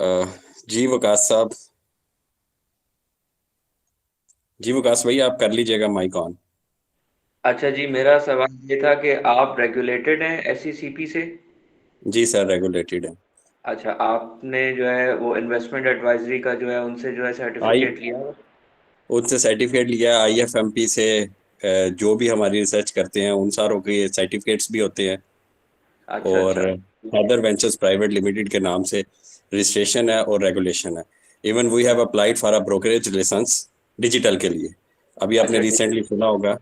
अ, जी वकास साहब। जी वकास भाई, आप कर लीजिएगा माइक ऑन। अच्छा जी, मेरा सवाल ये था कि आप रेगुलेटेड हैं एससीसीपी से। जी सर, रेगुलेटेड है। अच्छा, आपने जो है वो इन्वेस्टमेंट एडवाइजरी का जो है उनसे जो है आई सर्टिफिकेट लिया है। उनसे सर्टिफिकेट लिया, आईएफएमपी से। जो भी हमारी रिसर्च करते हैं उन सारों के सर्टिफिकेट्स भी होते हैं। अच्छा और अच्छा। हैदर वेंचर्स प्राइवेट लिमिटेड के नाम से रजिस्ट्रेशन है और रेगुलेशन है। Even we have applied for a brokerage licence digital के लिए। अभी आपने अच्छा रिसेंटली सुना होगा,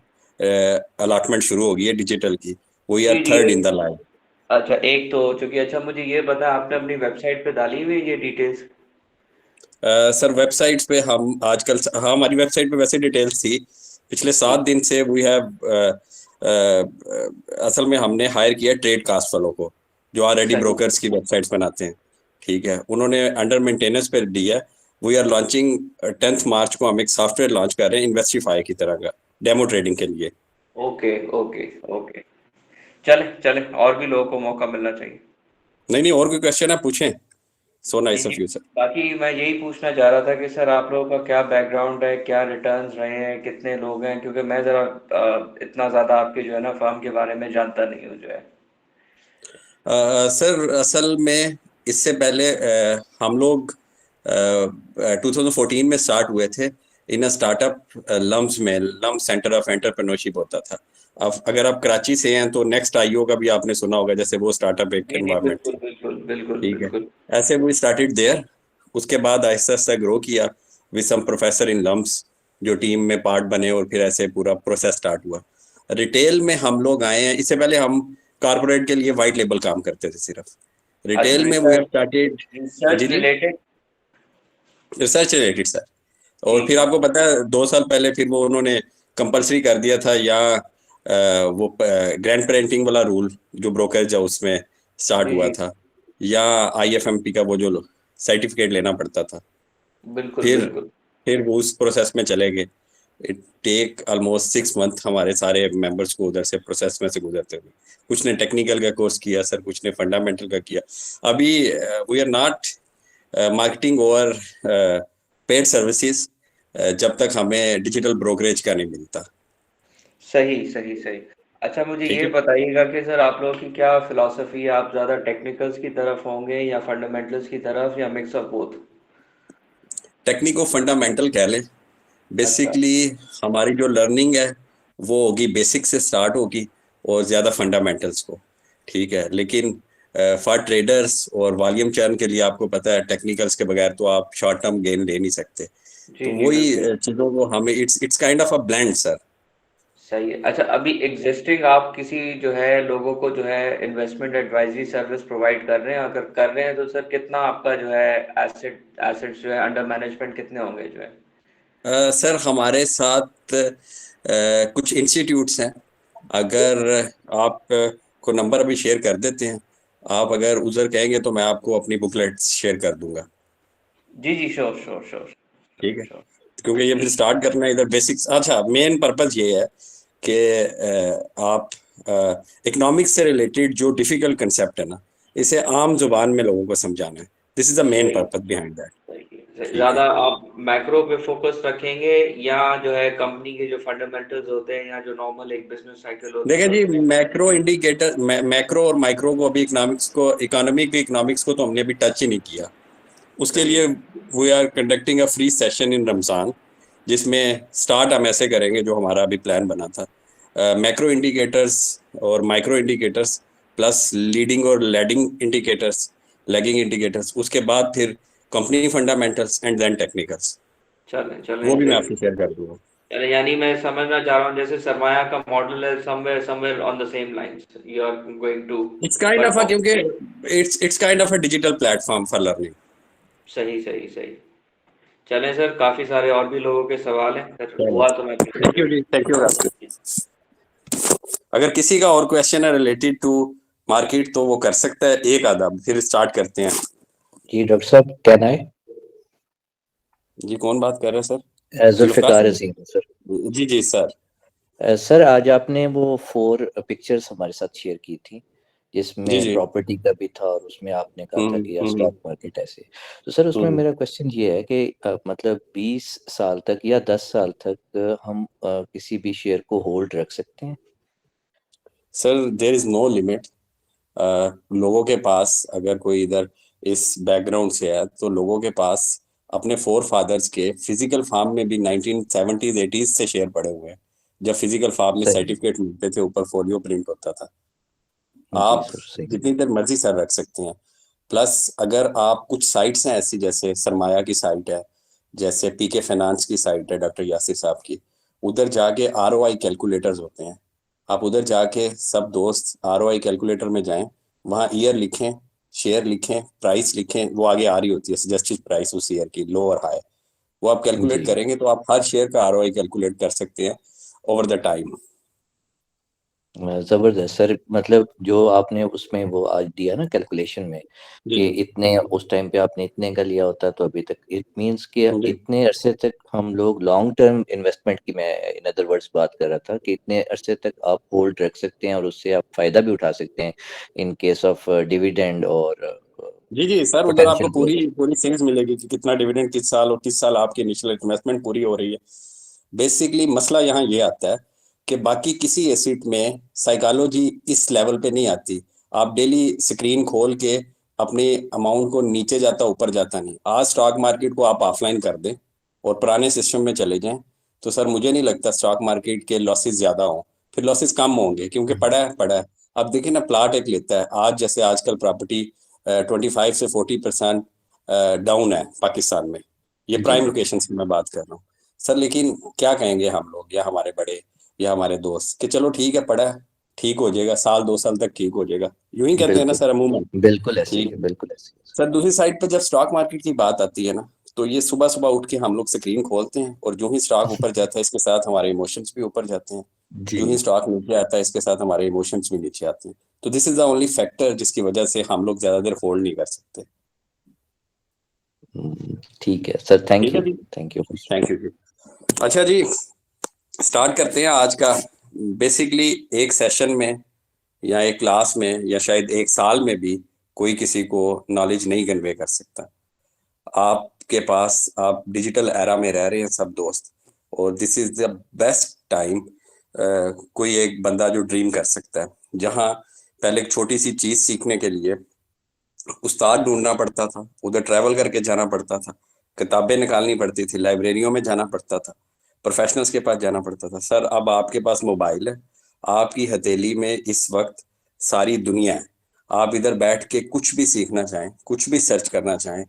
अलॉटमेंट शुरू हो गई है डिजिटल की। We ji R G. Third in the line. अच्छा, एक तो हो चुकी है। अच्छा, मुझे ये पता, आपने अपनी वेबसाइट पे डाली हुई है ये डिटेल्स? सर वेबसाइट्स पे हम आजकल, हाँ हमारी वेबसाइट पे वैसे डिटेल्स थी। पिछले 7 दिन से वी हैव, असल में हमने हायर किया ट्रेड कास्ट वालों को, जो ऑलरेडी सही। ब्रोकर्स की वेबसाइट्स बनाते हैं। ठीक है, उन्होंने अंडर मेंटेनेंस पे दिया है। वी आर लॉन्चिंग 10 मार्च को, हम एक सॉफ्टवेयर लॉन्च कर रहे हैं इन्वेस्टिफाई की तरह का, डेमो ट्रेडिंग के लिए। Okay okay okay. चले चले, और भी लोगों को मौका मिलना चाहिए। नहीं नहीं, और कोई क्वेश्चन है पूछें। सो जी नाइस जी। Of you sir. बाकी मैं यही पूछना चाह रहा था कि सर आप लोगों का क्या बैकग्राउंड है, क्या रिटर्न्स रहे हैं, कितने लोग हैं, क्योंकि मैं ज़रा इतना ज़्यादा आपके जो है ना फर्म के बारे में जानता नहीं हूँ जो है। सर असल में इससे पहले हम लोग 2014 में स्टार्ट हुए थे इन स्टार्टअप लम्स में। लम्स सेंटर ऑफ एंटरप्रेन्योरशिप होता था। अब अगर आप कराची से हैं तो नेक्स्ट आईओ का भी आपने सुना होगा, जैसे वो स्टार्टअप एक जी जी, एनवायरनमेंट बिल्कुल था। बिल्कुल बिल्कुल ठीक है, बिल्कुल। ऐसे वी स्टार्टेड देयर। उसके बाद आहिस्ता आहिस्ता ग्रो किया with some professor in LUMS, जो टीम में पार्ट बने, और फिर ऐसे पूरा प्रोसेस स्टार्ट हुआ। रिटेल में हम लोग आए हैं, इससे पहले हम कारपोरेट के लिए वाइट लेबल काम करते थे सिर्फ। अच्छा, रिटेल में वी हैव रिसर्च स्टार्टेड। जी रिसर्च जी, रिलेटेड। Research related sir. और ठीक फिर है। आपको पता है 2 साल पहले फिर वो उन्होंने कंपलसरी कर दिया था, या वो ग्रैंड पेरेंटिंग वाला रूल जो ब्रोकरेज है उसमें स्टार्ट जी हुआ जी, था, या आईएफएमपी का वो जो सर्टिफिकेट लेना पड़ता था। बिल्कुल फिर बिल्कुल। फिर वो उस प्रोसेस में चले गए। इट टेक ऑलमोस्ट 6 मंथ हमारे सारे मेंबर्स को उधर से प्रोसेस में से गुजरते हुए। कुछ ने टेक्निकल का कोर्स किया सर, कुछ ने फंडामेंटल का किया। अभी वी आर नॉट मार्केटिंग और पेड सर्विसेज जब तक हमें डिजिटल ब्रोकरेज का नहीं मिलता। सही सही सही। अच्छा, मुझे ठीक ये है, बताइएगा कि सर आप लोगों की क्या फिलॉसफी है, आप ज़्यादा टेक्निकल्स की तरफ होंगे या फंडामेंटल्स की तरफ या मिक्स ऑफ बोथ? टेक्निको फंडामेंटल कह लें। अच्छा। बेसिकली हमारी जो लर्निंग है वो होगी, बेसिक से स्टार्ट होगी, और ज़्यादा फंडामेंटल्स को। ठीक है, लेकिन फॉर ट्रेडर्स और वॉल्यूम चर्न के लिए आपको पता है टेक्निकल्स के बगैर तो आप शॉर्ट टर्म गेन ले नहीं सकते। जी तो जी, वही बिल्कुल। चीज़ों को हमें, it's it's kind of a blend sir. सही है। अच्छा, अभी एग्जिस्टिंग आप किसी जो है लोगों को जो है इन्वेस्टमेंट एडवाइजरी सर्विस प्रोवाइड कर रहे हैं? अगर कर रहे हैं तो सर कितना आपका जो है एसेट्स जो है अंडर मैनेजमेंट कितने होंगे जो है? सर हमारे साथ कुछ इंस्टीट्यूट्स हैं। अगर आप को नंबर अभी शेयर कर देते हैं, आप अगर उधर कहेंगे तो मैं आपको अपनी बुकलेट शेयर कर दूंगा। जी जी, श्योर श्योर श्योर ठीक है, श्योर। क्योंकि ये फिर ठीक। स्टार्ट करना है इधर बेसिक्स। अच्छा, मेन पर्पस ये है कि आप इकोनॉमिक्स से रिलेटेड जो डिफिकल्ट कंसेप्ट है ना, इसे आम जुबान में लोगों को समझाना है। दिस इज द मेन सही पर्पस बिहाइंड दैट। सही। ठीक है, ज़्यादा आप मैक्रो पे फोकस रखेंगे या जो है कंपनी के जो फंडामेंटल्स होते हैं या जो नॉर्मल एक बिजनेस साइकिल होती है देखिए जी, उस पे? मैक्रो इंडिकेटर, मैक्रो और माइक्रो को अभी इकोनॉमिक्स को तो हमने अभी टच ही नहीं किया। उसके सही लिए we are conducting a free session in Ramzan, जिसमें स्टार्ट हम ऐसे करेंगे जो हमारा अभी प्लान बना था। मैक्रो इंडिकेटर्स और माइक्रो इंडिकेटर्स, प्लस लीडिंग और लैगिंग इंडिकेटर्स, उसके बाद फिर company fundamentals and then technicals. चलें वो चलें भी मैं चलें। आपसे शेयर कर दूंगा। चलें, यानी मैं समझना चाह रहा हूँ जैसे सरमाया का मॉडल है, somewhere somewhere on the same lines you are going to it's kind of a, perform. क्योंकि it's kind of a digital platform for learning. सही सही सही। चलें सर, काफ़ी सारे और भी लोगों के सवाल हैं, सर चलो, हुआ तो मैं थैंक यू जी, थैंक यू। अगर किसी का और क्वेश्चन है रिलेटेड टू मार्केट तो वो कर सकता है, एक आधा, फिर स्टार्ट करते हैं। जी डॉक्टर साहब, कहना है जी कौन बात कर रहे हैं सर? जुल्फकार जुल्फ़िकार साहब? अज़ीम सर। जी जी सर। सर आज आपने वो 4 पिक्चर्स हमारे साथ शेयर की थी, जी जिसमें जी। प्रॉपर्टी का भी था और उसमें आपने कहा था कि यार हम्म। स्टॉक मार्केट ऐसे। तो सर उसमें हम्म। मेरा क्वेश्चन ये है कि मतलब 20 साल तक या 10 साल तक हम किसी भी शेयर को होल्ड रख सकते हैं? Sir there is no limit. लोगों के पास, अगर कोई इधर इस बैकग्राउंड से है, तो लोगों के पास अपने फोर फादर्स के फिजिकल फार्म में भी 1970s 80s से शेयर पड़े हुए हैं, जब फिजिकल फार्म में सही। सर्टिफिकेट मिलते थे, ऊपर फोलियो प्रिंट होता था। जी आप सर सही। जितनी देर मर्जी सर रख सकते हैं। प्लस अगर आप, कुछ साइट्स हैं ऐसी, जैसे सरमाया की साइट है, जैसे पीके फाइनेंस की साइट है डॉक्टर यासिर साहब की, उधर जाके आरओआई कैलकुलेटर्स होते हैं। आप उधर जाके सब दोस्त आरओआई कैलकुलेटर में जाएं, वहाँ ईयर लिखें, शेयर लिखें, प्राइस लिखें, वो आगे आ रही होती है सजेस्टेड प्राइस उस ईयर की, लो और हाई। वो आप कैलकुलेट जी करेंगे तो आप हर शेयर का आरओआई कैलकुलेट कर सकते हैं ओवर द टाइम। जबरदस्त सर। मतलब जो आपने उसमें वो आज दिया ना कैलकुलेशन में जी कि जी इतने उस टाइम पे आपने इतने का लिया होता तो अभी तक, इट मींस कि जी इतने अरसे तक हम लोग लॉन्ग टर्म इन्वेस्टमेंट की, मैं इन अदर वर्ड्स बात कर रहा था कि इतने अरसे तक आप होल्ड रख सकते हैं और उससे आप फायदा भी उठा सकते हैं इन केस ऑफ डिविडेंड और जी जी। सर उधर आपको पोटेंशियल पूरी ग्रोथ। पूरी सीरीज मिलेगी कि कितना डिविडेंड किस साल, और किस साल आपकी इनिशियल इन्वेस्टमेंट पूरी हो रही है। बेसिकली मसला यहाँ ये आता है कि बाकी किसी एसेट में साइकोलॉजी इस लेवल पे नहीं आती। आप डेली स्क्रीन खोल के अपने अमाउंट को नीचे जाता ऊपर जाता नहीं। आज स्टॉक मार्केट को आप ऑफलाइन कर दें और पुराने सिस्टम में चले जाएं, तो सर मुझे नहीं लगता स्टॉक मार्केट के लॉसेस ज्यादा हों, फिर लॉसेस कम होंगे, क्योंकि पड़ा है। अब देखिए ना, प्लाट एक लेता है आज, जैसे आजकल प्रॉपर्टी 25 से 40% डाउन है पाकिस्तान में। ये जी प्राइम लोकेशन की मैं बात कर रहा हूँ सर। लेकिन क्या कहेंगे हम लोग, या हमारे बड़े, या हमारे दोस्त, कि चलो ठीक है, पड़ा है, ठीक हो जाएगा, साल 2 साल तक ठीक हो जाएगा, यूं ही कहते हैं ना बिल्कुल। सर अमूमन। बिल्कुल ऐसे ही ठीक। है, बिल्कुल ऐसे ही सर दूसरी साइड पर जब स्टॉक मार्केट की बात आती है ना, तो ये सुबह सुबह उठ के हम लोग स्क्रीन खोलते हैं, और जो ही स्टॉक ऊपर जाता है, इसके साथ हमारे इमोशंस भी ऊपर जाते हैं। है। जो ही जी। स्टॉक नीचे आता है, इसके साथ हमारे इमोशंस भी नीचे आते हैं। तो this is the only factor जिसकी वजह से हम लोग ज्यादा देर होल्ड नहीं कर सकते। ठीक है सर, थैंक ठीक है यू। जी। Thank you. थैंक यू जी। अच्छा जी, स्टार्ट करते हैं आज का। बेसिकली एक सेशन में, या एक क्लास में, या शायद एक साल में भी कोई किसी को नॉलेज नहीं कन्वे कर सकता। आपके पास, आप डिजिटल एरा में रह रहे हैं सब दोस्त, और this is the best time. कोई एक बंदा जो ड्रीम कर सकता है, जहाँ पहले एक छोटी सी चीज सीखने के लिए उस्ताद ढूंढना पड़ता था, उधर ट्रैवल करके जाना पड़ता था, किताबें निकालनी पड़ती थी, लाइब्रेरियों में जाना पड़ता था, प्रोफेशनल्स के पास जाना पड़ता था। सर अब आपके पास मोबाइल है, आपकी हथेली में इस वक्त सारी दुनिया है। आप इधर बैठ के कुछ भी सीखना चाहें, कुछ भी सर्च करना चाहें,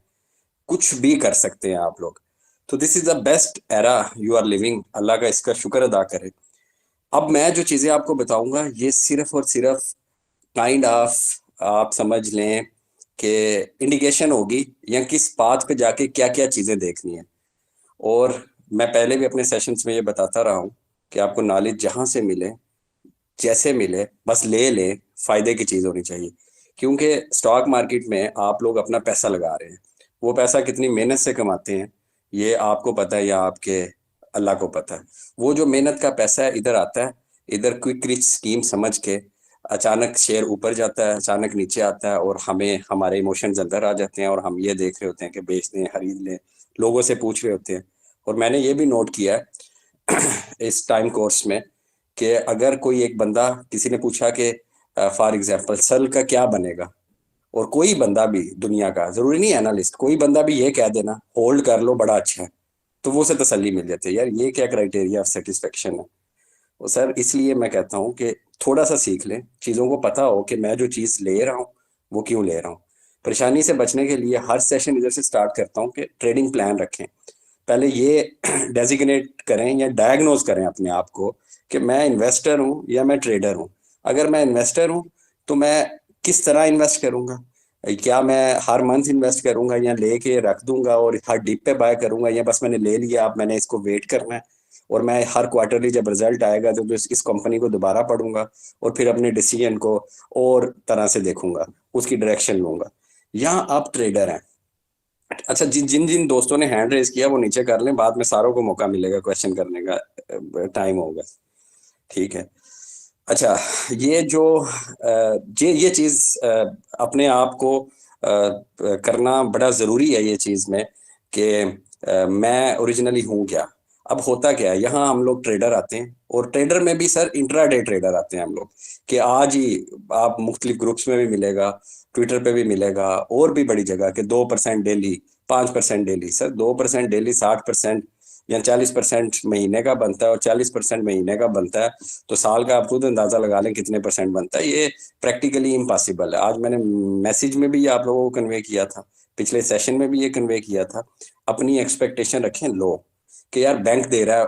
कुछ भी कर सकते हैं आप लोग। तो this is the best era you are living. अल्लाह का इसका शुक्र अदा करें। अब मैं जो चीजें आपको बताऊंगा, ये सिर्फ और सिर्फ काइंड ऑफ, आप समझ लें कि इंडिकेशन होगी, या किस पाथ पे जाके क्या क्या चीजें देखनी है। और मैं पहले भी अपने सेशंस में ये बताता रहा हूँ कि आपको नॉलेज जहां से मिले, जैसे मिले, बस ले लें, फायदे की चीज होनी चाहिए। क्योंकि स्टॉक मार्केट में आप लोग अपना पैसा लगा रहे हैं, वो पैसा कितनी मेहनत से कमाते हैं, ये आपको पता है या आपके अल्लाह को पता है। वो जो मेहनत का पैसा है इधर आता है, इधर क्विक रिच स्कीम समझ के अचानक शेयर ऊपर जाता है, अचानक नीचे आता है, और हमें हमारे इमोशंस अंदर आ जाते हैं, और हम ये देख रहे होते हैं कि बेच दें, खरीद लें, लोगों से पूछ रहे होते हैं। और मैंने ये भी नोट किया है इस टाइम कोर्स में, कि अगर कोई एक बंदा, किसी ने पूछा कि फॉर एग्जांपल सल का क्या बनेगा, और कोई बंदा भी दुनिया का, जरूरी नहीं एनालिस्ट, कोई बंदा भी ये कह देना होल्ड कर लो बड़ा अच्छा है, तो वो से तसल्ली मिल जाती है, यार ये क्या क्राइटेरिया ऑफ सेटिस्फेक्शन है। और सर इसलिए मैं कहता हूँ कि थोड़ा सा सीख लें, चीज़ों को पता हो कि मैं जो चीज़ ले रहा हूँ वो क्यों ले रहा हूँ। परेशानी से बचने के लिए हर सेशन इधर से स्टार्ट करता हूँ कि ट्रेडिंग प्लान रखें। पहले ये डेजिग्नेट करें या डायग्नोज करें अपने आप को कि मैं इन्वेस्टर हूँ या मैं ट्रेडर हूँ। अगर मैं इन्वेस्टर हूँ तो मैं किस तरह इन्वेस्ट करूंगा। क्या मैं हर मंथ इन्वेस्ट करूंगा, या लेके रख दूंगा और हर डिप पे बाय करूंगा, या बस मैंने ले लिया, अब मैंने इसको वेट करना है, और मैं हर क्वार्टरली जब रिजल्ट आएगा तो इस कंपनी को दोबारा पढ़ूंगा, और फिर अपने डिसीजन को और तरह से देखूंगा, उसकी डायरेक्शन लूंगा। या आप ट्रेडर हैं। अच्छा, जिन जिन जिन दोस्तों ने हैंड रेज किया वो नीचे कर लें, बाद में सारों को मौका मिलेगा क्वेश्चन करने का, टाइम होगा। ठीक है। अच्छा, ये जो ये चीज अपने आप को करना बड़ा जरूरी है ये चीज में कि मैं ओरिजिनली हूँ क्या। अब होता क्या है, यहाँ हम लोग ट्रेडर आते हैं और ट्रेडर में भी सर इंट्राडे ट्रेडर आते हैं हम लोग, कि आज ही आप मुख्तलिफ ग्रुप्स में भी मिलेगा, ट्विटर पे भी मिलेगा और भी बड़ी जगह के 2% डेली, 5% डेली। सर 2% डेली 60% या 40% महीने का बनता है और 40% महीने का बनता है, तो साल का आप खुद अंदाजा लगा लें कितने परसेंट बनता है। ये प्रैक्टिकली इम्पॉसिबल है। आज मैंने मैसेज में भी आप लोगों को कन्वे किया था, पिछले सेशन में भी ये कन्वे किया था। अपनी एक्सपेक्टेशन रखें लो, कि यार बैंक दे रहा है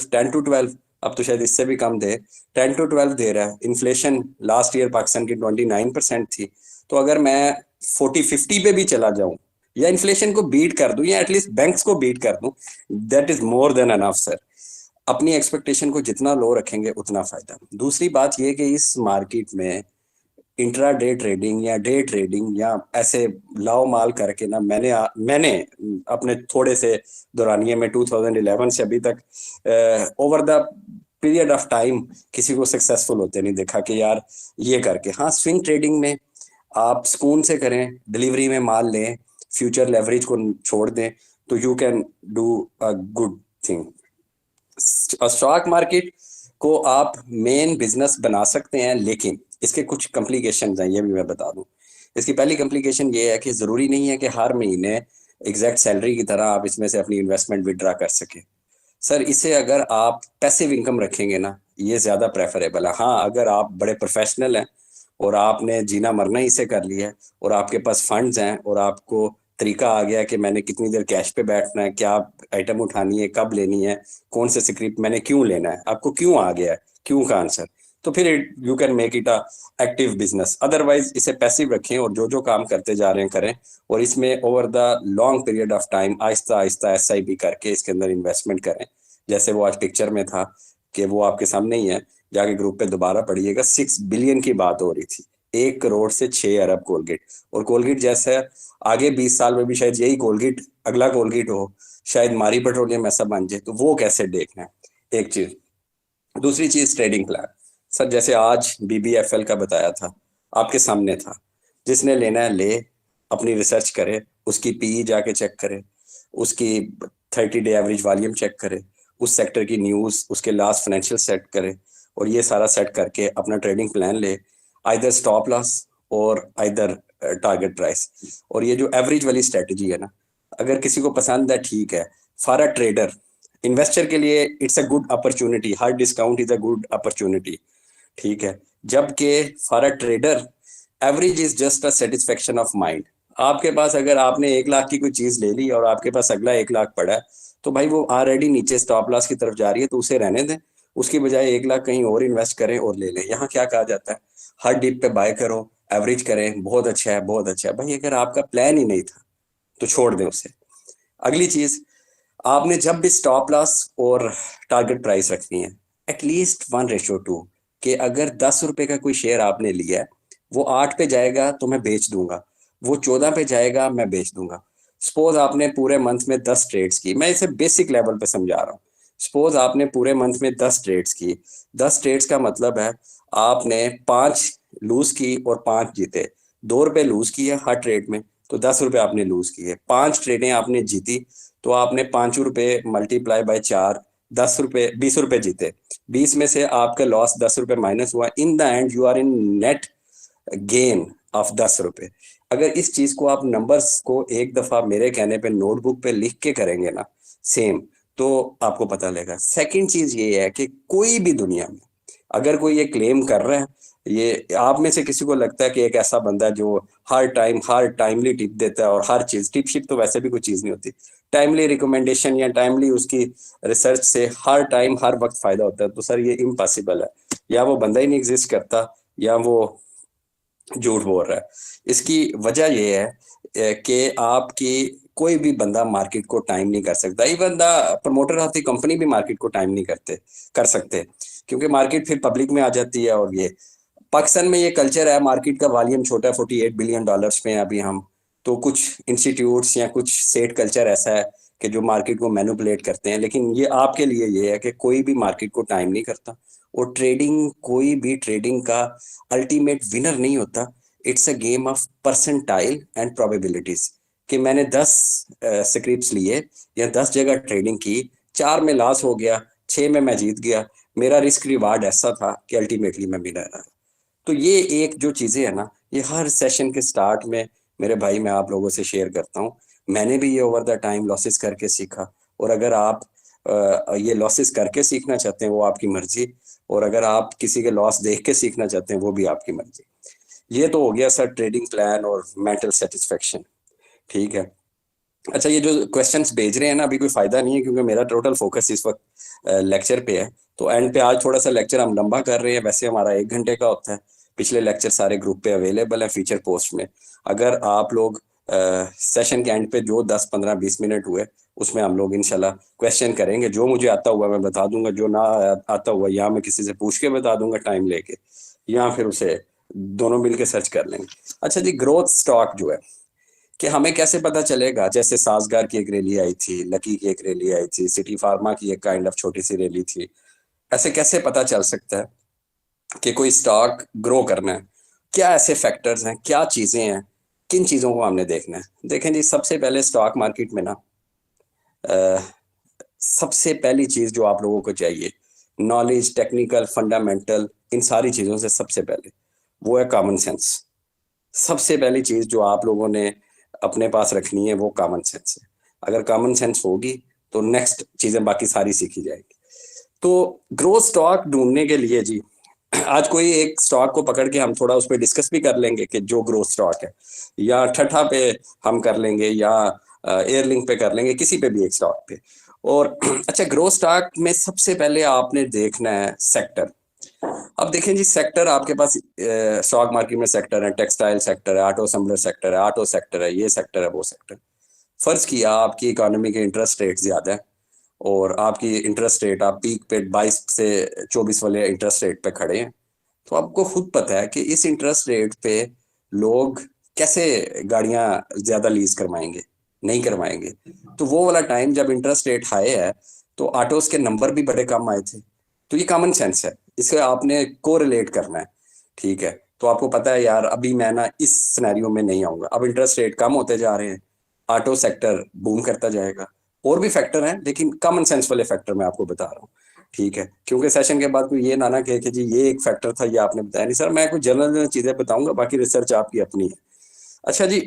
10 to 12, अब तो शायद इससे भी कम दे, 10 to 12 दे रहा है। इन्फ्लेशन लास्ट ईयर पाकिस्तान की 29% थी, तो अगर मैं 40-50 पे भी चला जाऊं या इन्फ्लेशन को बीट कर दूं या एटलीस्ट बैंक्स को बीट कर दूं, that is more than enough sir. अपनी एक्सपेक्टेशन को जितना लो रखेंगे उतना फायदा। दूसरी बात यह कि इस मार्केट में इंट्रा डे ट्रेडिंग या डे ट्रेडिंग या ऐसे लाओ माल करके ना, मैंने अपने थोड़े से दौरानिए में 2011 से अभी तक over the period of time किसी को सक्सेसफुल होते नहीं देखा कि यार ये करके। हाँ, स्विंग ट्रेडिंग में आप सुकून से करें, डिलीवरी में माल लें, फ्यूचर लेवरेज को छोड़ दें, तो you can do a good thing. Stock market को आप मेन बिजनेस बना सकते हैं, लेकिन इसके कुछ कॉम्प्लिकेशन हैं, ये भी मैं बता दूं। इसकी पहली कॉम्प्लिकेशन ये है कि जरूरी नहीं है कि हर महीने एग्जैक्ट सैलरी की तरह आप इसमें से अपनी इन्वेस्टमेंट विड्रा कर सके। सर इसे अगर आप पैसिव इनकम रखेंगे ना, ये ज्यादा प्रेफरेबल है। हाँ, अगर आप बड़े प्रोफेशनल हैं और आपने जीना मरना ही से कर लिया है और आपके पास फंड्स हैं और आपको तरीका आ गया कि मैंने कितनी देर कैश पे बैठना है, क्या आइटम उठानी है, कब लेनी है, कौन से स्क्रिप्ट मैंने क्यों लेना है, आपको क्यों आ गया है, क्यों का आंसर, तो फिर you can make it a active business. Otherwise इसे पैसिव रखें और जो जो काम करते जा रहे हैं करें, और इसमें over the long period of time Aahista Aahista SIP करके इसके अंदर इन्वेस्टमेंट करें। जैसे वो आज पिक्चर में था कि वो आपके सामने ही है, जाके ग्रुप पे दोबारा पढ़िएगा, 6 बिलियन की बात हो रही थी, 1 करोड़ से 6 अरब कोलगेट। और कोलगेट जैसा आगे 20 साल में भी शायद यही कोलगेट अगला कोलगेट हो, शायद मारी पेट्रोलियम ऐसा बन जाए, तो वो कैसे देखना है, एक चीज। दूसरी चीज ट्रेडिंग प्लान। सर जैसे आज BBFL का बताया था, आपके सामने था, जिसने लेना है ले, अपनी रिसर्च करे, उसकी PE जाके चेक करे, उसकी 30 डे एवरेज वॉल्यूम चेक करे, उस सेक्टर की न्यूज, उसके लास्ट फाइनेंशियल सेट करे, और ये सारा सेट करके अपना ट्रेडिंग प्लान ले, आइदर स्टॉप लॉस और आइदर टारगेट प्राइस। और ये जो एवरेज वाली स्ट्रेटजी है ना, अगर किसी को पसंद है ठीक है। फॉर अ ट्रेडर, इन्वेस्टर के लिए it's a good opportunity, her discount is a good opportunity, ठीक है। जबकि for a trader average is just a satisfaction of mind. आपके पास अगर आपने 1 लाख की कोई चीज ले ली और आपके पास अगला 1 लाख पड़ा है, तो भाई वो ऑलरेडी नीचे स्टॉप लॉस की तरफ जा रही है, तो उसे रहने दें, उसकी बजाय 1 लाख कहीं और इन्वेस्ट करें और ले लें। यहाँ क्या कहा जाता है, हर डिप पे बाय करो, एवरेज करें, बहुत अच्छा है, बहुत अच्छा है। भाई अगर आपका प्लान ही नहीं था तो छोड़ दें उसे। अगली चीज, आपने जब भी स्टॉप लॉस और टारगेट प्राइस रखनी है, एटलीस्ट 1:2, कि अगर 10 रुपए का कोई शेयर आपने लिया है, वो 8 पे जाएगा तो मैं बेच दूंगा, वो 14 पे जाएगा मैं बेच दूंगा। सपोज आपने पूरे मंथ में 10 ट्रेड्स की, मैं इसे बेसिक लेवल पे समझा रहा हूँ। सपोज आपने पूरे मंथ में 10 ट्रेड्स की, 10 ट्रेड्स का मतलब है आपने 5 लूज की और 5 जीते, 2 रुपए लूज किए हर ट्रेड में, तो 10 रुपए आपने लूज किए। 5 ट्रेडें आपने जीती, तो आपने 5 रुपए मल्टीप्लाई बाय 4, 10 रुपए, 20 रुपए जीते। 20 में से आपका लॉस 10 रुपए माइनस हुआ, in the end you are in net gain of 10 रुपए। अगर इस चीज को आप नंबर्स को एक दफा मेरे कहने पे नोटबुक पे लिख के करेंगे ना सेम, तो आपको पता लगेगा। सेकंड चीज ये है कि कोई भी दुनिया में अगर कोई ये क्लेम कर रहा है, ये आप में से किसी को लगता है कि एक ऐसा बंदा जो हर टाइमली टिप देता है, और हर चीज टिप शिप तो वैसे भी कोई चीज नहीं होती, टाइमली रिकमेंडेशन या टाइमली उसकी रिसर्च से हर टाइम हर वक्त फायदा होता है, तो सर ये इम्पॉसिबल है। या वो बंदा ही नहीं एग्जिस्ट करता या वो झूठ बोल रहा है। इसकी वजह यह है कि आपकी कोई भी बंदा मार्केट को टाइम नहीं कर सकता। ये बंदा प्रमोटर होती कंपनी भी मार्केट को टाइम नहीं कर सकते, क्योंकि मार्केट फिर पब्लिक में आ जाती है। और ये पाकिस्तान में ये कल्चर है, मार्केट का वॉल्यूम छोटा है, $48 बिलियन में अभी हम, तो कुछ इंस्टीट्यूट्स या कुछ सेट कल्चर ऐसा है कि जो मार्केट को मैनिपुलेट करते हैं। लेकिन ये आपके लिए ये है कि कोई भी मार्केट को टाइम नहीं करता, और ट्रेडिंग, कोई भी ट्रेडिंग का अल्टीमेट विनर नहीं होता। It's a game of percentile and probabilities, कि मैंने 10 स्क्रिप्ट्स लिए या 10 जगह ट्रेडिंग की, 4 में लॉस हो गया, 6 में मैं जीत गया, मेरा रिस्क रिवार्ड ऐसा था कि अल्टीमेटली मैं विनर रहा। तो ये एक जो चीजें है ना, ये हर सेशन के स्टार्ट में मेरे भाई मैं आप लोगों से शेयर करता हूँ। मैंने भी ये ओवर द टाइम लॉसेस करके सीखा, और अगर आप ये लॉसेस करके सीखना चाहते हैं वो आपकी मर्जी, और अगर आप किसी के लॉस देख के सीखना चाहते हैं वो भी आपकी मर्जी। ये तो हो गया सर ट्रेडिंग प्लान और मेंटल सेटिस्फेक्शन, ठीक है। अच्छा, ये जो क्वेश्चंस भेज रहे हैं ना, अभी कोई फायदा नहीं है, क्योंकि मेरा टोटल फोकस इस वक्त लेक्चर पे है। तो एंड पे आज थोड़ा सा लेक्चर हम लंबा कर रहे हैं, वैसे हमारा 1 घंटे का होता है। पिछले लेक्चर सारे ग्रुप पे अवेलेबल है फीचर पोस्ट में। अगर आप लोग सेशन के एंड पे जो 10 15 20 मिनट हुए, उसमें हम लोग इंशाल्लाह क्वेश्चन करेंगे। जो मुझे आता हुआ मैं बता दूंगा, जो ना आता हुआ या मैं किसी से पूछ के बता दूंगा टाइम लेके, या फिर उसे दोनों मिलके सर्च कर लेंगे। अच्छा जी, ग्रोथ स्टॉक जो है कि हमें कैसे पता चलेगा? जैसे साजगार की एक रैली आई थी, लकी की एक रैली आई थी, सिटी फार्मा की एक काइंड ऑफ छोटी सी रैली थी। ऐसे कैसे पता चल सकता है कि कोई स्टॉक ग्रो करना है? क्या ऐसे फैक्टर्स हैं, क्या चीजें हैं, किन चीजों को हमने देखना है? देखें जी, सबसे पहले स्टॉक मार्केट में ना सबसे पहली चीज जो आप लोगों को चाहिए, नॉलेज, टेक्निकल, फंडामेंटल, इन सारी चीजों से सबसे पहले वो है कॉमन सेंस। सबसे पहली चीज जो आप लोगों ने अपने पास रखनी है वो कॉमन सेंस है। अगर कॉमन सेंस होगी तो नेक्स्ट चीजें बाकी सारी सीखी जाएगी। तो ग्रोथ स्टॉक ढूंढने के लिए जी, आज कोई एक स्टॉक को पकड़ के हम थोड़ा उस पर डिस्कस भी कर लेंगे कि जो ग्रोथ स्टॉक है, या ठठा पे हम कर लेंगे, या एयरलिंक पे कर लेंगे, किसी पे भी एक स्टॉक पे। और अच्छा, ग्रोथ स्टॉक में सबसे पहले आपने देखना है सेक्टर। अब देखें जी, सेक्टर आपके पास स्टॉक मार्केट में सेक्टर है, टेक्सटाइल सेक्टर है, ऑटो असेंबलर सेक्टर है, ऑटो सेक्टर है, ये सेक्टर है, वो सेक्टर। फर्ज किया आपकी इकोनॉमी के इंटरेस्ट रेट ज्यादा है, और आपकी इंटरेस्ट रेट, आप पीक पे 22 से 24 वाले इंटरेस्ट रेट पे खड़े हैं, तो आपको खुद पता है कि इस इंटरेस्ट रेट पे लोग कैसे गाड़ियां ज्यादा लीज करवाएंगे, नहीं करवाएंगे। तो वो वाला टाइम जब इंटरेस्ट रेट हाई है, तो ऑटोस के नंबर भी बड़े कम आए थे। तो ये कॉमन सेंस है, इसे आपने को रिलेट करना है, ठीक है। तो आपको पता है यार, अभी मैं ना इस सिनेरियो में नहीं आऊंगा, अब इंटरेस्ट रेट कम होते जा रहे हैं, ऑटो सेक्टर बूम करता जाएगा। और भी फैक्टर हैं, लेकिन कॉमन सेंस वाले फैक्टर मैं आपको बता रहा हूँ, ठीक है। क्योंकि सेशन के बाद कोई ये ना कहे कि जी ये एक फैक्टर था, ये आपने बताया नहीं। सर मैं कुछ जनरल चीजें बताऊंगा, बाकी रिसर्च आपकी अपनी है। अच्छा जी,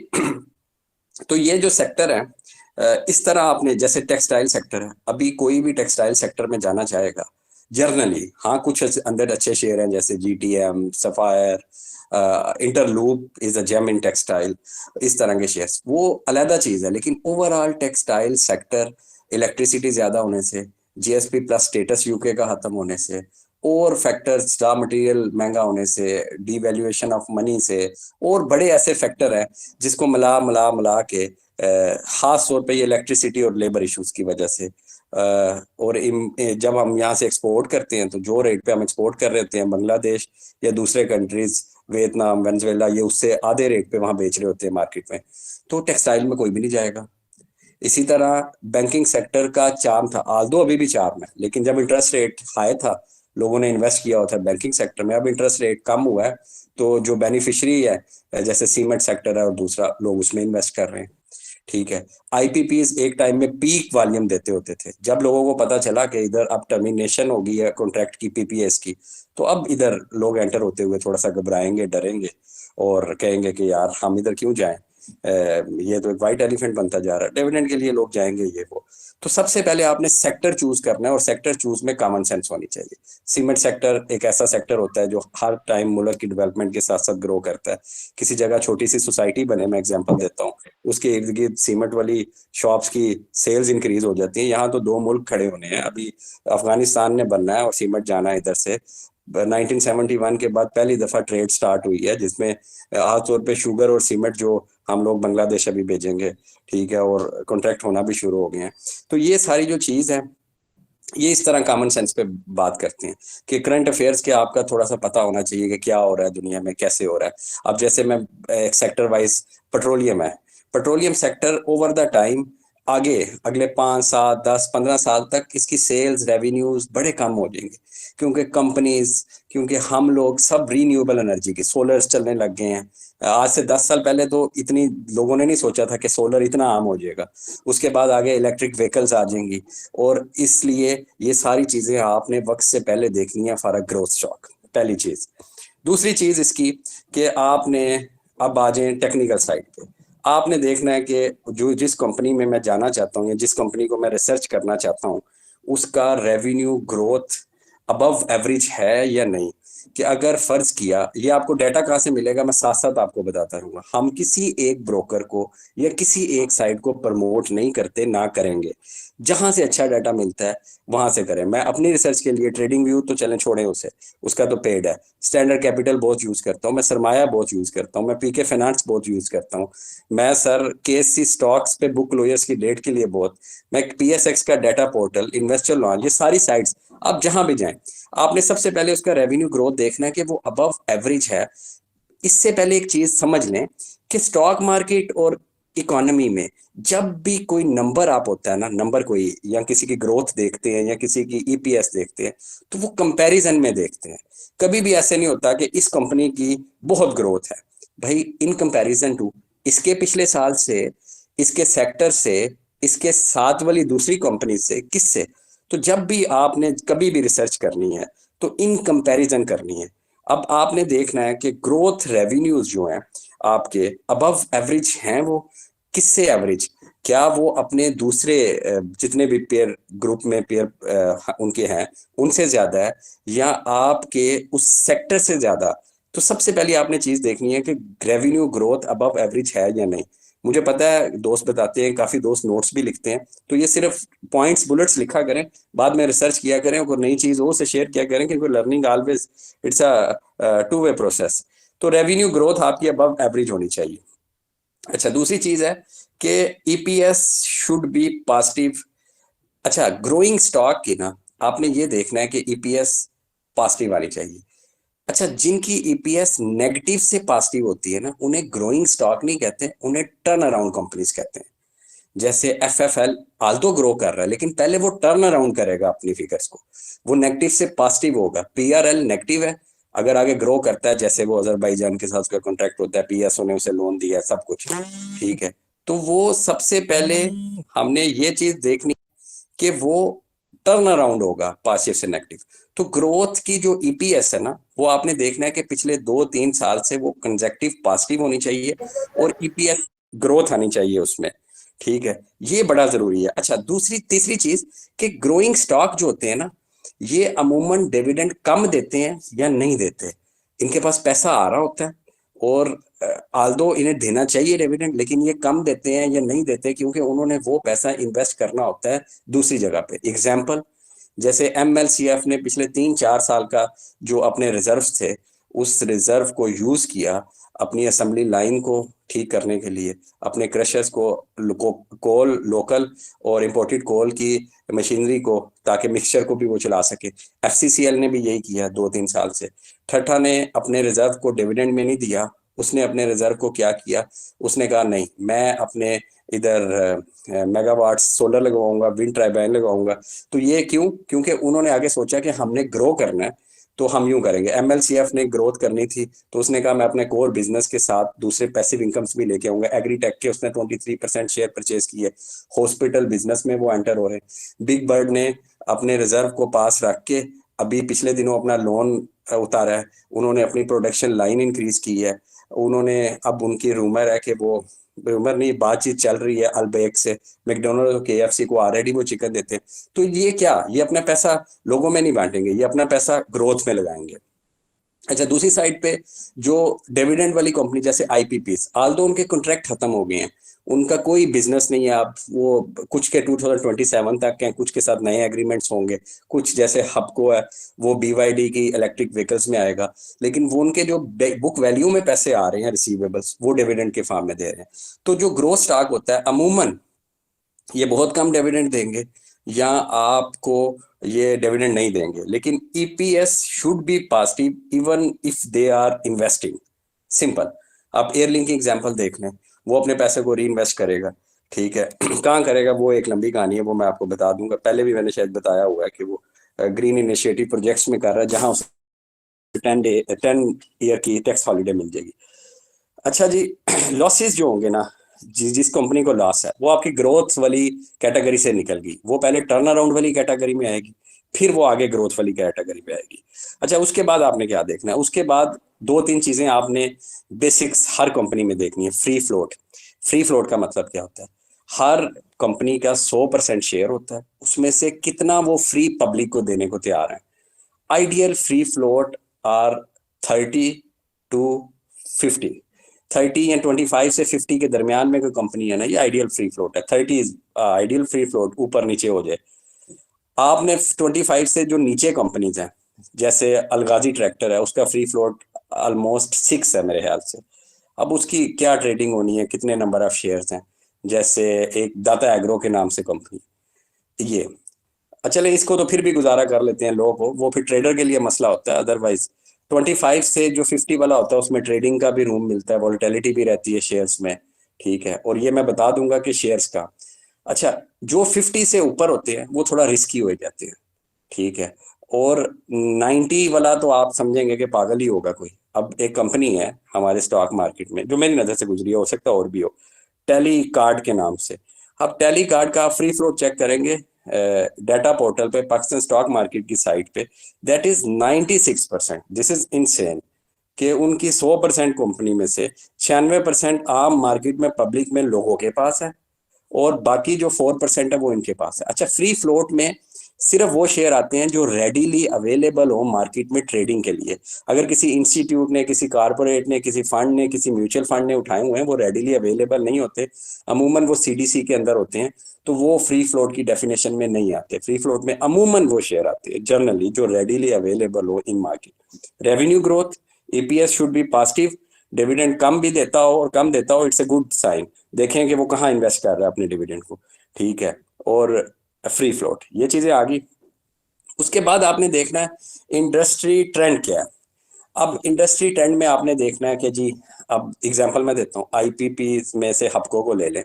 तो ये जो सेक्टर है, इस तरह आपने, जैसे टेक्सटाइल सेक्टर है, अभी कोई भी टेक्सटाइल सेक्टर में जाना चाहेगा जर्नली, हाँ कुछ अंदर अच्छे शेयर हैं जैसे GTM, Sapphire, Interloop is a gem in textile, इस तरह के शेयर्स, वो अलग चीज है। लेकिन ओवरऑल टेक्सटाइल सेक्टर, इलेक्ट्रिसिटी ज्यादा होने से, जीएसपी प्लस स्टेटस यूके का खत्म होने से, और फैक्टर्स, रॉ मटेरियल महंगा होने से, डीवैल्यूएशन ऑफ मनी से, और बड़े ऐसे फैक्टर हैं जिसको मिला मिला मिला के खास तौर पे ये इलेक्ट्रिसिटी और लेबर इश्यूज की वजह से, और जब हम यहाँ से एक्सपोर्ट करते हैं तो जो रेट पे हम एक्सपोर्ट कर रहे होते हैं बांग्लादेश या दूसरे कंट्रीज, वियतनाम, वेनेजुएला, ये उससे आधे रेट पे वहां बेच रहे होते हैं मार्केट में, तो टेक्सटाइल में कोई भी नहीं जाएगा। इसी तरह बैंकिंग सेक्टर का चार्म था, आल्दो अभी भी चार्म है, लेकिन जब इंटरेस्ट रेट हाई था लोगों ने इन्वेस्ट किया होता है बैंकिंग सेक्टर में। अब इंटरेस्ट रेट कम हुआ है, तो जो बेनिफिशियरी है जैसे सीमेंट सेक्टर है और दूसरा, लोग उसमें इन्वेस्ट कर रहे हैं, ठीक है। आईपीपीज एक टाइम में पीक वॉल्यूम देते होते थे, जब लोगों को पता चला कि इधर अब टर्मिनेशन हो गई है कॉन्ट्रैक्ट की, पीपीएस की, तो अब इधर लोग एंटर होते हुए थोड़ा सा घबराएंगे, डरेंगे, और कहेंगे कि यार हम इधर क्यों जाएं, ये तो एक वाइट एलिफेंट बनता जा रहा है, डिविडेंड के लिए लोग जाएंगे, ये वो। तो सबसे पहले आपने सेक्टर चूज करना है, और सेक्टर चूज में कॉमन सेंस होनी चाहिए। सीमेंट सेक्टर एक ऐसा सेक्टर होता है जो हर टाइम मुल्क की डेवलपमेंट के साथ साथ ग्रो करता है। किसी जगह छोटी सी सोसाइटी बने, मैं एग्जांपल देता हूँ, उसके इर्द गिर्द सीमेंट वाली शॉप्स की सेल्स इंक्रीज हो जाती है। यहाँ तो दो मुल्क खड़े होने हैं, अभी अफगानिस्तान ने बनना है और सीमेंट जाना है इधर से। 1971 के बाद पहली दफा ट्रेड स्टार्ट हुई है, जिसमें आमतौर पे शुगर और सीमेंट जो हम लोग बांग्लादेश अभी भेजेंगे, ठीक है, और कॉन्ट्रैक्ट होना भी शुरू हो गए हैं। तो ये सारी जो चीज है, ये इस तरह कॉमन सेंस पे बात करते हैं कि करंट अफेयर्स के आपका थोड़ा सा पता होना चाहिए कि क्या हो रहा है दुनिया में, कैसे हो रहा है। अब जैसे मैं एक सेक्टर वाइज, पेट्रोलियम है, petroleum sector over the time आगे अगले 5 7 10 15 साल तक इसकी सेल्स रेवेन्यूज बड़े कम हो जाएंगे, क्योंकि कंपनीज, क्योंकि हम लोग सब रीन्यूएबल एनर्जी के सोलर्स चलने लग गए हैं। आज से 10 साल पहले तो इतनी लोगों ने नहीं सोचा था कि सोलर इतना आम हो जाएगा। उसके बाद आगे इलेक्ट्रिक व्हीकल्स आ जाएंगी, और इसलिए ये सारी चीजें आपने वक्त से पहले देखनी है फॉर अ ग्रोथ स्टॉक, पहली चीज। दूसरी चीज इसकी कि आपने, अब आ जाए टेक्निकल साइड पे, आपने देखना है कि जो जिस कंपनी में मैं जाना चाहता हूँ या जिस कंपनी को मैं रिसर्च करना चाहता हूँ, उसका रेवेन्यू ग्रोथ अबव एवरेज है या नहीं। कि अगर फर्ज किया, ये आपको डाटा कहाँ से मिलेगा मैं साथ साथ आपको बताता रहूंगा, हम किसी एक ब्रोकर को या किसी एक साइट को प्रमोट नहीं करते, ना करेंगे। जहां से अच्छा डाटा मिलता है वहां से करें। मैं अपनी रिसर्च के लिए ट्रेडिंग व्यू तो चलें छोड़ें उसे, उसका तो पेड है। स्टैंडर्ड कैपिटल बहुत यूज करता हूँ मैं, सरमाया बहुत यूज करता हूँ मैं, पीके फाइनेंस बहुत यूज करता हूँ मैं सर, केएससी स्टॉक्स पे बुक लॉयर्स की डेट के लिए बहुत, मैं पीएसएक्स का डाटा पोर्टल, इन्वेस्टर लॉन्च, ये सारी साइट्स, आप जहां भी जाएं आपने सबसे पहले उसका रेवेन्यू ग्रोथ देखना है कि वो अबव एवरेज है। इससे पहले एक चीज समझ लें कि स्टॉक मार्केट और इकोनॉमी में जब भी कोई नंबर आप होता है ना, नंबर कोई, या किसी की ग्रोथ देखते हैं या किसी की ईपीएस देखते हैं, तो वो कंपैरिजन में देखते हैं। कभी भी ऐसे नहीं होता कि इस कंपनी की बहुत ग्रोथ है, भाई इन कंपैरिजन टू इसके पिछले साल से, इसके सेक्टर से, इसके साथ वाली दूसरी कंपनी से, किससे। तो जब भी आपने कभी भी रिसर्च करनी है तो इन कंपैरिजन करनी है। अब आपने देखना है कि ग्रोथ रेवेन्यूज जो हैं आपके अबव एवरेज हैं, वो किससे एवरेज, क्या वो अपने दूसरे जितने भी पेयर ग्रुप में पेयर उनके हैं उनसे ज्यादा है, या आपके उस सेक्टर से ज्यादा। तो सबसे पहले आपने चीज देखनी है कि रेवेन्यू ग्रोथ अबव एवरेज है या नहीं। मुझे पता है दोस्त बताते हैं, काफी दोस्त नोट्स भी लिखते हैं, तो ये सिर्फ पॉइंट्स बुलेट्स लिखा करें, बाद में रिसर्च किया करें और नई चीज हो उसे शेयर किया करें, क्योंकि learning always it's a two way process. तो रेवेन्यू ग्रोथ आपकी अबव एवरेज होनी चाहिए। अच्छा, दूसरी चीज है कि ईपीएस शुड बी पॉजिटिव। अच्छा, ग्रोइंग स्टॉक की ना आपने ये देखना है कि ईपीएस पॉजिटिव आनी चाहिए। अच्छा, जिनकी ईपीएस नेगेटिव से पॉजिटिव होती है ना, उन्हें ग्रोइंग स्टॉक नहीं कहते, उन्हें टर्न अराउंड कंपनीज कहते हैं। जैसे एफएफएल आल्दो ग्रो कर रहा है, लेकिन पहले वो टर्न अराउंड करेगा अपनी फिगर्स को, वो नेगेटिव से पॉजिटिव होगा। पीआरएल नेगेटिव है, अगर आगे ग्रो करता है, जैसे वो अजरबैजान के साथ उसका कॉन्ट्रैक्ट होता है, पीएसओ ने उसे लोन दिया है, सब कुछ ठीक है, तो वो सबसे पहले हमने ये चीज देखनी कि वो टर्न अराउंड होगा पॉजिटिव से नेगेटिव। तो ग्रोथ की जो ईपीएस है ना, वो आपने देखना है कि पिछले 2-3 साल से वो कंसेक्टिव पॉजिटिव होनी चाहिए और ईपीएस ग्रोथ आनी चाहिए उसमें, ठीक है, ये बड़ा जरूरी है। अच्छा, दूसरी तीसरी चीज कि ग्रोइंग स्टॉक जो होते हैं ना, ये अमूमन डिविडेंड कम देते हैं या नहीं देते। इनके पास पैसा आ रहा होता है और आल्दो इन्हें देना चाहिए डिविडेंड, लेकिन ये कम देते हैं या नहीं देते क्योंकि उन्होंने वो पैसा इन्वेस्ट करना होता है दूसरी जगह पे। एग्जाम्पल, जैसे एमएलसीएफ ने पिछले 3-4 साल का जो अपने रिजर्व थे, उस रिजर्व को यूज किया अपनी असेंबली लाइन को ठीक करने के लिए, अपने क्रशर्स को कोल लोकल और इंपोर्टेड कोल की मशीनरी को, ताकि मिक्सचर को भी वो चला सके। एफसीसीएल ने भी यही किया 2-3 साल से। ठट्ठा ने अपने रिजर्व को डिविडेंड में नहीं दिया, उसने अपने रिजर्व को क्या किया, उसने कहा नहीं मैं अपने इधर मेगावाट सोलर लगवाऊंगा, विंड टर्बाइन लगाऊंगा। तो ये क्यों, क्योंकि उन्होंने आगे सोचा कि हमने ग्रो करना है तो हम यूं करेंगे। एमएलसीएफ ने ग्रोथ करनी थी तो उसने कहा मैं अपने कोर बिजनेस के साथ दूसरे पैसिव इनकम्स भी लेके आऊंगा। एग्रीटेक के उसने 23% शेयर परचेज किए, हॉस्पिटल बिजनेस में वो एंटर हो रहे हैं। बिग बर्ड ने अपने रिजर्व को पास रख के अभी पिछले दिनों अपना लोन उतारा है, उन्होंने अपनी प्रोडक्शन लाइन इंक्रीज की है, उन्होंने, अब उनकी रूमर है कि वो, रूमर नहीं बातचीत चल रही है अल्बेक से, मैकडोनल्ड और केएफसी को ऑलरेडी वो चिकन देते हैं। तो ये क्या, ये अपना पैसा लोगों में नहीं बांटेंगे, ये अपना पैसा ग्रोथ में लगाएंगे। अच्छा, दूसरी साइड पे जो डिविडेंड वाली कंपनी जैसे आईपीपीस, आल्दो उनके कॉन्ट्रैक्ट खत्म हो गए हैं, उनका कोई बिजनेस नहीं है अब, वो कुछ के 2027 तक हैं, कुछ के साथ नए एग्रीमेंट्स होंगे, कुछ जैसे हबको है वो बीवाईडी की इलेक्ट्रिक व्हीकल्स में आएगा, लेकिन वो उनके जो बुक वैल्यू में पैसे आ रहे हैं रिसीवेबल्स, वो डिविडेंड के फॉर्म में दे रहे हैं। तो जो ग्रोथ स्टॉक होता है अमूमन ये बहुत कम डिविडेंड देंगे या आपको ये डिविडेंड नहीं देंगे, लेकिन EPS should be positive even if they are investing. Simple, आप एयरलिंक की एग्जांपल देख लें, वो अपने पैसे को री इन्वेस्ट करेगा, ठीक है। कहाँ करेगा वो एक लंबी कहानी है, वो मैं आपको बता दूंगा। पहले भी मैंने शायद बताया हुआ है कि वो ग्रीन इनिशिएटिव प्रोजेक्ट्स में कर रहा है, जहां उसे 10 ईयर की टैक्स हॉलीडे मिल जाएगी। अच्छा जी, लॉसेस जो होंगे ना, जिस कंपनी को लॉस है वो आपकी ग्रोथ वाली कैटेगरी से निकल गई, वो पहले टर्न अराउंड वाली कैटेगरी में आएगी, फिर वो आगे ग्रोथ वाली कैटेगरी में आएगी। अच्छा, उसके बाद आपने क्या देखना है? उसके बाद दो तीन चीजें आपने बेसिक्स हर कंपनी में देखनी है। Free float. फ्री फ्लोट का मतलब क्या होता है? हर कंपनी का 100% शेयर होता है, उसमें से कितना वो फ्री पब्लिक को देने को तैयार है। Ideal free float are 30 to 50। 30 या 25 से 50 के दरमियान में कोई कंपनी है ना, ये आइडियल फ्री फ्लोट है। 30 इज आइडियल फ्री फ्लोट, ऊपर नीचे हो जाए। आपने 25 से जो नीचे कंपनीज हैं, जैसे अलगाजी ट्रैक्टर है, उसका फ्री फ्लोट ऑलमोस्ट 6 है मेरे ख्याल से। अब उसकी क्या ट्रेडिंग होनी है, कितने नंबर ऑफ शेयर्स हैं? जैसे एक दाता एग्रो के नाम से कंपनी, ये चले इसको तो फिर भी गुजारा कर लेते हैं लोग, वो फिर ट्रेडर के लिए मसला होता है। अदरवाइज 25 से जो 50 वाला होता है, उसमें ट्रेडिंग का भी रूम मिलता है, वॉलेटिलिटी भी रहती है शेयर्स में। ठीक है, और ये मैं बता दूंगा कि शेयर्स का। अच्छा, जो 50 से ऊपर होते हैं वो थोड़ा रिस्की हो जाते हैं। ठीक है, और 90 वाला तो आप समझेंगे कि पागल ही होगा कोई। अब एक कंपनी है हमारे स्टॉक मार्केट में जो मेरी नजर से गुजरी है, हो सकता है और भी हो, टेली कार्ड के नाम से। अब टेली कार्ड का आप फ्री फ्लोट चेक करेंगे डाटा पोर्टल पे, पाकिस्तान स्टॉक मार्केट की साइट पे, that is 96%। This is insane कि उनकी 100% कंपनी में से 96% आम मार्केट में पब्लिक में लोगों के पास है, और बाकी जो 4% है वो इनके पास है। अच्छा, फ्री फ्लोट में सिर्फ वो शेयर आते हैं जो रेडीली अवेलेबल हो मार्केट में ट्रेडिंग के लिए। अगर किसी इंस्टीट्यूट ने, किसी कारपोरेट ने, किसी फंड ने, किसी म्यूचुअल फंड ने उठाए हुए हैं, वो रेडीली अवेलेबल नहीं होते, अमूमन वो सीडीसी के अंदर होते हैं, तो वो फ्री फ्लोट की डेफिनेशन में नहीं आते। फ्री फ्लोट में अमूमन वो शेयर आते हैं जनरली जो रेडीली अवेलेबल हो in market. Revenue growth, EPS should be positive. Dividend कम भी देता हो और कम देता हो, इट्स ए गुड साइन। देखें कि वो कहाँ इन्वेस्ट कर रहा है अपने डिविडेंड को। ठीक है, और फ्री फ्लोट, ये चीजें आ गई। उसके बाद आपने देखना है इंडस्ट्री ट्रेंड क्या है। अब इंडस्ट्री ट्रेंड में आपने देखना है कि जी, अब एग्जांपल मैं देता हूँ, आईपीपी में से हपको को ले लें।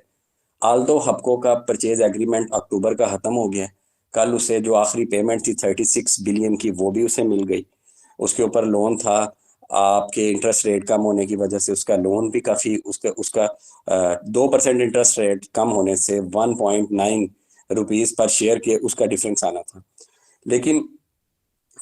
आल्दो हपको का परचेज एग्रीमेंट अक्टूबर का खत्म हो गया, कल उसे जो आखिरी पेमेंट थी 36 बिलियन की, वो भी उसे मिल गई। उसके ऊपर लोन था, आपके इंटरेस्ट रेट कम होने की वजह से उसका लोन भी काफी, उसका उसका 2% इंटरेस्ट रेट कम होने से 1.9 रुपीज पर शेयर के उसका डिफरेंस आना था। लेकिन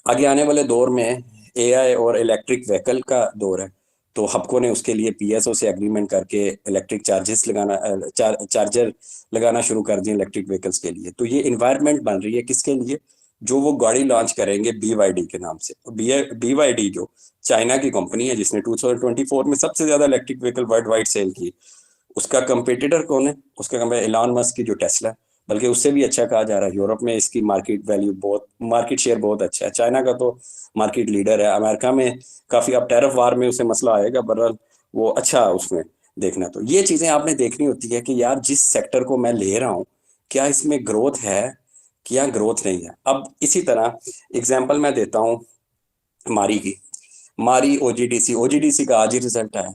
आगे आने वाले दौर में एआई और इलेक्ट्रिक व्हीकल का दौर है, तो हपको ने उसके लिए पीएसओ से एग्रीमेंट करके इलेक्ट्रिक चार्जर लगाना शुरू कर दिए इलेक्ट्रिक व्हीकल्स के लिए। तो ये इन्वायरमेंट बन रही है किसके लिए? जो वो गाड़ी लॉन्च करेंगे बीवाईडी के नाम से। बीवाईडी जो चाइना की कंपनी है, जिसने 2024 में सबसे ज्यादा electric vehicle world wide sale की, उसका कंपेटिटर कौन है? उसका कंपेटिटर एलन मस्क की जो टेस्ला है, बल्कि उससे भी अच्छा कहा जा रहा है। यूरोप में इसकी मार्केट वैल्यू बहुत, मार्केट शेयर बहुत अच्छा है। चाइना का तो मार्केट लीडर है। अमेरिका में काफी, अब टैरिफ वार में उसे मसला आएगा, बहरहाल वो अच्छा उसमें देखना। तो ये चीजें आपने देखनी होती है कि यार जिस सेक्टर को मैं ले रहा हूँ, क्या इसमें ग्रोथ है, क्या ग्रोथ नहीं है। अब इसी तरह एग्जाम्पल मैं देता हूँ मारी की। मारी ओजीडीसी, ओजीडीसी का आज ही रिजल्ट आया।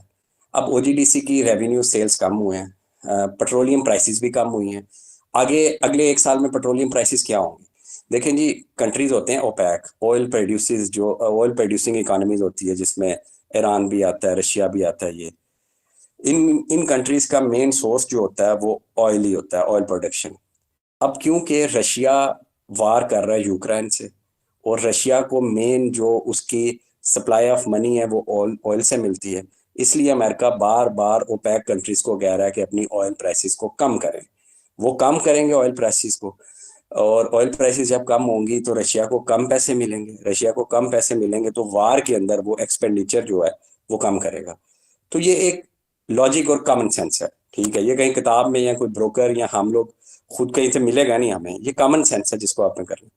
अब ओजीडीसी की रेवेन्यू सेल्स कम हुए हैं, पेट्रोलियम प्राइसेस भी कम हुई हैं। आगे अगले एक साल में पेट्रोलियम प्राइसेस क्या होंगे? देखें जी, कंट्रीज होते हैं ओपेक, ऑयल प्रोड्यूसर्स, जो ऑयल प्रोड्यूसिंग इकोनॉमीज होती है, जिसमें ईरान भी आता है, रशिया भी आता है। ये इन इन कंट्रीज का मेन सोर्स जो होता है वो ऑयल ही होता है, ऑयल प्रोडक्शन। अब क्योंकि रशिया वार कर रहा है यूक्रेन से, और रशिया को मेन जो उसकी सप्लाई ऑफ मनी है वो ऑयल से मिलती है, इसलिए अमेरिका बार बार ओपेक कंट्रीज को कह रहा है कि अपनी ऑयल प्राइसेस को कम करें। वो कम करेंगे ऑयल प्राइसेस को, और ऑयल प्राइसेस जब कम होंगी तो रशिया को कम पैसे मिलेंगे। रशिया को कम पैसे मिलेंगे तो वार के अंदर वो एक्सपेंडिचर जो है वो कम करेगा। तो ये एक लॉजिक और कॉमन सेंस है। ठीक है, ये कहीं किताब में या कोई ब्रोकर या हम लोग खुद कहीं से मिलेगा नहीं हमें, ये कॉमन सेंस है जिसको आपने करना।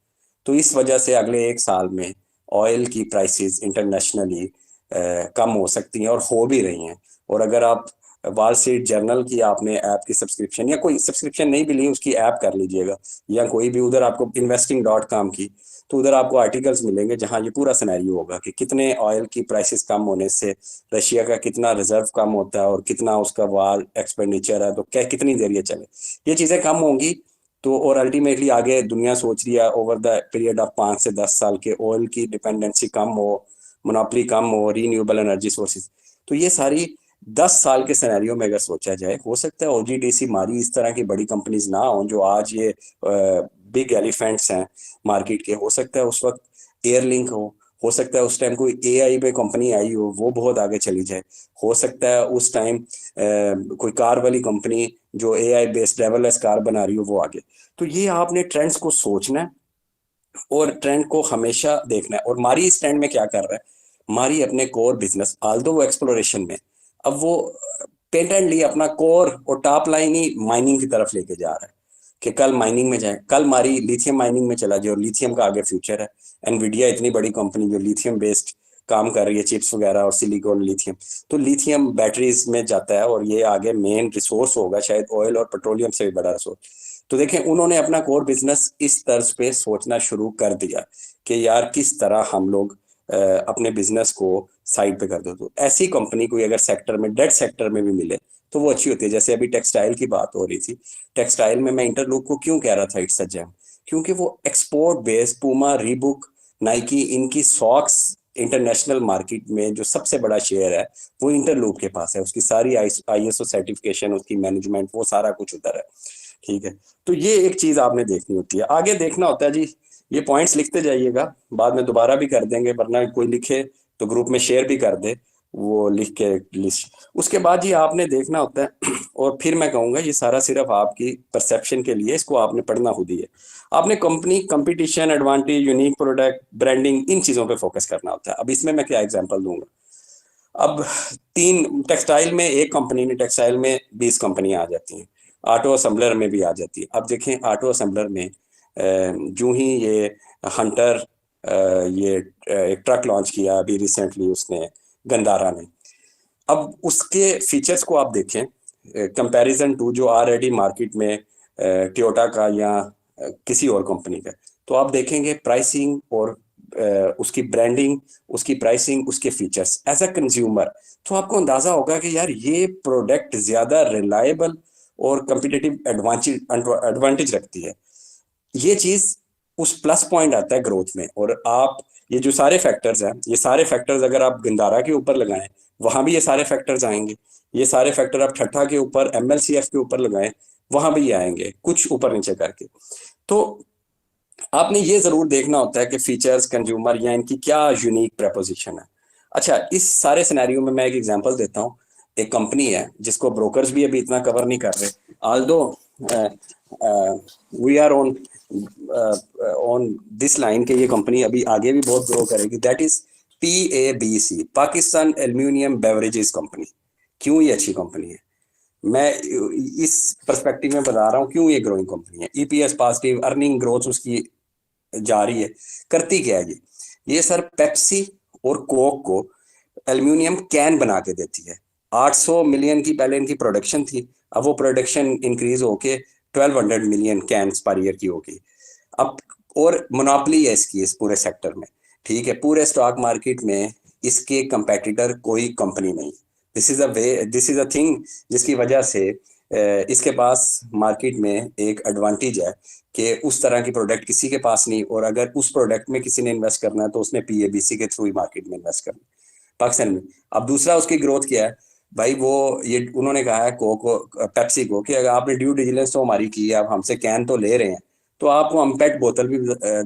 तो इस वजह से अगले एक साल में ऑयल की प्राइसेस इंटरनेशनली कम हो सकती हैं और हो भी रही हैं। और अगर आप वॉल स्ट्रीट जर्नल की आपने ऐप की सब्सक्रिप्शन, या कोई सब्सक्रिप्शन नहीं भी ली उसकी ऐप कर लीजिएगा, या कोई भी उधर आपको investing.com की, तो उधर आपको आर्टिकल्स मिलेंगे जहां ये पूरा सिनेरियो होगा कि कितने ऑयल की प्राइसेस कम होने से रशिया का कितना रिजर्व कम होता है और कितना उसका वार एक्सपेंडिचर है, तो क्या कितनी देर ये चले, ये चीजें कम होंगी। तो और अल्टीमेटली आगे दुनिया सोच रही है ओवर द पीरियड ऑफ 5 से 10 साल के ऑयल की डिपेंडेंसी कम हो, मोनोपोली कम हो, रीन्यूएबल एनर्जी सोर्सेज। तो ये सारी 10 साल के सिनेरियो में अगर सोचा जाए, हो सकता है ओजीडीसी मारी इस तरह की बड़ी कंपनीज ना हो जो आज ये बिग एलिफेंट्स हैं मार्केट के। हो सकता है उस वक्त एयरलिंक हो सकता है उस टाइम कोई एआई पे कंपनी आई हो वो बहुत आगे चली जाए, हो सकता है उस टाइम कोई कार वाली कंपनी जो एआई बेस्ड ड्राइवरलेस कार बना रही हो वो आगे। तो ये आपने ट्रेंड्स को सोचना है और ट्रेंड को हमेशा देखना है। और मारी इस ट्रेंड में क्या कर रहा है, मारी अपने कोर बिजनेस आल्दो वो एक्सप्लोरेशन में, अब वो पेटेंटली अपना कोर और टॉप लाइन ही माइनिंग की तरफ लेके जा रहा है कि कल माइनिंग में जाए। कल मारी लिथियम माइनिंग में चला जाए और लिथियम का आगे फ्यूचर है। एनवीडिया इतनी बड़ी कंपनी जो लिथियम बेस्ड काम कर रही है, चिप्स वगैरह और सिलिकॉन लिथियम, तो लिथियम बैटरीज में जाता है और ये आगे मेन रिसोर्स होगा शायद ऑयल और पेट्रोलियम से भी बड़ा रिसोर्स। तो देखें उन्होंने अपना कोर बिजनेस इस तर्ज पे सोचना शुरू कर दिया कि यार किस तरह हम लोग अपने बिजनेस को साइड पे कर दो। तो ऐसी कंपनी कोई अगर सेक्टर में, डेड सेक्टर में भी मिले तो वो अच्छी होती है। जैसे अभी टेक्सटाइल की बात हो रही थी, टेक्सटाइल में मैं इंटरलूक को क्यों कह रहा था इट्स अ जेम, क्योंकि वो export based Puma, Reebok, Nike, इनकी सॉक्स इंटरनेशनल मार्केट में जो सबसे बड़ा शेयर है वो इंटरलूक के पास है। उसकी सारी आईएसओ सर्टिफिकेशन, उसकी मैनेजमेंट, वो सारा कुछ उधर है। ठीक है, तो ये एक चीज आपने देखनी होती है। आगे देखना होता है जी, ये पॉइंट्स लिखते जाइएगा, बाद में दोबारा भी कर देंगे, वरना कोई लिखे तो ग्रुप में शेयर भी कर दे वो लिख के लिस्ट। उसके बाद ये आपने देखना होता है और फिर मैं कहूंगा ये सारा सिर्फ आपकी परसेप्शन के लिए, इसको आपने पढ़ना खुद ही है। आपने company, competition, advantage, unique product, branding, इन चीजों पे फोकस करना होता है। अब इसमें मैं क्या एग्जांपल दूंगा, अब 3 टेक्सटाइल में एक कंपनी नहीं, टेक्सटाइल में 20 कंपनियां आ जाती हैं, ऑटो असेंबलर में भी आ जाती है। अब देखें ऑटो असेंबलर में जो ही ये हंटर ये एक ट्रक लॉन्च किया अभी रिसेंटली उसने, गंदारा ने, अब उसके फीचर्स को आप देखें कंपैरिजन टू जो ऑलरेडी मार्केट में टोयोटा का या किसी और कंपनी का, तो आप देखेंगे प्राइसिंग और उसकी ब्रांडिंग, उसकी प्राइसिंग, उसके फीचर्स एज अ कंज्यूमर, तो आपको अंदाजा होगा कि यार ये प्रोडक्ट ज्यादा रिलायबल और कम्पिटिटिव एडवांटेज रखती है। ये चीज उस प्लस पॉइंट आता है ग्रोथ में। और आप ये जो सारे फैक्टर्स हैं, ये सारे फैक्टर्स अगर आप गंदारा के ऊपर लगाएं वहां भी ये सारे फैक्टर्स आएंगे। ये सारे फैक्टर आप ठट्ठा के ऊपर, एमएलसीएफ के ऊपर लगाएं वहां भी आएंगे, कुछ ऊपर नीचे करके। तो आपने ये जरूर देखना होता है कि फीचर्स, कंज्यूमर या इनकी क्या यूनिक प्रपोजिशन है। अच्छा, इस सारे सिनेरियो में मैं एक एग्जांपल देता हूँ। एक कंपनी है जिसको ब्रोकर्स भी अभी इतना कवर नहीं कर रहे, although we are on this line के ये कंपनी अभी आगे भी बहुत ग्रो करेगी, that is PABC, Pakistan aluminium beverages company. क्यों ये अच्छी कंपनी है, मैं इस पर्सपेक्टिव में बता रहा हूँ क्यों ये ग्रोइंग कंपनी है। EPS पॉजिटिव, अर्निंग ग्रोथ उसकी जा रही है। करती क्या है ये सर पेप्सी और कोक को एल्यूमिनियम कैन बना के देती है। 800 मिलियन की पहले इनकी प्रोडक्शन थी, अब वो प्रोडक्शन इंक्रीज होके 1200 मिलियन कैन्स पर ईयर की होगी अब। और मोनोपोली है इसकी इस पूरे सेक्टर में, ठीक है, पूरे स्टॉक मार्केट में इसके कंपेटिटर कोई कंपनी नहीं। दिस इज अ थिंग जिसकी वजह से इसके पास मार्केट में एक एडवांटेज है कि उस तरह की प्रोडक्ट किसी के पास नहीं। और अगर उस प्रोडक्ट में किसी ने इन्वेस्ट करना है तो उसने PABC के थ्रू ही मार्केट में इन्वेस्ट करना पाकिस्तान में। अब दूसरा उसकी ग्रोथ क्या है भाई, वो ये उन्होंने कहा है पेप्सी को कि अगर आपने ड्यू डिलिजेंस तो हमारी की है, आप हमसे कैन तो ले रहे हैं, तो आपको हम पेट बोतल भी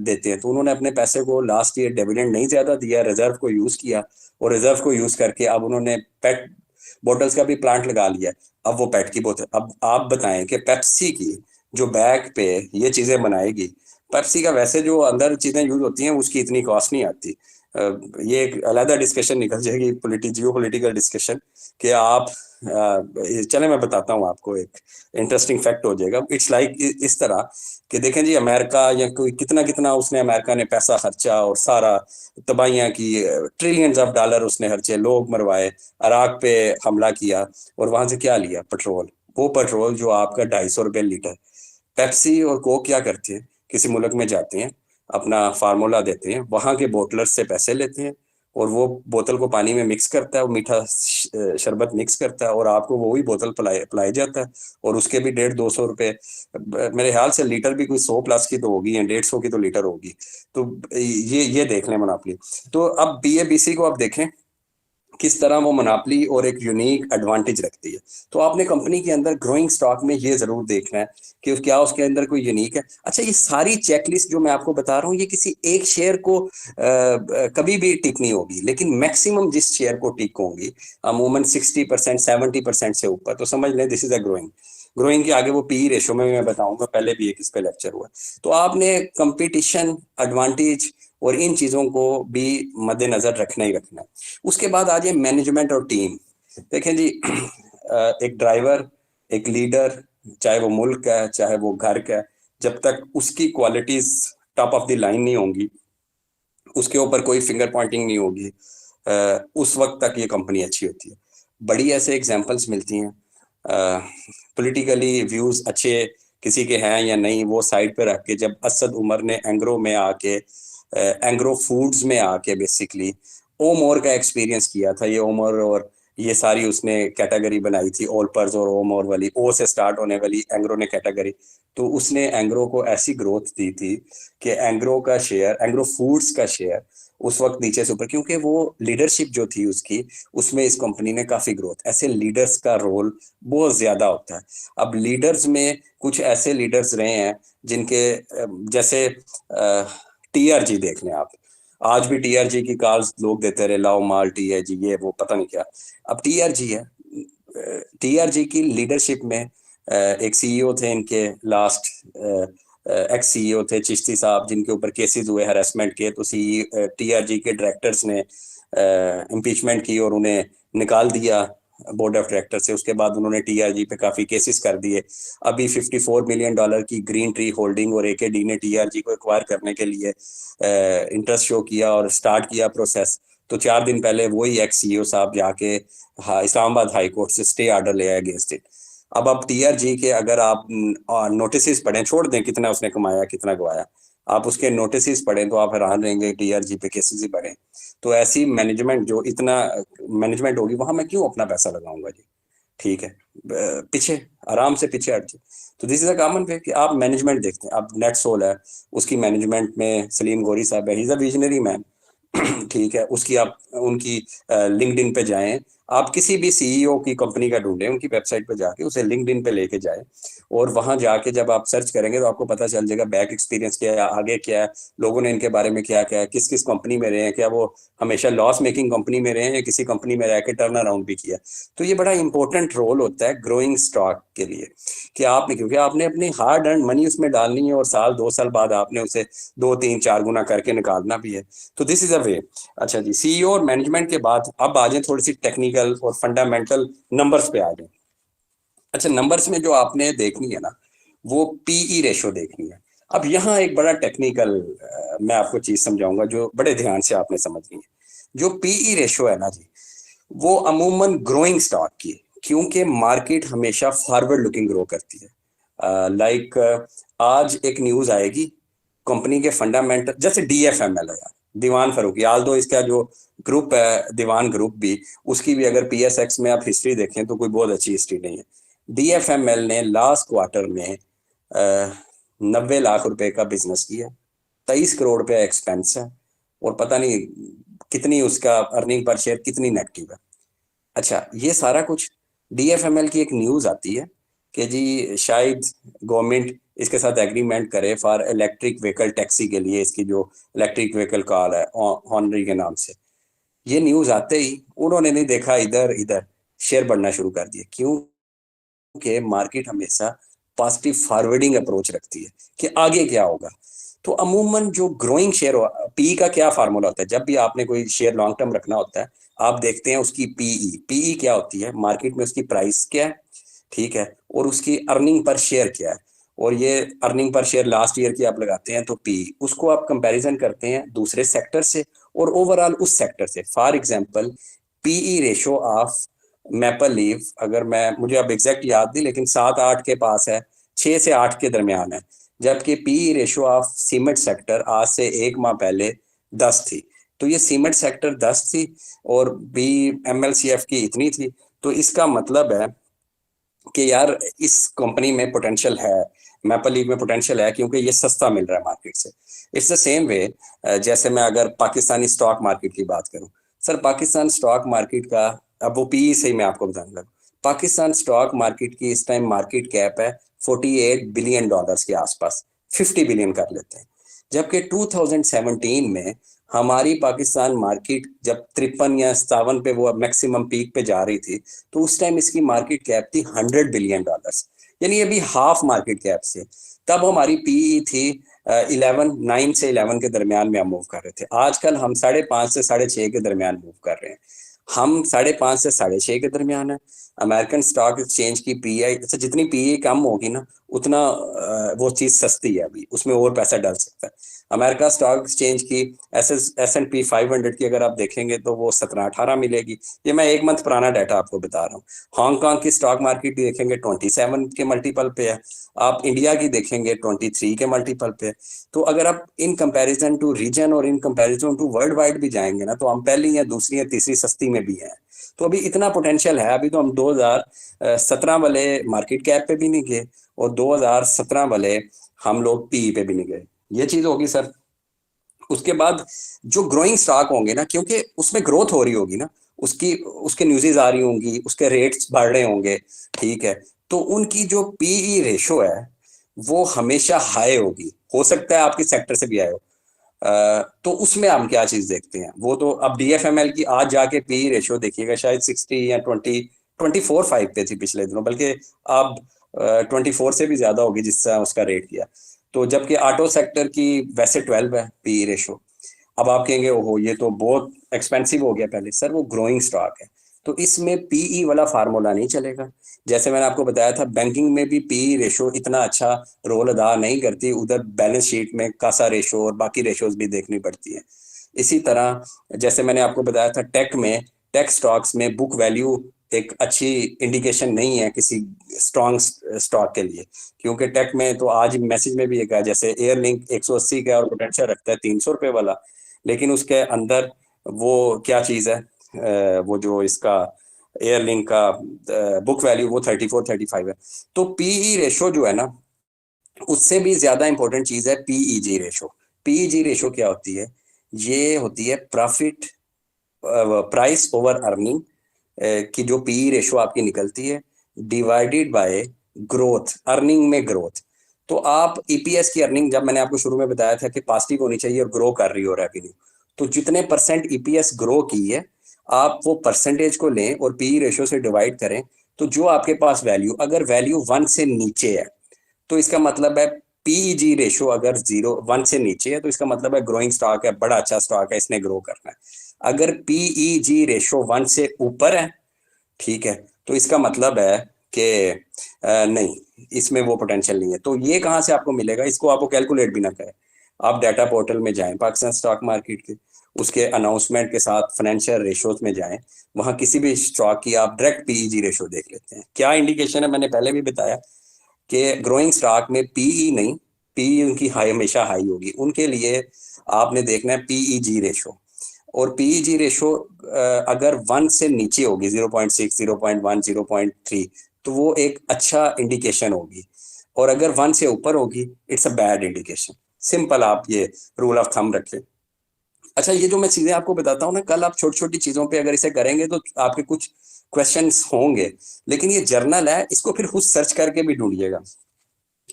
देते हैं। तो उन्होंने अपने पैसे को लास्ट ईयर डिविडेंड नहीं ज्यादा दिया, रिजर्व को यूज किया और रिजर्व को यूज करके अब उन्होंने पेट बोटल्स का भी प्लांट लगा लिया। अब वो पेट की बोतल, अब आप बताएं कि पेप्सी की जो बैग पे ये चीजें बनाएगी, पेप्सी का वैसे जो अंदर चीजें यूज होती हैं उसकी इतनी कॉस्ट नहीं आती, ये एक अलग डिस्कशन निकल जाएगी, जियो पॉलिटिकल डिस्कशन, कि आप चले मैं बताता हूँ आपको, एक इंटरेस्टिंग फैक्ट हो जाएगा। इट्स लाइक इस तरह कि देखें जी, अमेरिका या कोई कितना कितना उसने, अमेरिका ने पैसा खर्चा और सारा तबाहियां की, ट्रिलियंस ऑफ डॉलर उसने खर्चे, लोग मरवाए, इराक पे हमला किया, और वहां से क्या लिया? पेट्रोल। वो पेट्रोल जो आपका 250 रुपये लीटर। पेप्सी और कोक क्या करते हैं, किसी मुल्क में जाते हैं, अपना फार्मूला देते हैं, वहां के बोटलर्स से पैसे लेते हैं, और वो बोतल को पानी में मिक्स करता है, वो मीठा शरबत मिक्स करता है, और आपको वही बोतल पिलाई जाता है। और उसके भी 150-200 रुपए, मेरे ख्याल से लीटर भी कोई 100 प्लस की तो होगी, या 150 की तो लीटर होगी। तो ये देख लें मोनोपोली। तो अब बीएबीसी को आप देखें किस तरह वो मोनोपोली और एक यूनिक एडवांटेज रखती है। तो आपने कंपनी के अंदर ग्रोइंग स्टॉक में ये जरूर देखना है कि क्या उसके अंदर कोई यूनिक है। अच्छा, ये सारी चेकलिस्ट जो मैं आपको बता रहा हूँ, ये किसी एक शेयर को कभी भी टिक नहीं होगी, लेकिन मैक्सिमम जिस शेयर को टिक होंगी अमूमन 60%, 70% से ऊपर, तो समझ लें this is a growing. Growing के आगे वो पी रेशो में मैं बताऊंगा, पहले भी एक इस पे लेक्चर हुआ। तो आपने कंपटीशन, एडवांटेज और इन चीजों को भी मद्देनजर रखना ही रखना है। उसके बाद आ जाए मैनेजमेंट और टीम। देखें जी, एक ड्राइवर, एक लीडर, चाहे वो मुल्क का है चाहे वो घर का है, जब तक उसकी qualities top of the line नहीं होंगी, उसके ऊपर कोई फिंगर पॉइंटिंग नहीं होगी, उस वक्त तक ये कंपनी अच्छी होती है। बड़ी ऐसे एग्जांपल्स मिलती हैं, पॉलिटिकली व्यूज अच्छे किसी के हैं या नहीं, वो साइड पे रख के, जब असद उमर ने एंग्रो में आके, एंग्रो फूड्स में आके बेसिकली ओमोर का एक्सपीरियंस किया था। ये ओमोर और ये सारी उसने कैटेगरी बनाई थी, ओलपर्स और ओमोर वाली, ओ से स्टार्ट होने वाली एंग्रो ने कैटेगरी। तो उसने एंग्रो को ऐसी ग्रोथ दी थी कि एंग्रो का शेयर, एंग्रो फूड्स का शेयर उस वक्त नीचे से ऊपर, क्योंकि वो लीडरशिप जो थी उसकी, उसमें इस कंपनी ने काफी ग्रोथ। ऐसे लीडर्स का रोल बहुत ज्यादा होता है। अब लीडर्स में कुछ ऐसे लीडर्स रहे हैं जिनके, जैसे टीआरजी देख लें आप, आज भी टीआरजी की कॉल्स लोग देते रहे, लाओ माल टीआरजी, ये वो पता नहीं क्या। अब टीआरजी है, टीआरजी की लीडरशिप में एक सीईओ थे इनके, लास्ट एक्स सीईओ थे चिश्ती साहब, जिनके ऊपर केसेस हुए हैरेसमेंट के। तो टीआरजी के डायरेक्टर्स ने इम्पीचमेंट की और उन्हें निकाल दिया बोर्ड ऑफ डायरेक्टर से। उसके बाद उन्होंने टीआरजी पे काफी केसेस कर दिए। अभी $54 मिलियन की ग्रीन ट्री होल्डिंग और एकेडी ने टीआरजी को एक्वायर करने के लिए इंटरेस्ट शो किया और स्टार्ट किया प्रोसेस। तो 4 दिन पहले वही एक्स सीईओ साहब जाके इस्लामाबाद हाई कोर्ट से स्टे ऑर्डर ले आए अगेंस्ट इट। अब टीआरजी के अगर आप नोटिस पढ़ें, छोड़ दें कितना उसने कमाया कितना गवाया, आप उसके नोटिस पढ़ें तो आप हैरान रहेंगे, टीआरजी पे केसेस ही बढ़े। तो ऐसी मैनेजमेंट, जो इतना मैनेजमेंट होगी, वहां मैं क्यों अपना पैसा लगाऊंगा जी? ठीक है, पीछे आराम से पीछे हट जाए। तो दिस इज अ कॉमन वे कि आप मैनेजमेंट देखते हैं। अब नेट सोल है, उसकी मैनेजमेंट में सलीम गौरी साहब है, he is a visionary man. ठीक है, उसकी आप उनकी लिंक्डइन पे जाएं, आप किसी भी सीईओ की कंपनी का ढूंढें, उनकी वेबसाइट पे जाके उसे लिंक्डइन पे लेके जाएं, और वहां जाके जब आप सर्च करेंगे तो आपको पता चल जाएगा बैक एक्सपीरियंस क्या है, आगे क्या है, लोगों ने इनके बारे में क्या क्या है, किस किस कंपनी में रहे हैं, क्या वो हमेशा लॉस मेकिंग कंपनी में रहे हैं या किसी कंपनी में रह के टर्न अराउंड भी किया। तो ये बड़ा इंपॉर्टेंट रोल होता है ग्रोइंग स्टॉक के लिए, कि आपने, क्योंकि आपने अपनी हार्ड अर्न मनी उसमें डालनी है, और साल 2 साल बाद आपने उसे 2-3-4 गुना करके निकालना भी है। तो दिस इज अ वे। अच्छा जी, सीईओ और मैनेजमेंट के बाद अब आ जाए थोड़ी सी टेक्निकल और फंडामेंटल नंबर्स पे आ जाए। अच्छा, नंबर्स में जो आपने देखनी है ना, वो पीई रेशो देखनी है। अब यहाँ एक बड़ा टेक्निकल मैं आपको चीज समझाऊंगा जो बड़े ध्यान से आपने समझनी है। जो पीई रेशो है ना जी, वो अमूमन ग्रोइंग स्टॉक की, क्योंकि मार्केट हमेशा फॉरवर्ड लुकिंग ग्रो करती है। लाइक आज एक न्यूज आएगी, कंपनी के फंडामेंटल, जैसे डीएफएमएल है यार, दीवान फारूकी, आल दो इसका जो ग्रुप है दीवान ग्रुप भी, उसकी भी अगर पीएसएक्स में आप हिस्ट्री देखें तो कोई बहुत अच्छी हिस्ट्री नहीं है। डीएफएमएल ने लास्ट क्वार्टर में 90 लाख रुपए का बिजनेस किया, 23 करोड़ रुपया एक्सपेंस है, और पता नहीं कितनी उसका अर्निंग पर शेयर कितनी नेगेटिव है। अच्छा, ये सारा कुछ डीएफएमएल की एक न्यूज आती है कि जी शायद गवर्नमेंट इसके साथ एग्रीमेंट करे फॉर इलेक्ट्रिक व्हीकल टैक्सी के लिए, इसकी जो इलेक्ट्रिक व्हीकल कार है हॉनरी के नाम से। ये न्यूज आते ही उन्होंने नहीं देखा इधर इधर, शेयर बढ़ना शुरू कर दिया। क्यों? कि मार्केट हमेशा पॉजिटिव फॉरवर्डिंग अप्रोच रखती है कि आगे क्या होगा। तो अमूमन जो ग्रोइंग शेयर हो, पी का क्या फार्मूला होता है, जब भी आपने कोई शेयर लॉन्ग टर्म रखना होता है आप देखते हैं उसकी पीई क्या होती है, मार्केट में उसकी प्राइस क्या है, ठीक है, और उसकी अर्निंग पर शेयर क्या है, और ये earning per share last year की आप लगाते हैं तो पी उसको आप कंपैरिजन करते हैं दूसरे सेक्टर से और ओवरऑल उस सेक्टर से। For example PE ratio of Maple Leaf, अगर मुझे अब एग्जैक्ट याद नहीं लेकिन 7-8 के पास है, 6 से 8 के दरमियान है, जबकि PE ratio of cement sector आज से 1 माह पहले 10 थी। तो ये सीमेंट सेक्टर 10 थी और बी एमएलसीएफ की इतनी थी। तो इसका मतलब है कि यार इस कंपनी में पोटेंशियल है, मैपल लीफ में पोटेंशियल है क्योंकि ये सस्ता मिल रहा है मार्केट से। इट्स द सेम वे, जैसे मैं अगर पाकिस्तानी स्टॉक मार्केट की बात करूं, सर पाकिस्तान स्टॉक मार्केट का, अब वो पी से ही मैं आपको बताऊंगा, पाकिस्तान स्टॉक मार्केट की इस टाइम मार्केट कैप है 48 बिलियन डॉलर्स के आसपास, 50 बिलियन कर लेते हैं। जबकि 2017 में हमारी पाकिस्तान मार्केट जब 53 या 57 पे वो मैक्सिमम पीक पे जा रही थी, तो उस टाइम इसकी मार्केट कैप थी 100 बिलियन डॉलर्स, यानी अभी हाफ मार्केट कैप से। तब हमारी पीई थी 9 से 11 के दरमियान में हम मूव कर रहे थे। आजकल हम 5.5 से 6.5 के दरमियान मूव कर रहे हैं। हम 5.5 से 6.5 के दरमियान है। अमेरिकन स्टॉक एक्सचेंज की पीआई, अच्छा जितनी पीई कम होगी ना उतना वो चीज सस्ती है, अभी उसमें और पैसा डल सकता है। अमेरिका स्टॉक एक्सचेंज की S&P 500 की अगर आप देखेंगे तो वो 17-18 मिलेगी। ये मैं 1 मंथ पुराना डाटा आपको बता रहा हूँ। हांगकांग की स्टॉक मार्केट भी देखेंगे 27 के मल्टीपल पे है, आप इंडिया की देखेंगे 23 के मल्टीपल पे है। तो अगर आप इन कंपैरिजन टू रीजन और in comparison to world wide भी जाएंगे ना, तो हम पहली या दूसरी या तीसरी सस्ती में भी हैं। तो अभी इतना पोटेंशियल है। अभी तो हम 2017 वाले मार्केट कैप पे भी नहीं गए और 2017 वाले हम लोग पीई पे भी नहीं गए। ये चीज होगी सर। उसके बाद जो ग्रोइंग स्टॉक होंगे ना, क्योंकि उसमें ग्रोथ हो रही होगी ना, उसके न्यूज़ेस आ रही होंगी, उसके रेट्स बढ़ रहे होंगे, ठीक है, तो उनकी जो पीई रेशो है वो हमेशा हाई होगी। हो सकता है आपके सेक्टर से भी आए हो। तो उसमें हम क्या चीज देखते हैं, वो तो अब डीएफएमएल की आज जाके पी रेशियो देखिएगा शायद 60 या 24-5 पे थी पिछले दिनों, बल्कि अब 24 से भी ज्यादा होगी जिससे उसका रेट किया। तो जबकि ऑटो सेक्टर की वैसे 12 है पी रेशियो। अब आप कहेंगे ओहो ये तो बहुत एक्सपेंसिव हो गया। पहले सर वो ग्रोइंग स्टॉक है, तो इसमें पीई वाला फार्मूला नहीं चलेगा। जैसे मैंने आपको बताया था बैंकिंग में भी पीई रेशो इतना अच्छा रोल अदा नहीं करती, उधर बैलेंस शीट में कासा रेशो और बाकी रेशोज भी देखनी पड़ती है। इसी तरह जैसे मैंने आपको बताया था टेक स्टॉक्स में बुक वैल्यू एक अच्छी इंडिकेशन नहीं है किसी स्ट्रॉन्ग स्टॉक के लिए, क्योंकि टेक में तो आज मैसेज में भी एक है, जैसे एयरलिंक 180 का और पोटेंशियल रखता है 300 रुपए वाला, लेकिन उसके अंदर वो क्या चीज है, वो जो इसका एयरलिंक का बुक वैल्यू वो 34-35 है। तो पीई रेशो जो है ना, उससे भी ज्यादा इंपॉर्टेंट चीज है पीईजी रेशो। पीईजी रेशो क्या होती है? ये होती है प्रॉफिट प्राइस ओवर अर्निंग की जो पीई रेशो आपकी निकलती है डिवाइडेड बाय ग्रोथ, अर्निंग में ग्रोथ। तो आप ईपीएस की अर्निंग, जब मैंने आपको शुरू में बताया था कि पॉजिटिव होनी चाहिए और ग्रो कर रही हो रेवेन्यू, तो जितने परसेंट ईपीएस ग्रो की है आप वो परसेंटेज को लें और पीई रेशो से डिवाइड करें, तो जो आपके पास वैल्यू, अगर वैल्यू 1 से नीचे है तो इसका मतलब है पीईजी रेशो अगर 1 से नीचे है तो इसका मतलब है ग्रोइंग स्टॉक है, बड़ा अच्छा स्टॉक है, इसने ग्रो करना है। अगर पीईजी रेशो 1 से ऊपर है, ठीक है, तो इसका मतलब है कि नहीं, इसमें वो पोटेंशियल नहीं है। तो ये कहाँ से आपको मिलेगा? इसको आपको कैलकुलेट भी ना करें, आप डाटा पोर्टल में जाएं पाकिस्तान स्टॉक मार्केट के, उसके अनाउंसमेंट के साथ फाइनेंशियल रेशोज में जाएं, वहां किसी भी स्टॉक की आप डायरेक्ट पीईजी रेशो देख लेते हैं। क्या इंडिकेशन है? मैंने पहले भी बताया कि ग्रोइंग स्टॉक में पीई नहीं, पीई उनकी हाई हमेशा हाई होगी, उनके लिए आपने देखना है पीईजी रेशो। और पीईजी रेशो अगर 1 से नीचे होगी, 0.6, 0.1, 0.3, तो वो एक अच्छा इंडिकेशन होगी, और अगर 1 से ऊपर होगी it's a bad indication. Simple आप ये रूल ऑफ थंब रखें। अच्छा, ये जो मैं चीजें आपको बताता हूँ ना, कल आप छोटी छोटी चीजों पे अगर इसे करेंगे तो आपके कुछ क्वेश्चंस होंगे, लेकिन ये जर्नल है, इसको फिर खुद सर्च करके भी ढूंढिएगा।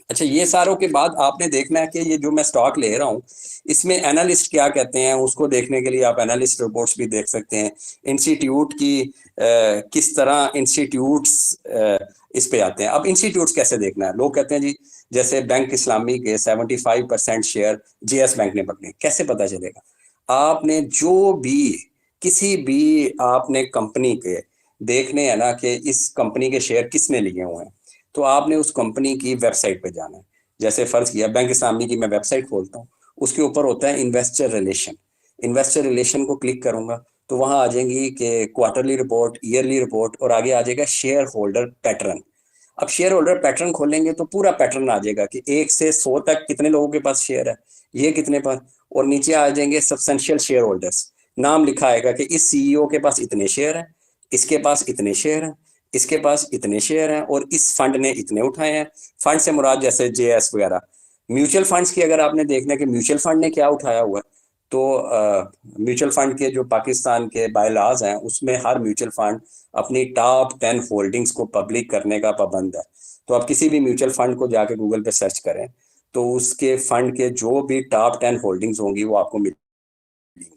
अच्छा, ये सारों के बाद आपने देखना है कि ये जो मैं स्टॉक ले रहा हूँ इसमें एनालिस्ट क्या कहते हैं, उसको देखने के लिए आप एनालिस्ट रिपोर्ट्स भी देख सकते हैं। इंस्टीट्यूट की किस तरह इंस्टीट्यूट्स इस पे आते हैं। अब इंस्टीट्यूट्स कैसे देखना है? लोग कहते हैं जी जैसे बैंक इस्लामी के 75% शेयर जेएस बैंक ने पकड़े, कैसे पता चलेगा? आपने जो भी किसी भी आपने कंपनी के देखने हैं ना कि इस कंपनी के शेयर किसने लिए हुए हैं, तो आपने उस कंपनी की वेबसाइट पे जाना है। जैसे फर्ज किया बैंक इस्लामी की मैं वेबसाइट खोलता हूँ, उसके ऊपर होता है इन्वेस्टर रिलेशन। इन्वेस्टर रिलेशन को क्लिक करूंगा तो वहां आ जाएंगी कि क्वार्टरली रिपोर्ट, ईयरली रिपोर्ट, और आगे आ जाएगा शेयर होल्डर पैटर्न। अब शेयर होल्डर पैटर्न खोलेंगे तो पूरा पैटर्न आ जाएगा कि 1 से 100 तक कितने लोगों के पास शेयर है, ये कितने पास, और नीचे आ जाएंगे सब्सटेंशियल शेयर होल्डर्स, नाम लिखा आएगा कि इस सीईओ के पास इतने शेयर हैं, इसके पास इतने शेयर हैं, इसके पास इतने शेयर हैं, और इस फंड ने इतने उठाए हैं। फंड से मुराद जैसे जेएस वगैरह। म्यूचुअल फंड्स की अगर आपने देखना है कि म्यूचुअल फंड ने क्या उठाया हुआ है, तो म्यूचुअल फंड के जो पाकिस्तान के बायलाज हैं उसमें हर म्यूचुअल फंड अपनी टॉप 10 होल्डिंग्स को पब्लिक करने का पाबंद है। तो आप किसी भी म्यूचुअल फंड को जाके गूगल पे सर्च करें तो उसके फंड के जो भी टॉप 10 होल्डिंग्स होंगी वो आपको मिलेंगी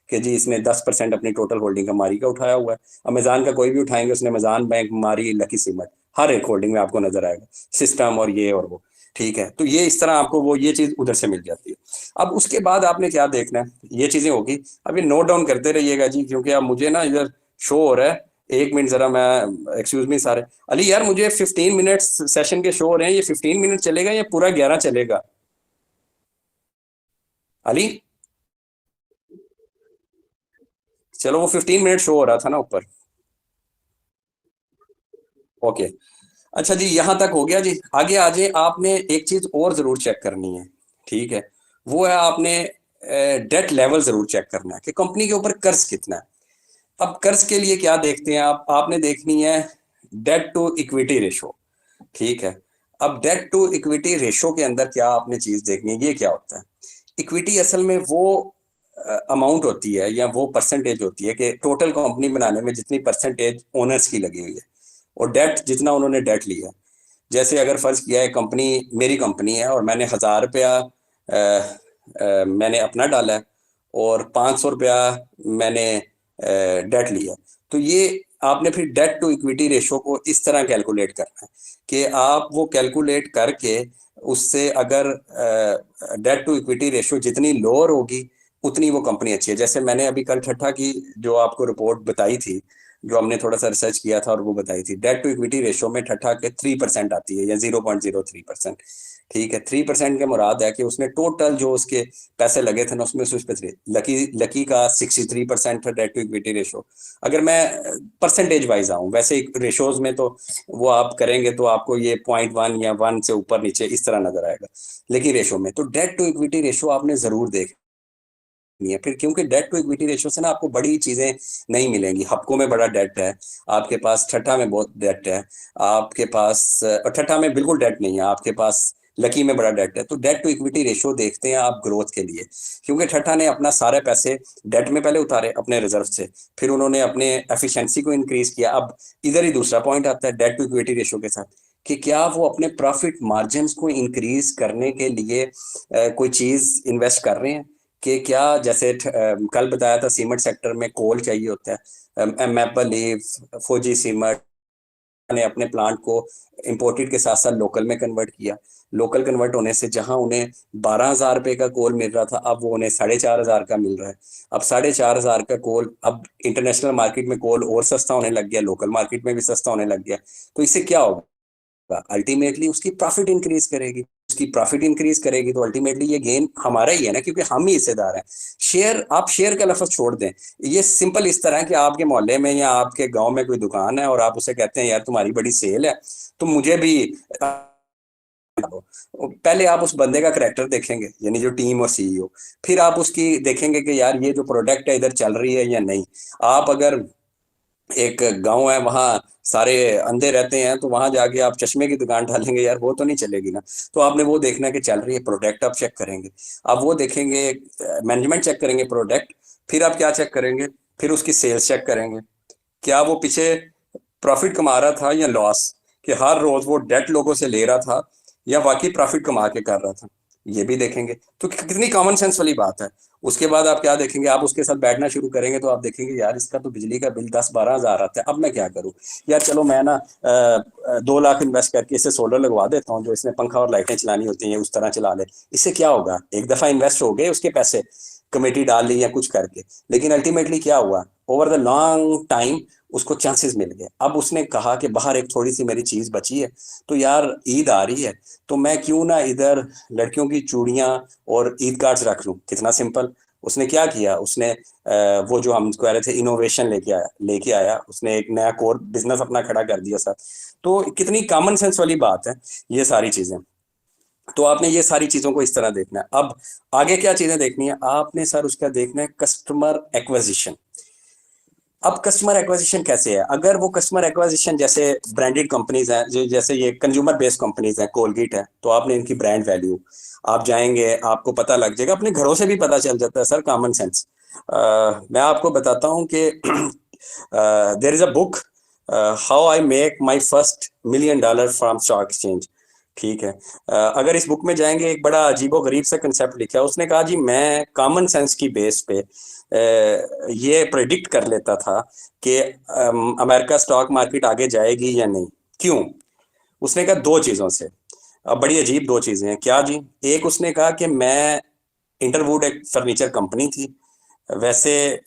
कि जी इसने 10% अपनी टोटल होल्डिंग का मारी का उठाया हुआ है। अमेजान का कोई भी उठाएंगे, उसने अमेजान बैंक, मारी, लकी सीमेंट, हर एक होल्डिंग में आपको नजर आएगा, सिस्टम और ये और वो। ठीक है, तो ये इस तरह आपको वो ये चीज उधर से मिल जाती है। अब उसके बाद आपने क्या देखना है, ये चीजें होगी। अभी नोट डाउन करते रहिएगा जी, क्योंकि अब मुझे ना इधर शो हो रहा है। 1 मिनट जरा, मैं एक्सक्यूज मी सारे। अली यार मुझे 15 मिनट सेशन के शो हो रहे हैं, ये 15 मिनट चलेगा या पूरा 11 चलेगा? अली, चलो वो 15 मिनट शो हो रहा था ना ऊपर। ओके, अच्छा जी यहाँ तक हो गया जी। आगे आ जाए, आपने एक चीज और जरूर चेक करनी है, ठीक है, वो है आपने डेट लेवल जरूर चेक करना है कि कंपनी के ऊपर कर्ज कितना है। अब कर्ज के लिए क्या देखते हैं आप, आपने देखनी है डेट टू इक्विटी रेशो। ठीक है, अब डेट टू इक्विटी रेशो के अंदर क्या आपने चीज देखनी है, ये क्या होता है? इक्विटी असल में वो अमाउंट होती है या वो परसेंटेज होती है कि टोटल कंपनी बनाने में जितनी परसेंटेज ओनर्स की लगी हुई है, और डेट जितना उन्होंने डेट लिया है। जैसे अगर फर्ज किया है कंपनी, मेरी कंपनी है और मैंने 1000 रुपया मैंने अपना डाला है और 500 रुपया मैंने डेट लिया, तो ये आपने फिर डेट टू इक्विटी रेशो को इस तरह कैलकुलेट करना है कि आप वो कैलकुलेट करके उससे अगर डेट टू इक्विटी रेशो जितनी लोअर होगी उतनी वो कंपनी अच्छी है। जैसे मैंने अभी कल ठट्ठा की जो आपको रिपोर्ट बताई थी, जो हमने थोड़ा सा रिसर्च किया था और वो बताई थी, डेट टू इक्विटी रेशो में ठट्ठा के 3% आती है या 0.03%। ठीक है, 3% के मुराद है कि उसने टोटल जो उसके पैसे लगे थे ना उसमें से उस पे लकी लकी का 63% था डेट टू इक्विटी रेशो। अगर मैं परसेंटेज वाइज आऊँ, वैसे रेशोज में तो वो आप करेंगे तो आपको ये 0.1 या 1 से ऊपर नीचे इस तरह नजर आएगा, लेकिन रेशो में तो डेट टू इक्विटी रेशो आपने जरूर देख है फिर, क्योंकि डेट टू इक्विटी रेशियो से ना आपको बड़ी चीजें नहीं मिलेंगी। हपको में बड़ा डेट है आपके पास, ठट्ठा में बहुत डेट है आपके पास, और ठट्ठा में बिल्कुल डेट नहीं है आपके पास, लकी में बड़ा डेट है। तो डेट टू इक्विटी रेशियो देखते हैं आप ग्रोथ के लिए, क्योंकि ठट्ठा ने अपना सारे पैसे डेट में पहले उतारे अपने रिजर्व से, फिर उन्होंने अपने एफिशिएंसी को इंक्रीज किया। अब इधर ही दूसरा पॉइंट आता है डेट टू इक्विटी रेशियो के साथ कि क्या वो अपने प्रॉफिट मार्जिन को इंक्रीज करने के लिए कोई चीज इन्वेस्ट कर रहे हैं कि क्या, जैसे कल बताया था सीमेंट सेक्टर में कोल चाहिए होता है, मैपल लीफ, फौजी सीमेंट ने अपने प्लांट को इंपोर्टेड के साथ साथ लोकल में कन्वर्ट किया। लोकल कन्वर्ट होने से जहां उन्हें 12,000 रुपए का कोल मिल रहा था, अब वो उन्हें 4,500 का मिल रहा है। अब 4,500 का कोल, अब इंटरनेशनल मार्केट में कोल और सस्ता होने लग गया, लोकल मार्केट में भी सस्ता होने लग गया। तो इससे क्या होगा, अल्टीमेटली उसकी प्रॉफिट इंक्रीज करेगी, उसकी प्रॉफिट इंक्रीज करेगी तो अल्टीमेटली ये गेन हमारा ही है ना, क्योंकि हम ही हिस्सेदार हैं। शेयर, आप शेयर का लफ्ज छोड़ दें, ये सिंपल इस तरह है कि आपके मोहल्ले में या आपके गांव में कोई दुकान है और आप उसे कहते हैं यार तुम्हारी बड़ी सेल है तो मुझे भी, पहले आप उस बंदे का करेक्टर देखेंगे यानी जो टीम और सीईओ, फिर आप उसकी देखेंगे कि यार ये जो प्रोडक्ट है इधर चल रही है या नहीं। आप अगर एक गांव है वहां सारे अंधे रहते हैं तो वहां जाके आप चश्मे की दुकान डालेंगे, यार वो तो नहीं चलेगी ना। तो आपने वो देखना कि चल रही है, प्रोडक्ट आप चेक करेंगे, आप वो देखेंगे, मैनेजमेंट चेक करेंगे प्रोडक्ट, फिर आप क्या चेक करेंगे, फिर उसकी सेल्स चेक करेंगे, क्या वो पीछे प्रॉफिट कमा रहा था या लॉस, कि हर रोज वो डेट लोगों से ले रहा था या वाकई प्रॉफिट कमा के कर रहा था। ये भी देखेंगे। तो कितनी कॉमन सेंस वाली बात है। उसके बाद आप क्या देखेंगे, आप उसके साथ बैठना शुरू करेंगे तो आप देखेंगे यार इसका तो बिजली का बिल 10-12 हजार आता है, अब मैं क्या करूं यार, चलो मैं ना 2 लाख इन्वेस्ट करके इसे सोलर लगवा देता हूँ, जो इसने पंखा और लाइटें चलानी होती हैं उस तरह चला ले। इससे क्या होगा, एक दफा इन्वेस्ट हो गए उसके पैसे, कमेटी डाल ली या कुछ करके, लेकिन अल्टीमेटली क्या हुआ, ओवर द लॉन्ग टाइम उसको चांसेस मिल गए। अब उसने कहा कि बाहर एक थोड़ी सी मेरी चीज बची है, तो यार ईद आ रही है तो मैं क्यों ना इधर लड़कियों की चूड़ियां और ईद कार्ड्स रख लूं। कितना सिंपल। उसने क्या किया, उसने वो जो हम कह रहे थे इनोवेशन लेके आया, उसने एक नया कोर बिजनेस अपना खड़ा कर दिया सर। तो कितनी कॉमन सेंस वाली बात है ये सारी चीजें। तो आपने ये सारी चीजों को इस तरह देखना है। अब आगे क्या चीजें देखनी है आपने सर, उसका देखना है कस्टमर एक्विजिशन। अब कस्टमर एक्विजिशन कैसे है, अगर वो कस्टमर एक्विजिशन जैसे ब्रांडेड कंपनीज हैं, जो जैसे ये कंज्यूमर बेस्ड कंपनीज हैं, कोलगेट है, तो आपने इनकी ब्रांड वैल्यू, आप जाएंगे आपको पता लग जाएगा, अपने घरों से भी पता चल जाता है सर, कॉमन सेंस। मैं आपको बताता हूँ कि there is a book, how I make my first $1 million from stock exchange. ठीक है। अगर इस बुक में जाएंगे, एक बड़ा अजीबो गरीब सा कंसेप्ट लिखा है। उसने कहा जी मैं कॉमन सेंस की बेस पे ये प्रेडिक्ट कर लेता था कि अमेरिका स्टॉक मार्केट आगे जाएगी या नहीं। क्यों? उसने कहा 2 चीजों से। अब बड़ी अजीब 2 चीजें हैं। क्या जी? एक उसने कहा कि मैं, इंटरवुड एक फर्नीचर कंपनी थी, वैसे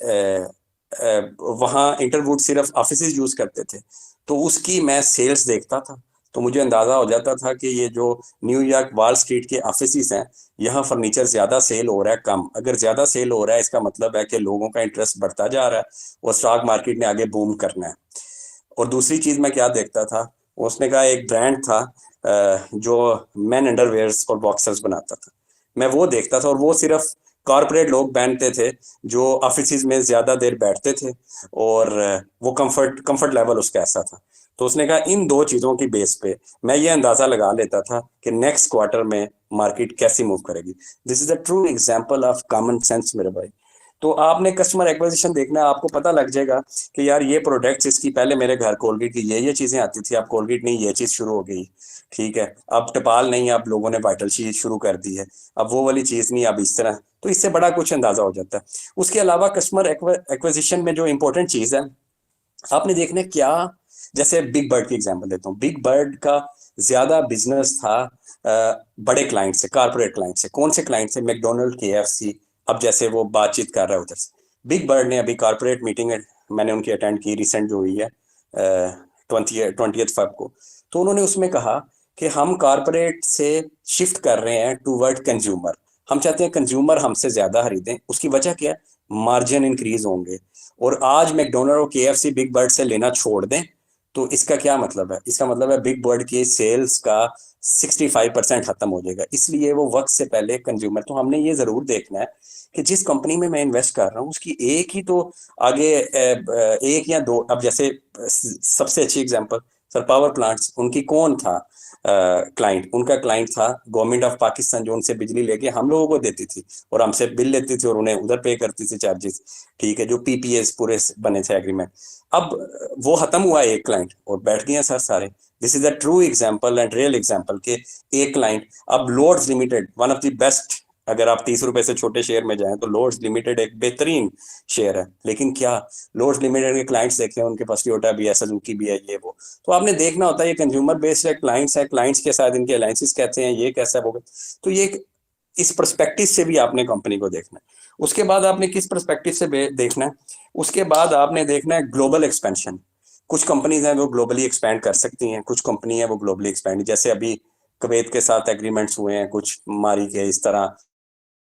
वहाँ इंटरवुड सिर्फ ऑफिस यूज करते थे, तो उसकी मैं सेल्स देखता था, तो मुझे अंदाजा हो जाता था कि ये जो न्यूयॉर्क वॉल स्ट्रीट के ऑफिस हैं, यहाँ फर्नीचर ज्यादा सेल हो रहा है कम। अगर ज्यादा सेल हो रहा है इसका मतलब है कि लोगों का इंटरेस्ट बढ़ता जा रहा है और स्टॉक मार्केट ने आगे बूम करना है। और दूसरी चीज मैं क्या देखता था, उसने कहा एक ब्रांड था जो मेन अंडरवेयर्स और बॉक्सर्स बनाता था, मैं वो देखता था, और वो सिर्फ कॉर्पोरेट लोग पहनते थे जो ऑफिस में ज्यादा देर बैठते थे, और वो कंफर्ट लेवल उसका ऐसा था। तो उसने कहा इन 2 चीजों की बेस पे मैं ये अंदाजा लगा लेता था कि नेक्स्ट क्वार्टर में मार्केट कैसी मूव करेगी। This is a true example of common sense मेरे भाई। तो आपने कस्टमर एक्विजिशन देखना है, आपको पता लग जाएगा कि यार ये प्रोडक्ट्स, इसकी पहले मेरे घर कोलगेट की ये चीजें आती थी, अब कोलगेट नहीं, ये चीज शुरू हो गई। ठीक है। अब टपाल नहीं, अब लोगों ने वाइटल शीट शुरू कर दी है, अब वो वाली चीज नहीं, अब इस तरह। तो इससे बड़ा कुछ अंदाजा हो जाता है। उसके अलावा कस्टमर एक्विजिशन में जो इंपॉर्टेंट चीज है आपने देखना क्या, जैसे बिग बर्ड की एग्जांपल देता हूँ। बिग बर्ड का ज्यादा बिजनेस था बड़े क्लाइंट से, कारपोरेट क्लाइंट से। कौन से क्लाइंट से? McDonald, KFC। अब जैसे वो बातचीत कर रहा है उधर से, बिग बर्ड ने अभी कारपोरेट मीटिंग मैंने उनकी अटेंड की, रिसेंट जो हुई है 20th फेब को, तो उन्होंने उसमें कहा कि हम कारपोरेट से शिफ्ट कर रहे हैं टूवर्ड कंज्यूमर। हम चाहते हैं कंज्यूमर हमसे ज्यादा खरीदें। उसकी वजह क्या है? मार्जिन इंक्रीज होंगे। और आज मैकडोनल्ड और KFC बिग बर्ड से लेना छोड़ दें तो इसका क्या मतलब है? इसका मतलब है बिग बर्ड की सेल्स का 65% खत्म हो जाएगा। इसलिए वो वक्त से पहले कंज्यूमर, तो हमने ये जरूर देखना है कि जिस कंपनी में मैं इन्वेस्ट कर रहा हूँ उसकी एक ही तो आगे एक या 2, अब जैसे सबसे अच्छी एग्जांपल सर पावर प्लांट्स, उनकी कौन था क्लाइंट? उनका क्लाइंट था गवर्नमेंट ऑफ पाकिस्तान, जो उनसे बिजली लेके हम लोगों को देती थी और हमसे बिल लेती थी और उन्हें उधर पे करती थी चार्जेस। ठीक है। जो PPAs पूरे बने थे एग्रीमेंट, अब वो खत्म हुआ एक क्लाइंट और बैठ गए सर सारे। This is a true example and real example के एक क्लाइंट। अब Lords limited, one of the best, अगर आप 30 रुपए से छोटे शेयर में जाएं तो लॉर्ड्स लिमिटेड एक बेहतरीन शेयर है। लेकिन क्या लॉर्ड्स लिमिटेड के क्लाइंट्स देखे हैं, उनके पास टोयोटा भी है, सुजुकी भी है, ये वो। तो आपने देखना होता है ये कंज्यूमर बेस्ड है, क्लाइंट्स के साथ इनके अलायंसेस कहते हैं, ये कैसा होगा। तो ये इस पर्सपेक्टिव से भी आपने कंपनी को देखना है। उसके बाद आपने किस पर्सपेक्टिव से देखना है? उसके बाद आपने देखना है ग्लोबल एक्सपेंशन। कुछ कंपनीज हैं वो ग्लोबली एक्सपैंड कर सकती हैं, कुछ कंपनी है वो ग्लोबली एक्सपैंड, जैसे अभी कुवैत के साथ एग्रीमेंट्स हुए हैं कुछ मारी के इस तरह,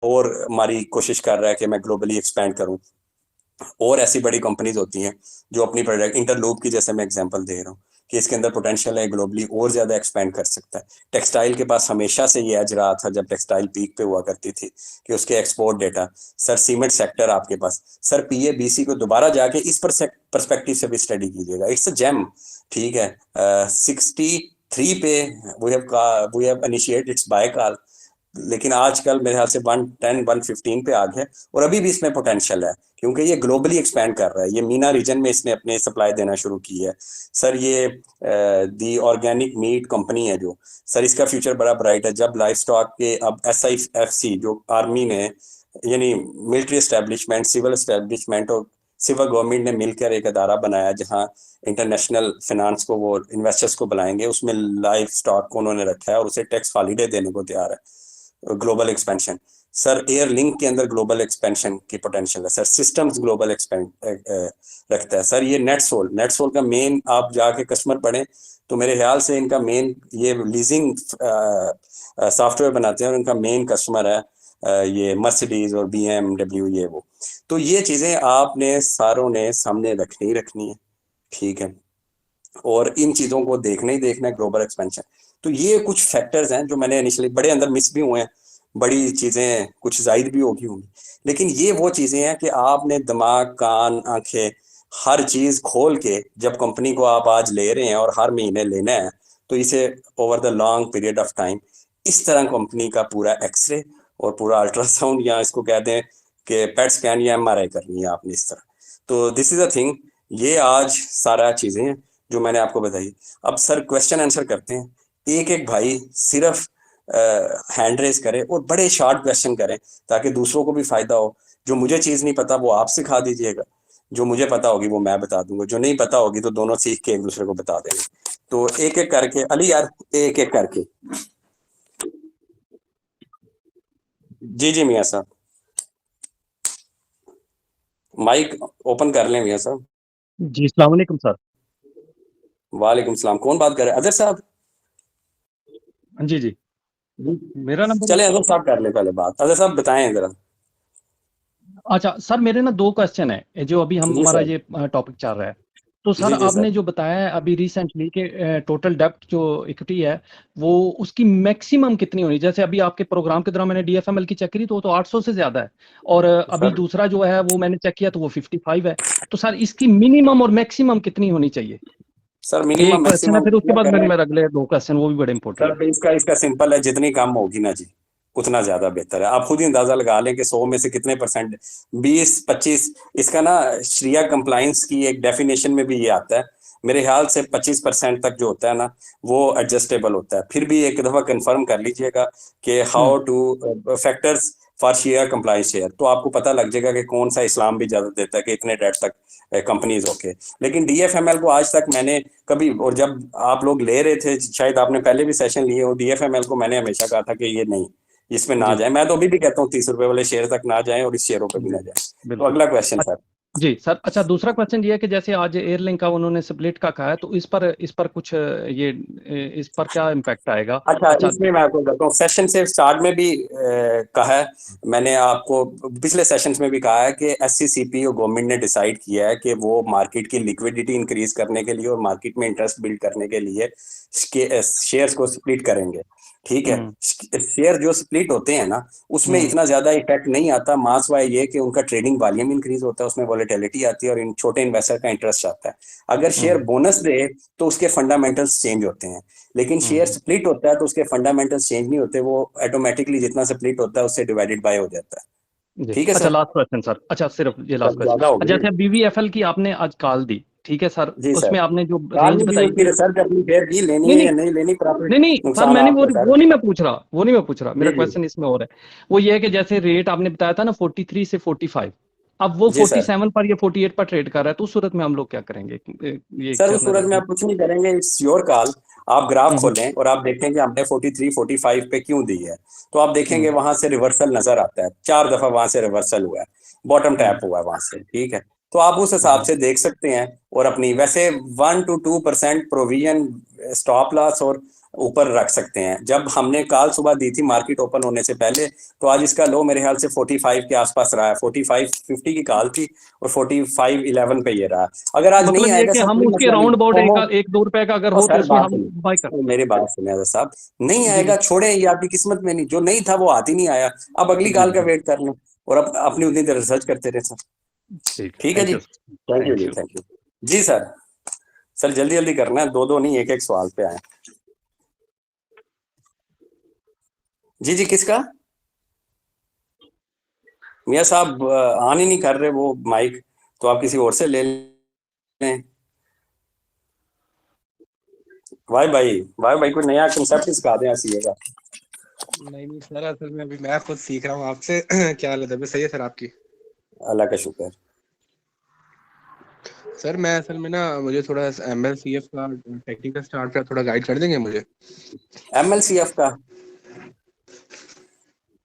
और मारी कोशिश कर रहा है कि मैं ग्लोबली एक्सपैंड करूं। और ऐसी बड़ी कंपनीज होती हैं जो अपनी प्रोडक्ट, इंटरलूप की जैसे मैं एग्जांपल दे रहा हूँ कि इसके अंदर पोटेंशियल है ग्लोबली और ज्यादा एक्सपैंड कर सकता है। टेक्सटाइल के पास हमेशा से ये एज रहा था, जब टेक्सटाइल पीक पे हुआ करती थी, कि उसके export data. Sir cement sector आपके पास, सर PABC को दोबारा जाके इस परस्पेक्टिव से भी स्टडी कीजिएगा, इट्स अ जेम। ठीक है। 63 पे we have initiated its buy call, लेकिन आजकल मेरे ख्याल से 110 115 पे आ गया और अभी भी इसमें पोटेंशियल है क्योंकि ये ग्लोबली एक्सपैंड कर रहा है। ये मीना रीजन में इसने अपने सप्लाई देना शुरू की है सर। ये दी ऑर्गेनिक मीट कंपनी है जो सर, इसका फ्यूचर बड़ा ब्राइट है। जब लाइफ स्टॉक के अब SIFC जो आर्मी ने यानी मिलिट्री एस्टेब्लिशमेंट, सिविल एस्टेब्लिशमेंट और सिविल गवर्नमेंट ने मिलकर एक अदारा बनाया जहां इंटरनेशनल फाइनेंस को वो इन्वेस्टर्स को बुलाएंगे, उसमें लाइफ स्टॉक को उन्होंने रखा है और उसे टैक्स हॉलीडे देने को तैयार है। Global expansion sir, air link के अंदर ग्लोबल एक्सपेंशन की पोटेंशियल है सर। सिस्टम्स ग्लोबल एक्सपेंड रखता है सर। ये नेटसोल का मेन आप जाके कस्टमर पढ़ें तो मेरे ख्याल से इनका मेन ये लीजिंग सॉफ्टवेयर बनाते हैं और इनका मेन कस्टमर है ये मर्सिडीज और BMW ये वो। तो ये चीजें आपने सारों ने सामने रखनी है, ठीक है, और इन चीजों को देखना ही देखना है, ग्लोबल एक्सपेंशन। तो ये कुछ फैक्टर्स हैं जो मैंने इनिशियली बड़े अंदर मिस भी हुए हैं, बड़ी चीजें कुछ जायद भी होगी होंगी, लेकिन ये वो चीजें हैं कि आपने दिमाग, कान, आंखें, हर चीज खोल के जब कंपनी को आप आज ले रहे हैं और हर महीने लेना है तो इसे over the long period of time इस तरह कंपनी का पूरा एक्सरे और पूरा अल्ट्रासाउंड या इसको कह दें कि पेट स्कैन या MRI करनी है आपने इस तरह। तो दिस इज अ थिंग, ये आज सारा चीजें हैं जो मैंने आपको बताई। अब सर क्वेश्चन आंसर करते हैं, एक एक भाई सिर्फ हैंड रेज करें और बड़े शॉर्ट क्वेश्चन करें ताकि दूसरों को भी फायदा हो। जो मुझे चीज नहीं पता वो आप सिखा दीजिएगा, जो मुझे पता होगी वो मैं बता दूंगा, जो नहीं पता होगी तो दोनों सीख के एक दूसरे को बता देंगे। तो एक एक करके अली यार, एक एक करके। जी जी मियाँ साहब, माइक ओपन कर लें मियाँ साहब। जी अस्सलाम वालेकुम सर। वालेकुम सलाम, कौन बात कर रहे हैं? अजहर साहब? जी जी, मेरा नंबर चले अजहर साहब कर ले पहले बात। अजहर साहब बताएं जरा। अच्छा सर, मेरे ना दो क्वेश्चन है जो अभी जी हमारा सर। ये टॉपिक चल रहा है। तो सर जी जी आपने सर। जो बताया है अभी रिसेंटली के टोटल डेप्थ जो इक्विटी है वो उसकी मैक्सिमम कितनी होनी, जैसे अभी आपके प्रोग्राम के दौरान मैंने DFML की चेक करी तो वो तो 800 से ज्यादा है, और अभी सर दूसरा जो है वो मैंने चेक किया तो वो 55 है। तो सर इसकी मिनिमम और मैक्सिमम कितनी होनी चाहिए? सर ये मिनिमम क्वेश्चन है, मैक्सिमम फिर उसके कितना बाद करें? मेरे अगले दो क्वेश्चन वो भी बड़े इंपॉर्टेंट है। सर इसका इसका सिंपल है, जितनी कम होगी ना जी उतना ज्यादा बेहतर है। आप खुद ही अंदाजा लगा लें कि 100 में से कितने परसेंट, 20 25। इसका ना शरिया कंप्लाइंस की एक डेफिनेशन में भी ये आता है, मेरे ख्याल से 25% तक जो होता है ना वो एडजस्टेबल होता है। फिर भी एक दफा कंफर्म कर लीजिएगा कि how two factors for share compliance share, तो आपको पता लग जाएगा कि कौन सा इस्लाम भी इजाजत देता है कि इतने डेट तक कंपनीज ओके। लेकिन DFML को आज तक मैंने कभी, और जब आप लोग ले रहे थे शायद आपने पहले भी सेशन लिए हो, DFML को मैंने हमेशा कहा था कि ये नहीं, इसमें ना जी जाए। मैं तो अभी भी कहता हूँ 30 रुपए वाले शेयर तक ना जाए और इस शेयरों पे भी जी ना जाए। तो बिल्कुल। अगला क्वेश्चन सर। जी सर, अच्छा दूसरा क्वेश्चन ये है कि जैसे आज एयरलिंक का उन्होंने स्प्लिट का कहा है तो इस पर कुछ ये इस पर क्या इम्पैक्ट आएगा? अच्छा, अच्छा इसमें मैं आपको बताता हूँ, सेशन से स्टार्ट में भी कहा है मैंने आपको, पिछले सेशंस में भी कहा है कि SCCP और गवर्नमेंट ने डिसाइड किया है कि वो मार्केट की लिक्विडिटी इंक्रीज करने के लिए और मार्केट में इंटरेस्ट बिल्ड करने के लिए शेयर्स को स्प्लिट करेंगे, ठीक है। शेयर जो स्प्लिट होते हैं ना उसमें इतना ज्यादा इफेक्ट नहीं आता, मासवाय ये कि उनका ट्रेडिंग वॉल्यूम इंक्रीज होता है, उसमें वॉलेटिलिटी आती है और इन छोटे इन्वेस्टर का इंटरेस्ट आता है। अगर शेयर बोनस दे तो उसके फंडामेंटल्स चेंज होते हैं, लेकिन शेयर स्प्लिट होता है तो उसके फंडामेंटल्स चेंज नहीं होते, वो ऑटोमेटिकली जितना स्प्लिट होता है उससे डिवाइडेड बाय हो जाता है। जी। ठीक है अच्छा सर। लास्ट क्वेश्चन सर, अच्छा सिर्फ ये लास्ट सर ज्यादा हो क्वेश्चन, गई। जैसे BVFL की आपने आज कॉल दी, ठीक है सर, जी सर। उसमें आपने जो रेंज कानून की बताई उसकी थी। रिसर्च अपनी फेयर की, लेनी नहीं है नहीं या नहीं लेनी, प्रॉफिट नहीं नहीं सर, नुकसान मैंने आपका सर। वो नहीं मैं पूछ रहा, वो नहीं मैं पूछ रहा, मेरा जी जी क्वेश्चन इसमें और है। वो ये है कि जैसे रेट आपने बताया था ना 43 से 45, अब वो जी सर। 47 पर या 48 पर ट्रेड कर रहा है, तो उस सूरत में हम लोग क्या करेंगे? ये सर उस करना सूरत में था। आप कुछ नहीं करेंगे, इट्स योर कॉल। आप ग्राफ हम्म खोलें और आप देखेंगे हमने 43 45 पे क्यों दी है, तो आप देखेंगे हम्म वहां से रिवर्सल नजर आता है, 4 दफा वहां से रिवर्सल हुआ है, बॉटम टैप हुआ है वहां से, ठीक है। तो आप उस हिसाब से देख सकते हैं और अपनी वैसे 1 to 2% प्रोविजन स्टॉप लॉस और ऊपर रख सकते हैं। जब हमने कल सुबह दी थी मार्केट ओपन होने से पहले, तो आज इसका लो मेरे ख्याल से 45 के आसपास रहा है, 45.50 की कॉल थी और 45.11 पे ये रहा। अगर आज नहीं मतलब ये आएगा कि सर हम कोई उसके मसला नहीं, राउंड अबाउट फोमो। एक दो रुपए का अगर और हो तो सर उसमें बात हम बाय कर। सुनिए, मेरी बात सुनिए आजाद साहब, नहीं जी जी आएगा छोड़े, ये आपकी किस्मत में नहीं, जो नहीं था वो हाथ ही नहीं आया, अब अगली जी कॉल का जी वेट कर लो और अपनी उतनी देर रिसर्च करते रहे सर। ठीक है, ठीक है थैंक जी, यू। थैंक यू थैंक जी, यू। थैंक यू जी सर। सर जल्दी जल्दी करना है, दो दो नहीं एक एक सवाल पे आए। जी जी, किसका? मियाँ साहब ऑन ही नहीं कर रहे वो माइक, तो आप किसी और से ले लें। भाई भाई कोई नया कंसेप्ट सिखा दें सीए का। नहीं नहीं सर, असल में अभी मैं खुद सीख रहा हूँ आपसे। क्या हालत है? अभी सही है सर आपकी? अल्लाह का शुक्र। सर मैं असल में ना, मुझे थोड़ा MLCF का टेक्निकल स्टार्ट का थोड़ा गाइड कर देंगे मुझे? एमएलसीएफ का?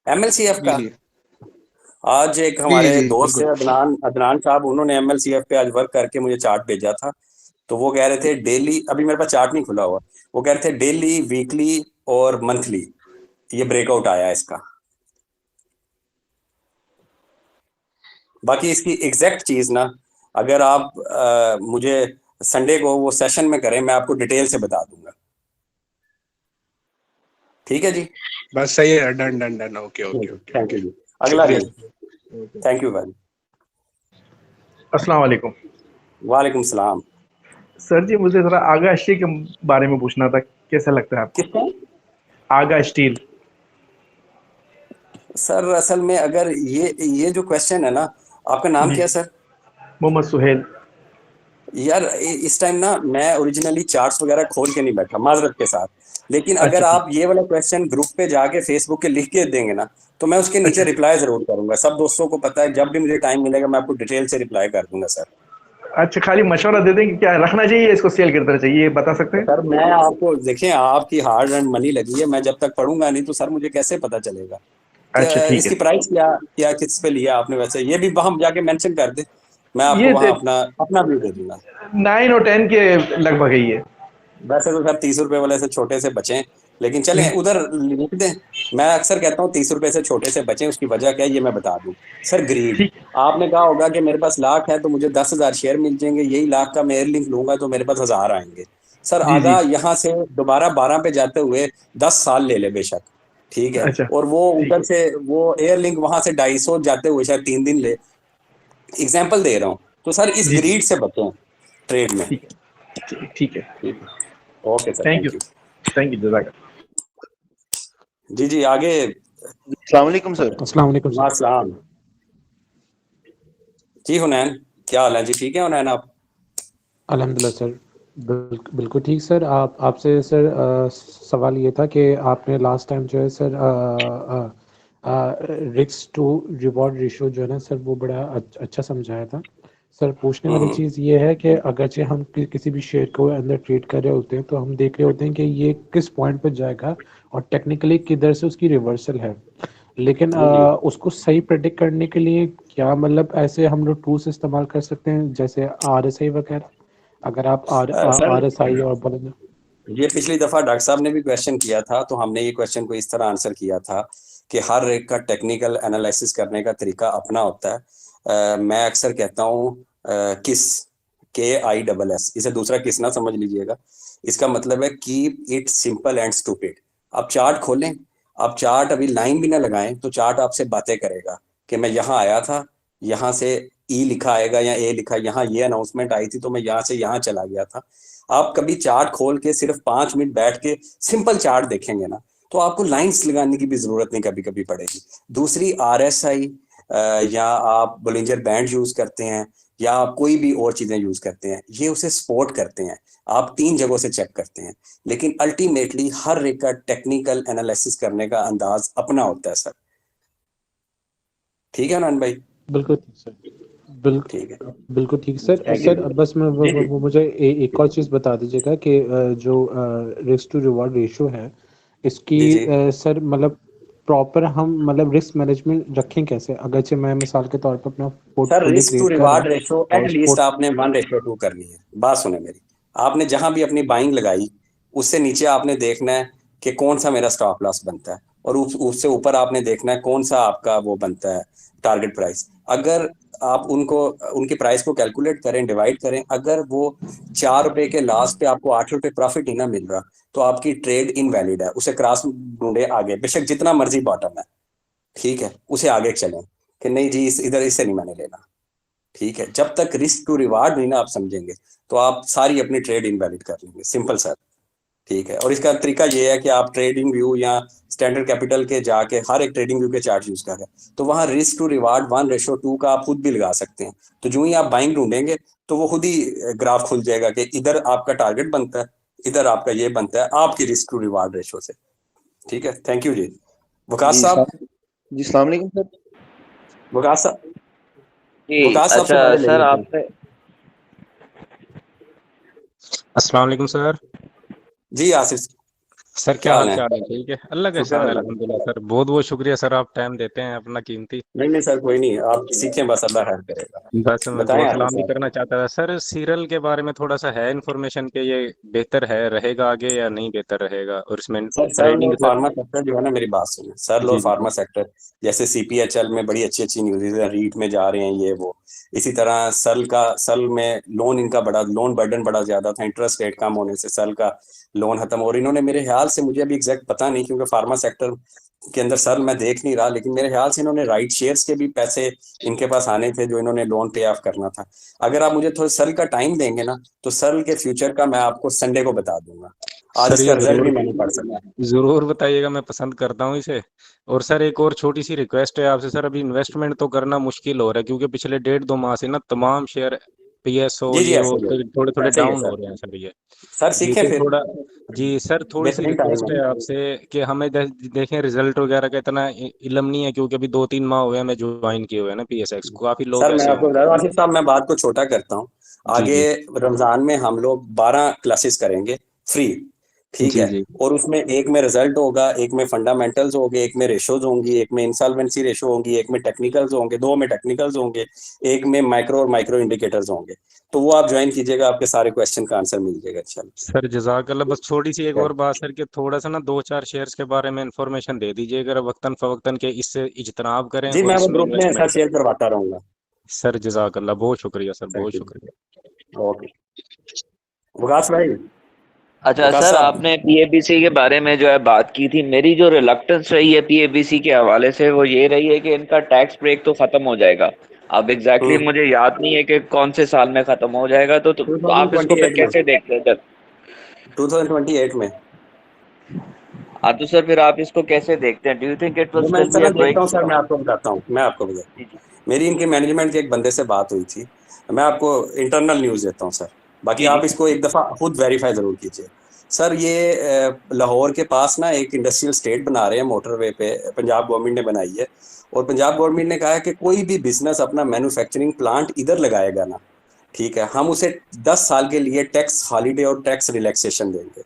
एमएलसीएफ जी का जी आज एक जी हमारे जी दोस्त बिल्कुल। है अदनान अदनान साहब, उन्होंने एमएलसीएफ पे आज वर्क करके मुझे चार्ट भेजा था। तो वो कह रहे थे डेली, अभी मेरे पास चार्ट नहीं खुला हुआ, वो कह रहे थे डेली, वीकली और मंथली ये ब्रेकआउट आया है इसका। बाकी इसकी एग्जैक्ट चीज ना, अगर आप मुझे संडे को वो सेशन में करें, मैं आपको डिटेल से बता दूंगा। ठीक है जी। बस सही है, done done done, okay okay okay thank you okay. जी। अगला शुक्रिया। जी। थैंक यू भाई। अस्सलाम वालेकुम। वालेकुम सलाम। सर जी मुझे ज़रा आगा स्टील के बारे में पूछना था, कैसा लगता है आपको? किसका? आगा स्टील। सर असल में अगर ये जो क्वेश्चन है ना, आपका नाम जी क्या सर? मोहम्मद सुहेल। यार इस टाइम ना मैं ओरिजिनली चार्ट्स वगैरह खोल के नहीं बैठा, माजरत के साथ। लेकिन अगर अच्छा ठीक। आप ये वाला क्वेश्चन ग्रुप पे जाके फेसबुक के लिख के देंगे ना, तो मैं उसके नीचे अच्छा रिप्लाई जरूर करूंगा। सब दोस्तों को पता है, जब भी मुझे टाइम मिलेगा मैं आपको डिटेल से रिप्लाई कर दूंगा सर। अच्छा, खाली मशवरा दे दें कि क्या रखना चाहिए, इसको सेल करना चाहिए, ये बता सकते हैं? सर मैं आपको देखें, आपकी हार्ड एंड मनी लगी है, मैं जब तक पढ़ूंगा नहीं तो सर मुझे कैसे पता चलेगा अच्छा क्या ठीक है। इसकी प्राइस क्या क्या किस पे लिया आपने? वैसे ये भी हम जाके मेंशन कर दे, मैं आपको ये वहां अपना अपना व्यू दे दूंगा। 9 और 10 के लगभग है ये। वैसे तो सर 30 रुपए वाले से छोटे से बचें, लेकिन चलें उधर लिख दें। मैं अक्सर कहता हूँ 30 रुपए से छोटे से बचें, उसकी वजह क्या है ये मैं बता दूं। सर ग्रीड, ठीक। आपने कहा होगा कि मेरे पास लाख है तो मुझे 10,000 शेयर मिल जाएंगे, यही लाख का मैं एयर लिंक लूंगा तो मेरे पास 1000 आएंगे। सर जी जी। आगा यहाँ से दोबारा 12 पे जाते हुए 10 साल ले ले बेशक, ठीक है, अच्छा और वो ठीक उधर से वो एयर लिंक वहां से 250 जाते हुए शायद 3 दिन ले, एग्जाम्पल दे रहा हूँ। तो सर इस जी जी। ग्रीड से बचें ट्रेड में। ठीक है ठीक है। ठीक है, okay sir, thank you. Thank you. Thank you, जज़ाक। जी जी, आगे। अस्सलाम वालेकुम सर। अस्सलाम वालेकुम सर। वासलाम। जी हुनैन, क्या हाल है जी? ठीक है हुनैन आप? अल्हम्दुलिल्लाह सर, बिल्कुल ठीक सर। आपसे सर सवाल ये था कि आपने लास्ट टाइम जो है sir risk to reward ratio जो है ना सर, वो बड़ा अच्छा समझाया था सर। पूछने वाली चीज़ ये है कि अगरचे हम किसी भी शेयर को अंदर ट्रेड कर रहे होते हैं तो हम देख रहे होते हैं कि ये किस पॉइंट पर जाएगा और टेक्निकली किधर से उसकी रिवर्सल है, लेकिन जी जी। उसको सही प्रेडिक्ट करने के लिए क्या मतलब ऐसे हम लोग टूल्स इस्तेमाल कर सकते हैं जैसे RSI वगैरह? अगर आप सर RSI और बोलेंगे। ये पिछली दफा डॉक्टर साहब ने भी क्वेश्चन किया था, तो हमने ये क्वेश्चन को इस तरह आंसर किया था कि हर एक का टेक्निकल एनालिसिस करने का तरीका अपना होता है। मैं अक्सर कहता हूँ किस, KISS, इसे दूसरा किस ना समझ लीजिएगा। इसका मतलब है keep it simple and stupid. आप चार्ट खोलें, आप चार्ट अभी लाइन भी ना लगाएं तो चार्ट आपसे बातें करेगा कि मैं यहाँ आया था, यहाँ से E लिखा आएगा या A लिखा, यहाँ ये अनाउंसमेंट आई थी तो मैं यहाँ से यहाँ चला गया था। आप कभी चार्ट खोल के सिर्फ 5 मिनट बैठ के सिंपल चार्ट देखेंगे ना, तो आपको लाइंस लगाने की भी जरूरत नहीं कभी कभी पड़ेगी। दूसरी RSI, या आप बोलिंजर बैंड यूज करते हैं या आप कोई भी और चीजें यूज करते हैं, ये उसे सपोर्ट करते हैं। आप 3 जगहों से चेक करते हैं, लेकिन अल्टीमेटली हर एक का टेक्निकल एनालिसिस करने का अंदाज अपना होता है सर। ठीक है अनंत भाई? बिल्कुल ठीक सर, ठीक है, बिल्कुल ठीक सर। Thank sir you. बस मैं जी जी। मुझे एक और चीज़ बता दीजिएगा कि जो रिस्क टू रिवॉर्ड रेशियो है इसकी जी जी। सर मतलब प्रॉपर हम मतलब रिस्क मैनेजमेंट रखें कैसे? अगरचे मैं मिसाल के तौर पर अपना sir portfolio risk to create कर रहा रिवार्ड हूँ रेशो और उस एटलीस्ट आपने 1:2 करनी है। बात सुने मेरी, आपने जहां भी अपनी बाइंग लगाई उससे नीचे आपने देखना है कि कौन सा मेरा स्टॉप लॉस बनता है, और उससे ऊपर आपने देखना है कौन सा आपका वो बनता है टारगेट प्राइस। अगर आप उनको उनकी प्राइस को कैलकुलेट करें, डिवाइड करें, अगर वो 4 रुपए के लास्ट पे आपको 8 रुपए प्रॉफिट ही ना मिल रहा तो आपकी ट्रेड इनवैलिड है। उसे क्रॉस ढूंढे आगे, बेशक जितना मर्जी बॉटम है, ठीक है, उसे आगे चलें कि नहीं जी इधर इससे नहीं मैंने लेना। ठीक है, जब तक रिस्क टू रिवार्ड नहीं ना आप समझेंगे तो आप सारी अपनी ट्रेड इनवैलिड कर लेंगे। Simple sir. ठीक है, और इसका तरीका ये है कि आप ट्रेडिंग व्यू या स्टैंडर्ड कैपिटल के जाके हर एक ट्रेडिंग व्यू के चार्ट यूज करें, तो वहां रिस्क टू रिवार्ड 1:2 का आप खुद भी लगा सकते हैं। तो जो ही आप बाइंग ढूंढेंगे तो वो खुद ही ग्राफ खुल जाएगा कि इधर आपका टारगेट बनता है, इधर आपका ये बनता है आपकी रिस्क टू रिवार्ड रेशो से। ठीक है, थैंक यू जी। वकास साहब, जी अस्सलाम वालेकुम सर। वकास साहब जी वकास साहब से अच्छा पहले ले सर, लेते हैं। आपने अस्सलाम वालेकुम सर। जी आसिफ, सर क्या क्या हाल हाल है? चाल है? ठीक है, अल्लाह का शुक्र एहसान है, अल्लाह। अल्हम्दुलिल्लाह सर। बहुत बहुत शुक्रिया सर, आप टाइम देते हैं अपना कीमती। नहीं सर, कोई नहीं, आप सीखें, बस अल्लाह खैर करेगा। बस मैं बताएं दुआ आसिफ सलाम भी साहब। करना चाहता था सर। सीरल के बारे में थोड़ा सा है इन्फॉर्मेशन के ये बेहतर है रहेगा आगे या नहीं बेहतर रहेगा, और इसमें सर सर्ल ट्रेडिंग और सर। फार्मा सेक्टर जो है ना, मेरी बात सुनिए, सर्ल और जी जी फार्मा सेक्टर जैसे सीपीएचएल में बड़ी अच्छी अच्छी न्यूज़ है, रीट में जा रहे हैं ये वो। इसी तरह सर्ल में लोन बर्डन बड़ा ज्यादा था, इंटरेस्ट रेट कम होने से सर्ल का लोन खत्म, और इन्होंने मेरे ख्याल से, मुझे अभी एग्जैक्ट पता नहीं क्योंकि फार्मा सेक्टर के अंदर सर्ल मैं देख नहीं रहा, लेकिन मेरे ख्याल से इन्होंने राइट शेयर्स के भी पैसे इनके पास आने थे जो इन्होंने लोन पे ऑफ करना था। अगर आप मुझे थोड़ा सर्ल का टाइम देंगे ना, तो सर्ल के फ्यूचर का मैं आपको संडे को बता दूंगा। आज सर, इसका ये रिजल्ट भी मैंने पढ़ सका। जरूर बताइएगा, मैं पसंद करता हूँ इसे। और सर एक और छोटी सी रिक्वेस्ट है आपसे सर, अभी इन्वेस्टमेंट तो करना मुश्किल हो रहा है क्योंकि पिछले 1.5-2 माह से ना तमाम शेयर पीएसओ जी जी, ये वो ऐसे ही है, थोड़े थोड़े ऐसे ही है डाउन हो सर। रहे हैं सर ये। सर जी सीखें तो फिर, थोड़ा, जी सर थोड़ी सी बेहतरीन टाइम रिक्वेस्ट है है। आपसे कि हमें देखें रिजल्ट वगैरह का इतना इल्म नहीं है क्योंकि अभी 2-3 माह हुए हैं मैं ज्वाइन किए हुए हैं ना पीएसएक्स को। काफी लोग सर मैं ऐसे आपको होंगे। बता दूं आसिफ साहब, मैं बात को छोटा करता हूँ। जी आगे जी रमजान में हम लोग 12 क्लासेस करेंगे फ्री, ठीक जी है। जी और उसमें एक में रिजल्ट होगा, एक में फंडामेंटल्स होंगे, एक में रेशोज होंगी, एक में इंसॉल्वेंसी रेशो होंगी, एक में टेक्निकल्स होंगे, 2 में टेक्निकल्स होंगे, एक में माइक्रो और माइक्रो इंडिकेटर्स होंगे। तो वो आप ज्वाइन कीजिएगा, आपके सारे क्वेश्चन का आंसर मिल जाएगा इंशाल्लाह। सर जजाकल्ला। बस छोटी सी एक और बात सर, कि थोड़ा सा ना 2-4 शेयर्स के बारे में इंफॉर्मेशन दे दीजिए अगर वक्तन फवक्तन के, इससे इज्तनाब करें जी और मैं वो इसमें ग्रुप में सर इन्वेस्टमेंट शेयर करें। करवाता रहूंगा। सर जजाकल्ला, बहुत शुक्रिया सर, बहुत थैंक शुक्रिया। You, okay. वकास भाई, अच्छा वकास सर, साहब। आपने पीएबीसी के बारे में जो है बात की थी, मेरी जो रिलक्टेंस रही है पीएबीसी के हवाले से वो ये रही है कि इनका टैक्स ब्रेक तो खत्म हो जाएगा। अब एग्जैक्टली मुझे याद नहीं है कि कौन से साल में खत्म हो जाएगा, तो आप इसको फिर 2028 में, कैसे देखते हैं सर? 2028 में। हाँ तो सर फिर आप इसको कैसे देखते हैं? Do you think it will वो मैं स्टिल इस बी अ तरह देखता हूँ ब्रेक? सर, मैं आपको बताता हूँ, जी जी मेरी इनके मैनेजमेंट के एक बंदे से बात हुई थी। मैं आपको इंटरनल न्यूज़ देता हूँ सर, बाकी जी जी आप इसको एक दफ़ा खुद वेरीफाई ज़रूर कीजिए। सर ये लाहौर के पास ना एक इंडस्ट्रियल स्टेट बना रहे हैं मोटरवे पे, पंजाब गवर्नमेंट ने बनाई है। और पंजाब गवर्नमेंट ने कहा है कि कोई भी बिजनेस अपना मैन्युफैक्चरिंग प्लांट इधर लगाएगा ना, ठीक है, हम उसे 10 साल के लिए टैक्स हॉलीडे और टैक्स रिलैक्सेशन देंगे।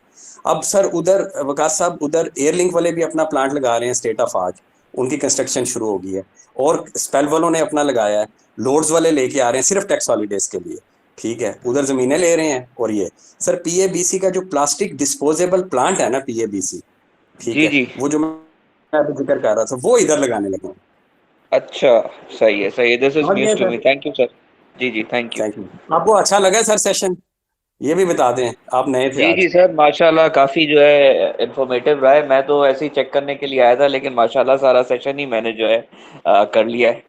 अब सर उधर वकास साहब, उधर एयरलिंक वाले भी अपना प्लांट लगा रहे हैं, स्टेट ऑफ आज उनकी कंस्ट्रक्शन शुरू हो गई है। और स्पेल वालों ने अपना लगाया है, लोड्स वाले लेके आ रहे हैं सिर्फ टैक्स हॉलीडेज के लिए, ठीक है, उधर जमीनें ले रहे हैं। और ये सर पीएबीसी का जो प्लास्टिक डिस्पोजेबल प्लांट है ना, पीएबीसी, ठीक जी है, जी। वो जो मैं अभी जिक्र कर रहा था, वो इधर लगाने लगे हैं। अच्छा, सही है सही है, दिस इज समझ गए news to sir? Me, thank you sir. जी जी, थैंक यू। Thank you. आपको अच्छा लगा सर सेशन? ये भी बता दें, आप नए थे जी आज। जी सर, माशाल्लाह काफी जो है इंफॉर्मेटिव रहा है। मैं तो ऐसे ही चेक करने के लिए आया था, लेकिन माशाल्लाह सारा सेशन ही मैंने जो है कर लिया है।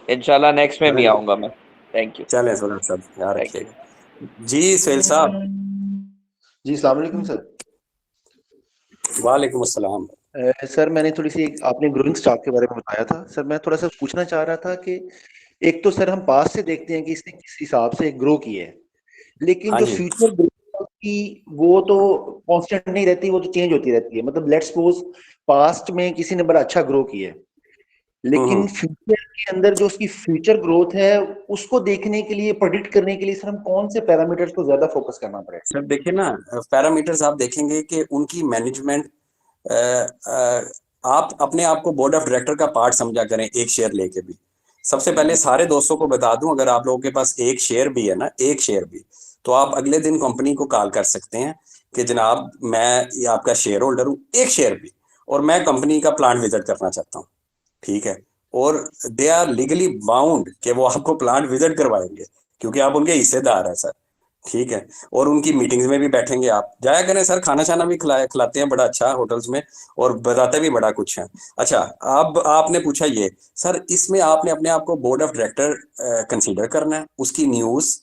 इंशाल्लाह नेक्स्ट में भी आऊंगा मैं। Thank you. चलें सुना सब, याद थैंक यू। रखिएगा जी। सुहेल साहब, जी अस्सलाम वालेकुम सर। वालेकुम अस्सलाम। सर मैंने थोड़ी सी, आपने ग्रोइंग स्टॉक के बारे में बताया था सर, मैं थोड़ा सा पूछना चाह रहा था कि एक तो सर हम पास से देखते हैं कि इसने किस हिसाब से ग्रो की है, लेकिन हाँ जो जी। फ्यूचर ग्रोथ की वो तो कांस्टेंट नहीं रहती, वो तो चेंज होती रहती है। मतलब लेट्स सपोज पास्ट में किसी ने बड़ा अच्छा ग्रो किया है, लेकिन हम्म। फ्यूचर के अंदर जो उसकी फ्यूचर ग्रोथ है उसको देखने के लिए, प्रेडिक्ट करने के लिए सर हम कौन से पैरामीटर्स को ज्यादा फोकस करना पड़ेगा? सर देखिए ना, पैरामीटर्स आप देखेंगे कि उनकी मैनेजमेंट, आप अपने आप को बोर्ड ऑफ डायरेक्टर का पार्ट समझा करें एक शेयर लेके भी। सबसे पहले सारे दोस्तों को बता दूं, अगर आप लोगों के पास एक शेयर भी है ना, एक शेयर भी, तो आप अगले दिन कंपनी को कॉल कर सकते हैं कि जनाब मैं ये आपका शेयर होल्डर हूँ, एक शेयर भी, और मैं कंपनी का प्लांट विजिट करना चाहता हूँ, ठीक है। और दे आर लीगली बाउंड कि वो आपको प्लांट विजिट करवाएंगे, क्योंकि आप उनके हिस्सेदार हैं सर, ठीक है। और उनकी मीटिंग्स में भी बैठेंगे, आप जाया करें सर, खाना शाना भी खिलाते हैं बड़ा अच्छा होटल्स में, और बताते भी बड़ा कुछ है। अच्छा, अब आपने पूछा ये सर, इसमें आपने अपने आप को बोर्ड ऑफ डायरेक्टर कंसीडर करना है, उसकी न्यूज़,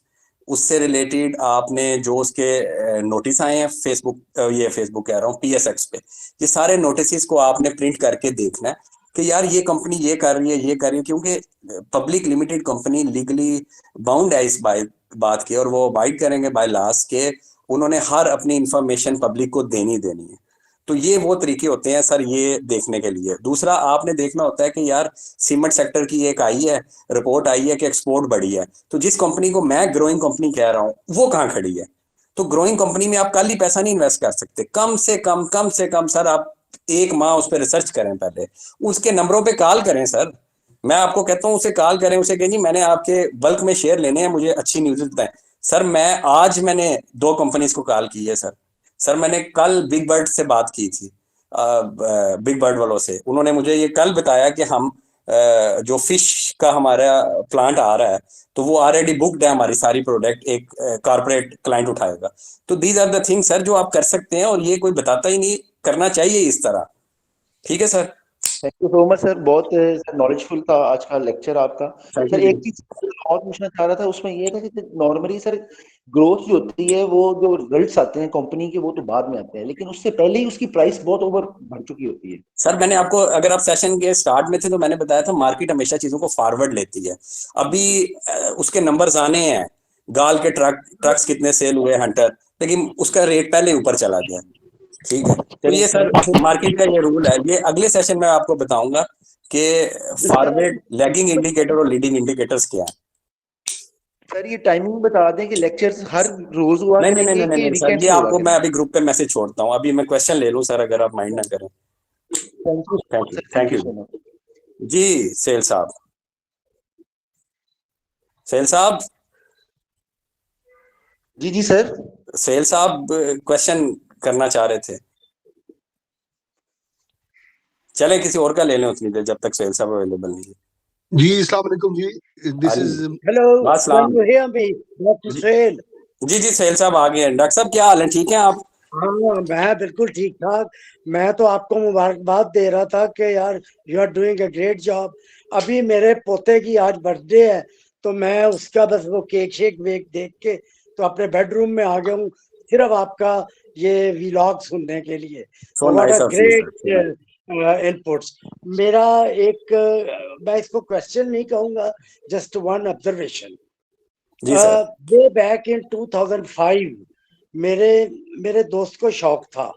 उससे रिलेटेड आपने जो उसके नोटिस आए हैं फेसबुक कह रहा हूँ PSX पे, ये सारे नोटिस को आपने प्रिंट करके देखना है कि यार ये कंपनी ये कर रही है, ये कर रही है, क्योंकि public limited company legally bound है इस बात की, और वो अबाइड करेंगे बाय लॉस के उन्होंने हर अपनी इंफॉर्मेशन पब्लिक को देनी है। तो ये वो तरीके होते हैं सर ये देखने के लिए। दूसरा आपने देखना होता है कि यार सीमेंट सेक्टर की एक आई है रिपोर्ट, आई है कि एक्सपोर्ट बढ़ी है, तो जिस कंपनी को मैं ग्रोइंग कंपनी कह रहा हूँ वो कहाँ खड़ी है? तो ग्रोइंग कंपनी में आप कल ही पैसा नहीं इन्वेस्ट कर सकते। कम से कम सर आप 1 माह उस पर रिसर्च करें, पहले उसके नंबरों पे कॉल करें सर। मैं आपको कहता हूँ उसे कॉल करें, उसे कहें जी मैंने आपके बल्क में शेयर लेने हैं, मुझे अच्छी न्यूज बताएं। सर मैंने 2 कंपनीज को कॉल की है सर मैंने कल बिग बर्ड से बात की थी, बिग बर्ड वालों से। उन्होंने मुझे ये कल बताया कि हम जो फिश का हमारा प्लांट आ रहा है तो वो ऑलरेडी बुक्ड है, हमारी सारी प्रोडक्ट एक कॉर्पोरेट क्लाइंट उठाएगा। तो these are the things sir जो आप कर सकते हैं, और ये कोई बताता ही नहीं, करना चाहिए इस तरह। ठीक है sir, thank you so much sir, बहुत नॉलेजफुल था आज का लेक्चर आपका। सर एक चीज और पूछना चाह रहा था, उसमें ये था कि नॉर्मली सर ग्रोथ जो होती है वो जो रिजल्ट्स आते हैं कंपनी के वो तो बाद में आते हैं, लेकिन उससे पहले ही उसकी प्राइस बहुत ओवर बढ़ चुकी होती है। सर मैंने आपको, अगर आप सेशन के स्टार्ट में थे तो मैंने बताया था मार्केट हमेशा चीजों को फॉरवर्ड लेती है। अभी उसके नंबर्स आने हैं, गाल के ट्रक्स कितने सेल हुए हंटर, लेकिन उसका रेट पहले ऊपर चला गया। ठीक है, तो ये सर मार्केट का ये रूल है। ये अगले सेशन में आपको बताऊंगा कि फॉरवर्ड लैगिंग इंडिकेटर और लीडिंग इंडिकेटर्स क्या है। सर ये टाइमिंग बता दें कि लेक्चर्स हर रोज हुआ करेंगे कि नहीं सर, ये आपको मैं अभी ग्रुप पे मैसेज छोड़ता हूँ। अभी मैं क्वेश्चन ले लूँ सर, अगर आप माइंड ना करें। थैंक यू जी। सेल साहब जी सर, सेल साहब क्वेश्चन करना चाह रहे थे। चले किसी और का ले लें उतनी देर, जब तक सेल साहब अवेलेबल नहीं है। जी अस्सलाम वालेकुम जी, दिस इज हेलो सेल। जी सेल साहब आ गए हैं। डॉक्टर साहब क्या हाल है, ठीक है आप? हाँ मैं बिल्कुल ठीक ठाक। मैं तो आपको मुबारकबाद दे रहा था कि यार you are doing a great job. अभी मेरे पोते की आज बर्थडे है तो मैं उसका बस वो केक शेक वेक देख के तो अपने बेडरूम में आ गया हूँ सिर्फ आपका ये व्लॉग सुनने के लिए। What a great inputs. मेरा एक मैं इसको क्वेश्चन नहीं कहूँगा, just one observation. Way back in 2005 मेरे दोस्त को शौक था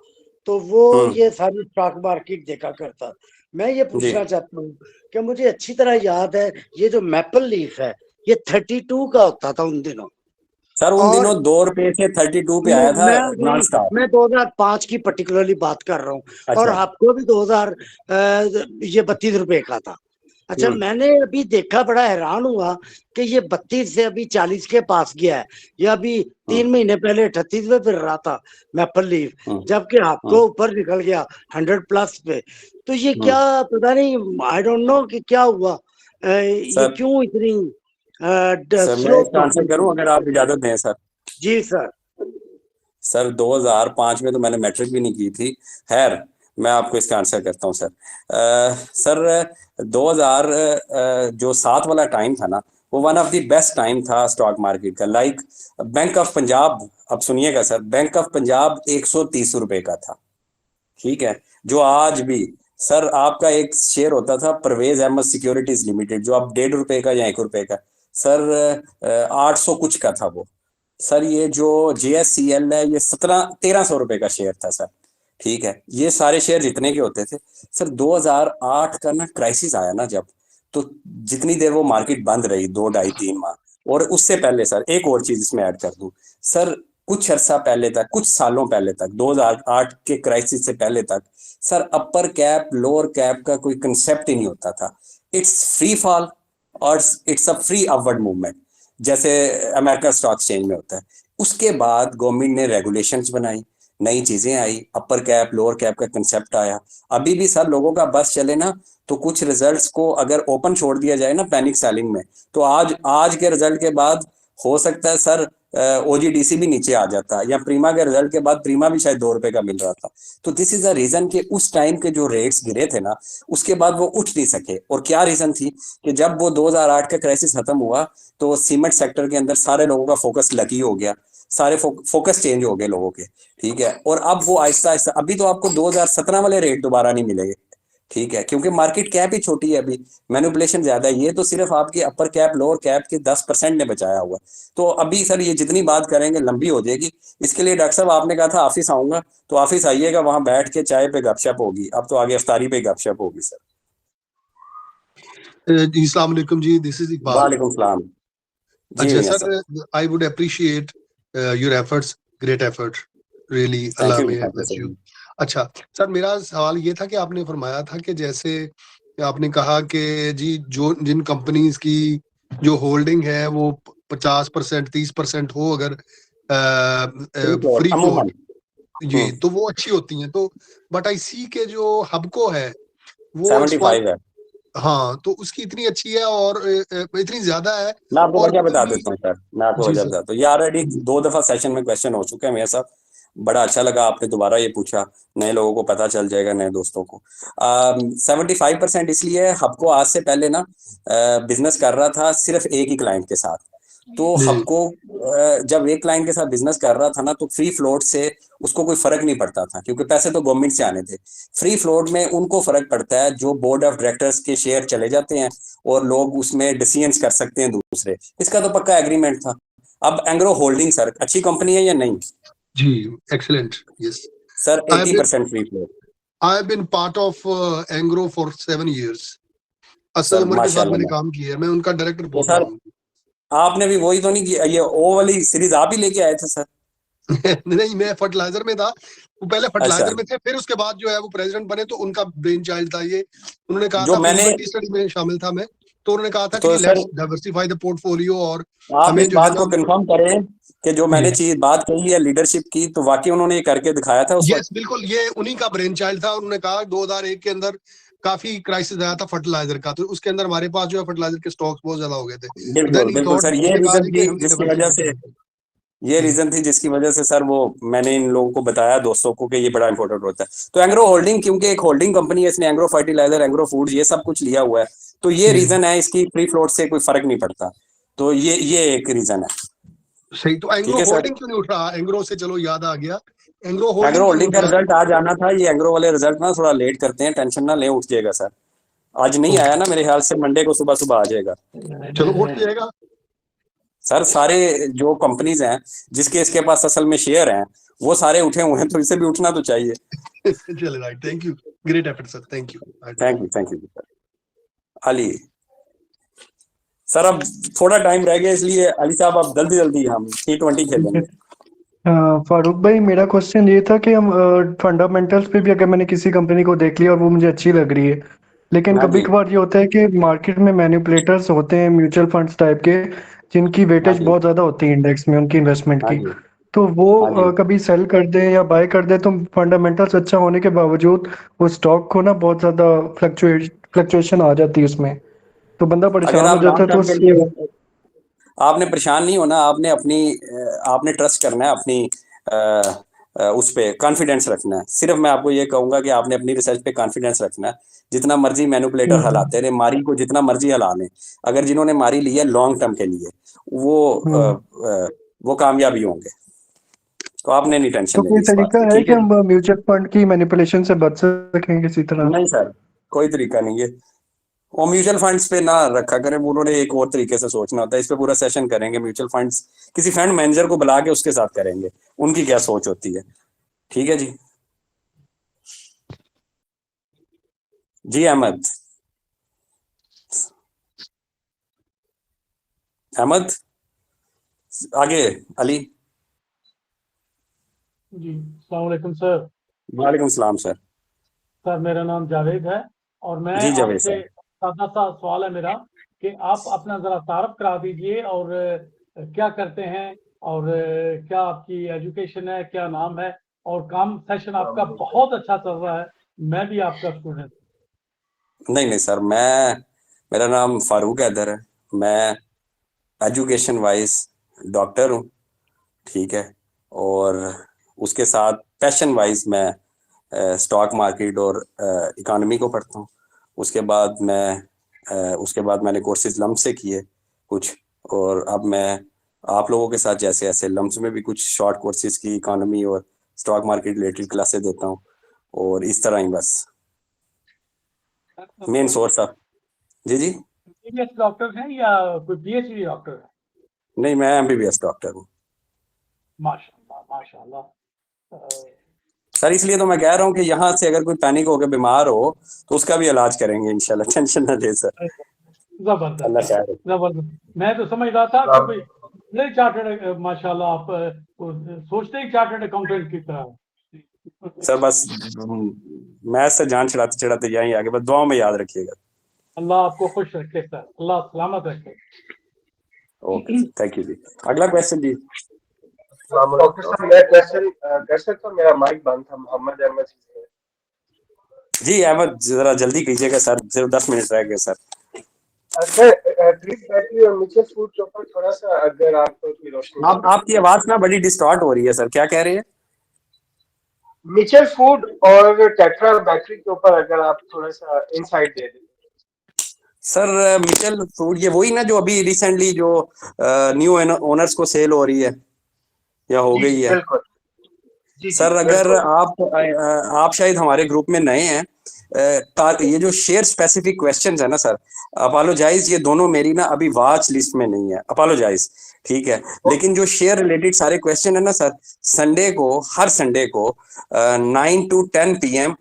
तो वो ये सारी स्टॉक मार्केट देखा करता। मैं ये पूछना चाहता हूँ कि मुझे अच्छी तरह याद है ये जो मैपल लीफ है ये 32 का होता था उन दिनों। सर उन दिनों 2 रुपए से 32 पे आया था नॉन स्टॉप। मैं 2005 की पर्टिकुलरली बात कर रहा हूँ। अच्छा। और आपको भी 32 रुपए का था। अच्छा, मैंने अभी देखा, बड़ा हैरान हुआ कि ये 32 से अभी 40 के पास गया है। ये अभी 3 महीने पहले 38 पे फिर रहा था मैपल लीफ, जबकि आपको ऊपर निकल गया 100+ पे। तो ये क्या पता नहीं, आई डोंट नो कि क्या हुआ, ये क्यों इतनी स्लो आंसर करूं अगर आप इजाजत दें सर? जी सर 2005 में तो मैंने मैट्रिक भी नहीं की थी। खैर मैं आपको इसका आंसर करता हूँ सर 2000 जो 7 वाला टाइम था ना, वो one of the best time था स्टॉक मार्केट का। लाइक बैंक ऑफ पंजाब, अब सुनिएगा सर, बैंक ऑफ पंजाब 130 रुपए का था। ठीक है, जो आज भी सर आपका एक शेयर होता था परवेज अहमद सिक्योरिटीज लिमिटेड, जो अब 1.5 रुपए का या 1 रुपए का सर 800 कुछ का था वो सर। ये जो JSCL है ये 1300 रुपए का शेयर था सर। ठीक है, ये सारे शेयर जितने के होते थे सर। 2008 का ना क्राइसिस आया ना जब, तो जितनी देर वो मार्केट बंद रही 2, 2.5, 3 माह, और उससे पहले सर एक और चीज इसमें ऐड कर दूं सर, कुछ अरसा पहले तक, कुछ सालों पहले तक, 2008 के क्राइसिस से पहले तक sir upper cap lower cap का कोई कंसेप्ट ही नहीं होता था। इट्स फ्री फॉल और it's a free upward movement, जैसे अमेरिका स्टॉक एक्सचेंज में होता है। उसके बाद गवर्नमेंट ने रेगुलेशंस बनाई, नई चीजें आई, अपर कैप लोअर कैप का कंसेप्ट आया। अभी भी सर लोगों का बस चले ना तो कुछ रिजल्ट्स को अगर ओपन छोड़ दिया जाए ना पैनिक सेलिंग में, तो आज के रिजल्ट के बाद हो सकता है सर OGDC भी नीचे आ जाता, या प्रीमा के रिजल्ट के बाद प्रीमा भी शायद 2 रुपए का मिल रहा था। तो दिस इज अ रीजन कि उस टाइम के जो रेट्स गिरे थे ना, उसके बाद वो उठ नहीं सके। और क्या रीजन थी कि जब वो 2008 का क्राइसिस खत्म हुआ तो सीमेंट सेक्टर के अंदर सारे लोगों का फोकस लकी हो गया, सारे फोकस चेंज हो गए लोगों के, ठीक है। और अब वो आहिस्ता आहिस्ता, अभी तो आपको 2017 वाले रेट दोबारा नहीं मिलेंगे, ठीक है, क्योंकि मार्केट कैप ही छोटी है, अभी मैनिपुलेशन ज्यादा है। ये तो सिर्फ आपकी अपर कैप लोअर कैप के 10% ने बचाया हुआ। तो अभी सर ये जितनी बात करेंगे लंबी हो जाएगी। इसके लिए डॉक्टर साहब आपने कहा था ऑफिस आऊंगा, तो ऑफिस आइएगा, वहां बैठ के चाय पे गपशप होगी। अब तो आगे अफ्तारी पे गपशप होगी सर। अस्सलाम वालेकुम जी, दिस इज इकबाल। वालेकुम सलाम जी। अच्छा मियां sir, I would appreciate your efforts, great effort, really, thank अल्लाह यू मे ब्लेस यू। अच्छा सर, मेरा सवाल ये था कि आपने फरमाया था कि जैसे आपने कहा कि जी जो जिन कंपनीज की जो होल्डिंग है वो 50% 30% हो अगर फ्री फ्लोट जी, तो वो अच्छी होती हैं। तो बट आई सी के जो हबको है वो 75 है। हाँ, तो उसकी इतनी अच्छी है और इतनी ज्यादा है। मैं आपको और वजह बता देता हूँ सर, मैं आपको जी वजह सर। बताता हूँ। ये ऑलरेडी 2 दफा सेशन में क्वेश्चन हो चुके हैं मेरे साथ। बड़ा अच्छा लगा आपने दोबारा ये पूछा, नए लोगों को पता चल जाएगा, नए दोस्तों को। 75% इसलिए हबको आज से पहले ना बिजनेस कर रहा था सिर्फ एक ही क्लाइंट के साथ। तो हबको जब एक क्लाइंट के साथ बिजनेस कर रहा था ना, तो फ्री फ्लोट से उसको कोई फर्क नहीं पड़ता था, क्योंकि पैसे तो गवर्नमेंट से आने थे। फ्री फ्लोट में उनको फर्क पड़ता है जो बोर्ड ऑफ डायरेक्टर्स के शेयर चले जाते हैं और लोग उसमें डिसीजंस कर सकते हैं दूसरे। इसका तो पक्का एग्रीमेंट था। अब एंग्रो होल्डिंग सर अच्छी कंपनी है या नहीं? जी, excellent, yes sir 80% free float. I have been part of Engro for 7 years। असल सर उमर के साथ मैंने माशाल्लाह। काम किया है, मैं उनका डायरेक्टर तो बोल सर रहा हूँ। आपने भी वही तो नहीं किया, ये ओ वाली सीरीज आप ही लेके आए थे सर? नहीं, मैं फर्टिलाइजर में था। वो पहले अच्छा, फर्टिलाइजर में थे, फिर उसके बाद जो है वो प्रेसिडेंट बने, तो उनका ब्रेन चाइल्ड था ये। उन्होंने कहा जो था, मैंने फिजिबिलिटी स्टडी में शामिल था मैं, तो उन्होंने कहा था कि तो जी sir let's diversify the portfolio, और आप हमें इस जो है बात ना को कंफर्म करें कि जो मैंने जी चीज बात कही है लीडरशिप की, तो वाकई उन्होंने ये करके दिखाया था उस यस वक्त? बिल्कुल, ये उन्हीं का ब्रेन चाइल्ड था। उन्होंने कहा 2001 के अंदर काफी क्राइसिस आया था फर्टिलाइजर का, तो उसके अंदर हमारे पास जो है फर्टिलाइजर के स्टॉक्स बहुत ज्यादा हो गए थे। देन बिल्कुल ही बिल्कुल थॉट, सर, ये उन्होंने कहा रीजन जी थी कि हम जिसकी वजह से, डाइवर्सिफाई ये जी रीजन थी जिसकी वजह से सर वो मैंने इन लोगों को बताया दोस्तों को कि ये बड़ा इंपॉर्टेंट होता है। तो एंग्रो होल्डिंग क्योंकि एक होल्डिंग कंपनी है, इसने एंग्रो फर्टिलाइजर, एंग्रो फूड्स ये सब कुछ लिया हुआ है, तो ये जी रीजन है। इसकी फ्री फ्लोट से कोई फर्क नहीं पड़ता। तो ये एक रीजन है। सही। तो ठीक एंग्रो है सर, होल्डिंग क्यों नहीं उठ रहा? एंग्रो से चलो याद आ गया, एंग्रो एंग्रो होल्डिंग क्यों नहीं होल्डिंग उठ का रहा? रिजल्ट आज आना था। ये एंग्रो वाले रिजल्ट ना थोड़ा लेट करते हैं, टेंशन ना ले, उठ जाएगा सर। आज नहीं आया ना, मेरे ख्याल से मंडे को सुबह सुबह आ जाएगा। चलो उठ जाएगा। सर सारे जो कंपनीज हैं जिसके इसके पास असल में शेयर हैं वो सारे उठे हुए हैं, तो इसे भी उठना तो चाहिए। चले right, thank you, great effort sir, thank you. Thank you sir. Ali sir, अब थोड़ा टाइम रह गया, इसलिए अली साहब अब जल्दी जल्दी हम T20 खेलेंगे। फारूक भाई, मेरा क्वेश्चन ये था कि हम फंडामेंटल्स पे भी अगर मैंने किसी कंपनी को देख लिया और वो मुझे अच्छी लग रही है, लेकिन हाँ कभी जी, कभार ये होता है कि मार्केट में मैनिपुलेटर्स होते हैं म्यूचुअल फंड्स टाइप के, जिनकी हाँ वेटेज जी, बहुत ज़्यादा होती है इंडेक्स में उनकी इन्वेस्टमेंट हाँ की। जी, तो वो हाँ जी। कभी सेल कर दे या बाय कर दे, तो फंडामेंटल्स अच्छा होने के बावजूद वो स्टॉक को ना बहुत ज़्यादा फ्लक्चुएशन आ जाती है उसमें, तो बंदा अगर परेशान हो आप जाता लॉन्ग है। तो टर्म के लिए, आपने परेशान नहीं होना, आपने अपनी आपने ट्रस्ट करना है अपनी उस पे कॉन्फिडेंस रखना है। सिर्फ मैं आपको ये कहूंगा कि आपने अपनी रिसर्च पे कॉन्फिडेंस रखना है। जितना मर्जी मैनिपुलेटर हिलाते रहे, मारी को जितना मर्जी हिला लें, अगर जिन्होंने मारी ली है लॉन्ग टर्म के लिए, वो कामयाबी होंगे। तो आपने नहीं तो टेंशन कोई लेनी इस बात तरीका की, है ठीक कि है जी? हम म्यूचुअल फंड की मैनिपुलेशन से बच सकें किसी तरह? नहीं सर, कोई तरीका नहीं है। वो म्यूचुअल फंड्स पे ना रखा करें, उन्होंने एक और तरीके से सोचना होता है। इस पे पूरा सेशन करेंगे म्यूचुअल फंड्स, किसी फंड मैनेजर को बुला के उसके साथ करेंगे, उनकी क्या सोच होती है। ठीक है जी। जी अहमद, अहमद आगे। अली। जी अस्सलाम वालेकुम सर। वालेकुम सलाम सर। सर मेरा नाम जावेद है और मैं जी जावेद आपसे साहब। सादा सा सवाल है मेरा कि आप अपना ज़रा तारफ़ करा दीजिए और क्या करते हैं और क्या आपकी एजुकेशन है, क्या नाम है, और काम सेशन आपका बहुत अच्छा चल रहा है, मैं भी आपका स्टूडेंट। नहीं नहीं सर, मेरा नाम फारूक हैदर है। मैं एजुकेशन वाइज डॉक्टर हूँ ठीक है, और उसके साथ पैशन वाइज मैं स्टॉक मार्केट और इकोनॉमी को पढ़ता हूँ। उसके बाद मैंने कोर्सेज लम्स से किए कुछ, और अब मैं आप लोगों के साथ जैसे ऐसे लम्स में भी कुछ शॉर्ट कोर्सेज की इकोनॉमी और स्टॉक मार्केट रिलेटेड क्लासेस देता हूँ, और इस तरह ही बस मेन सोर्स ऑफ। जी जी, एमबीबीएस डॉक्टर हैं या कोई पीएचडी डॉक्टर है? नहीं, मैं एमबीबीएस डॉक्टर हूँ माशाल्लाह माशाल्लाह। सर। इसलिए तो मैं कह रहा हूँ कि यहाँ से अगर कोई पैनिक होकर बीमार हो तो उसका भी इलाज करेंगे इंशाल्लाह, टेंशन ना ले सर। जबरदस्त अल्लाह खैर रखे। जबरदस्त। मैं तो समझ रहा था कि कोई बड़े चार्टर्ड, माशाल्लाह आप सोचते ही चार्टर्ड अकाउंटेंट की तरह। सर बस मैथ से जान छुड़ाते छुड़ाते यहीं आगे, बस दुआओं में याद रखिएगा। अल्लाह आपको खुश रखे सर, अल्लाह सलामत रखे। ओके, थैंक यू जी। अगला क्वेश्चन जी। डॉक्टर साहब मैं क्वेश्चन कर सकता हूँ? मेरा माइक बंद था। मोहम्मद अहमद जी अहमद, जरा जल्दी कीजिएगा सर, सिर्फ 10 मिनट रह गए सर। सर ट्रिक बैटरी और मिचेल फूड के ऊपर थोड़ा सा अगर आप कोई रोशनी। आपकी आवाज ना बड़ी डिस्टॉर्ट हो रही है सर, क्या कह रहे हैं? मिचेल फूड और टेट्रा बैटरी के ऊपर अगर आप थोड़ा सा इनसाइट दे दें। सर मिचेल फूड ये वही ना जो अभी रिसेंटली जो न्यू ओनर्स को सेल हो रही है या हो गई है? बिल्कुल जी, सर अगर आप शायद हमारे ग्रुप में नए हैं, ये जो शेयर स्पेसिफिक क्वेश्चंस है ना सर, अपोलोजाइज, ये दोनों मेरी ना अभी वॉच लिस्ट में नहीं है, अपोलोजाइज, ठीक है। लेकिन जो शेयर रिलेटेड सारे क्वेश्चन है ना सर, संडे को, हर संडे को 9 to 10 PM